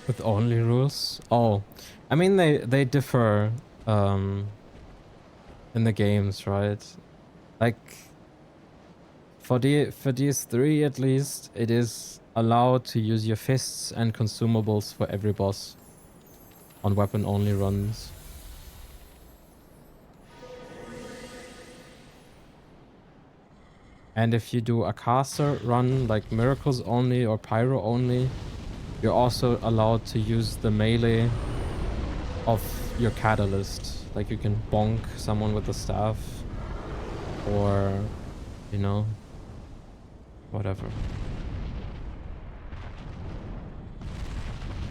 With only rules? Oh, I mean they differ in the games, right? Like for DS3 at least, it is allowed to use your fists and consumables for every boss on weapon only runs. And if you do a caster run like miracles only or pyro only, you're also allowed to use the melee of your catalyst. Like you can bonk someone with the staff or, you know, whatever.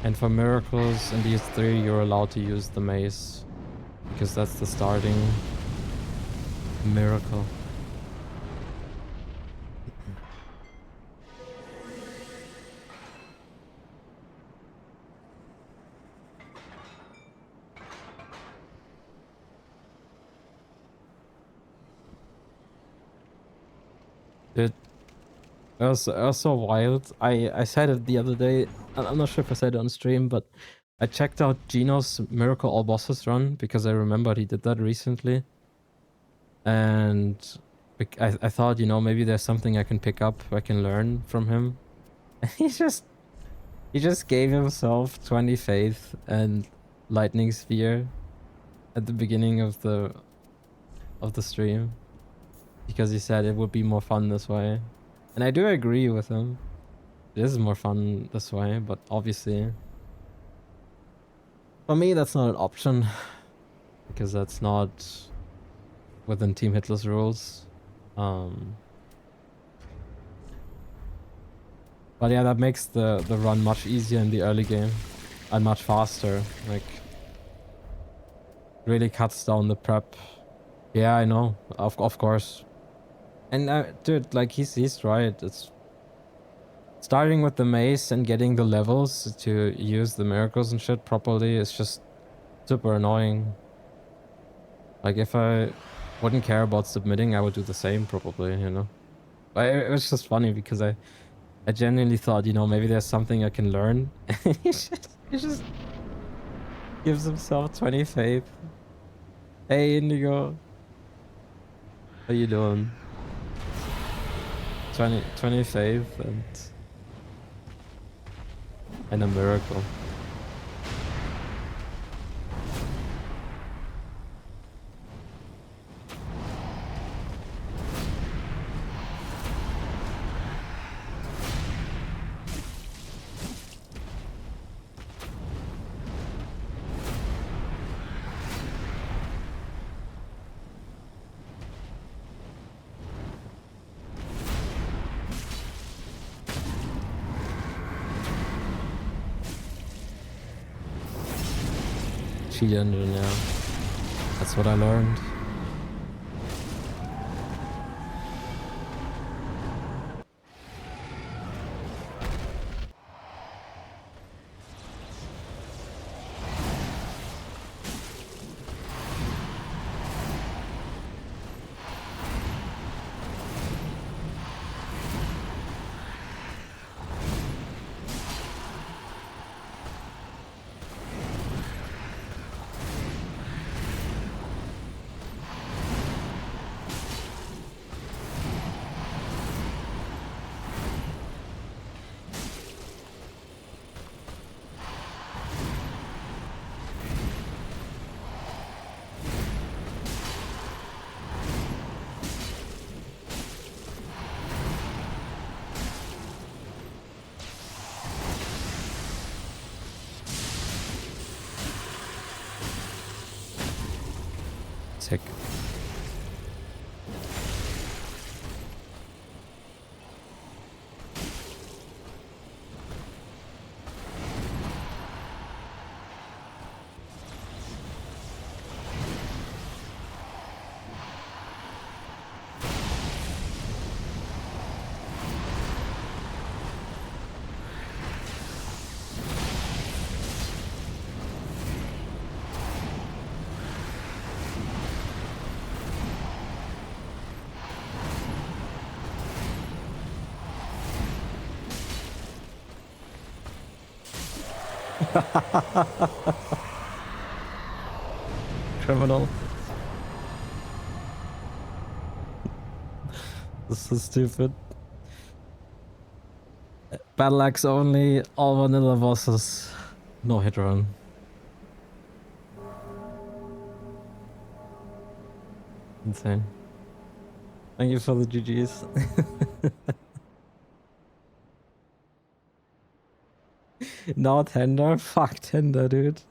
And for miracles in these three, you're allowed to use the mace because that's the starting miracle. It was so wild. I said it the other day. I'm not sure if I said it on stream, but I checked out Gino's Miracle All Bosses run because I remembered he did that recently. And I thought, you know, maybe there's something I can pick up, I can learn from him. And he just gave himself 20 faith and lightning sphere at the beginning of the stream because he said it would be more fun this way. And I do agree with him. It is more fun this way, but obviously for me that's not an option because that's not within Team Hitler's rules. But yeah, that makes the run much easier in the early game and much faster. Like, really cuts down the prep. Yeah, I know. Of course. And dude, like he's right. It's starting with the mace and getting the levels to use the miracles and shit properly is just super annoying. Like if I wouldn't care about submitting, I would do the same probably, you know. But it was just funny because I genuinely thought, you know, maybe there's something I can learn. he just gives himself 20 faith. Hey Indigo. How you doing? 20 faith and a miracle. Cheat engine, yeah. That's what I learned. Sick. Criminal. This is stupid. Battle axe only, all vanilla bosses. No hit run. Insane. Thank you for the GGs. No tender? Fuck tender, dude.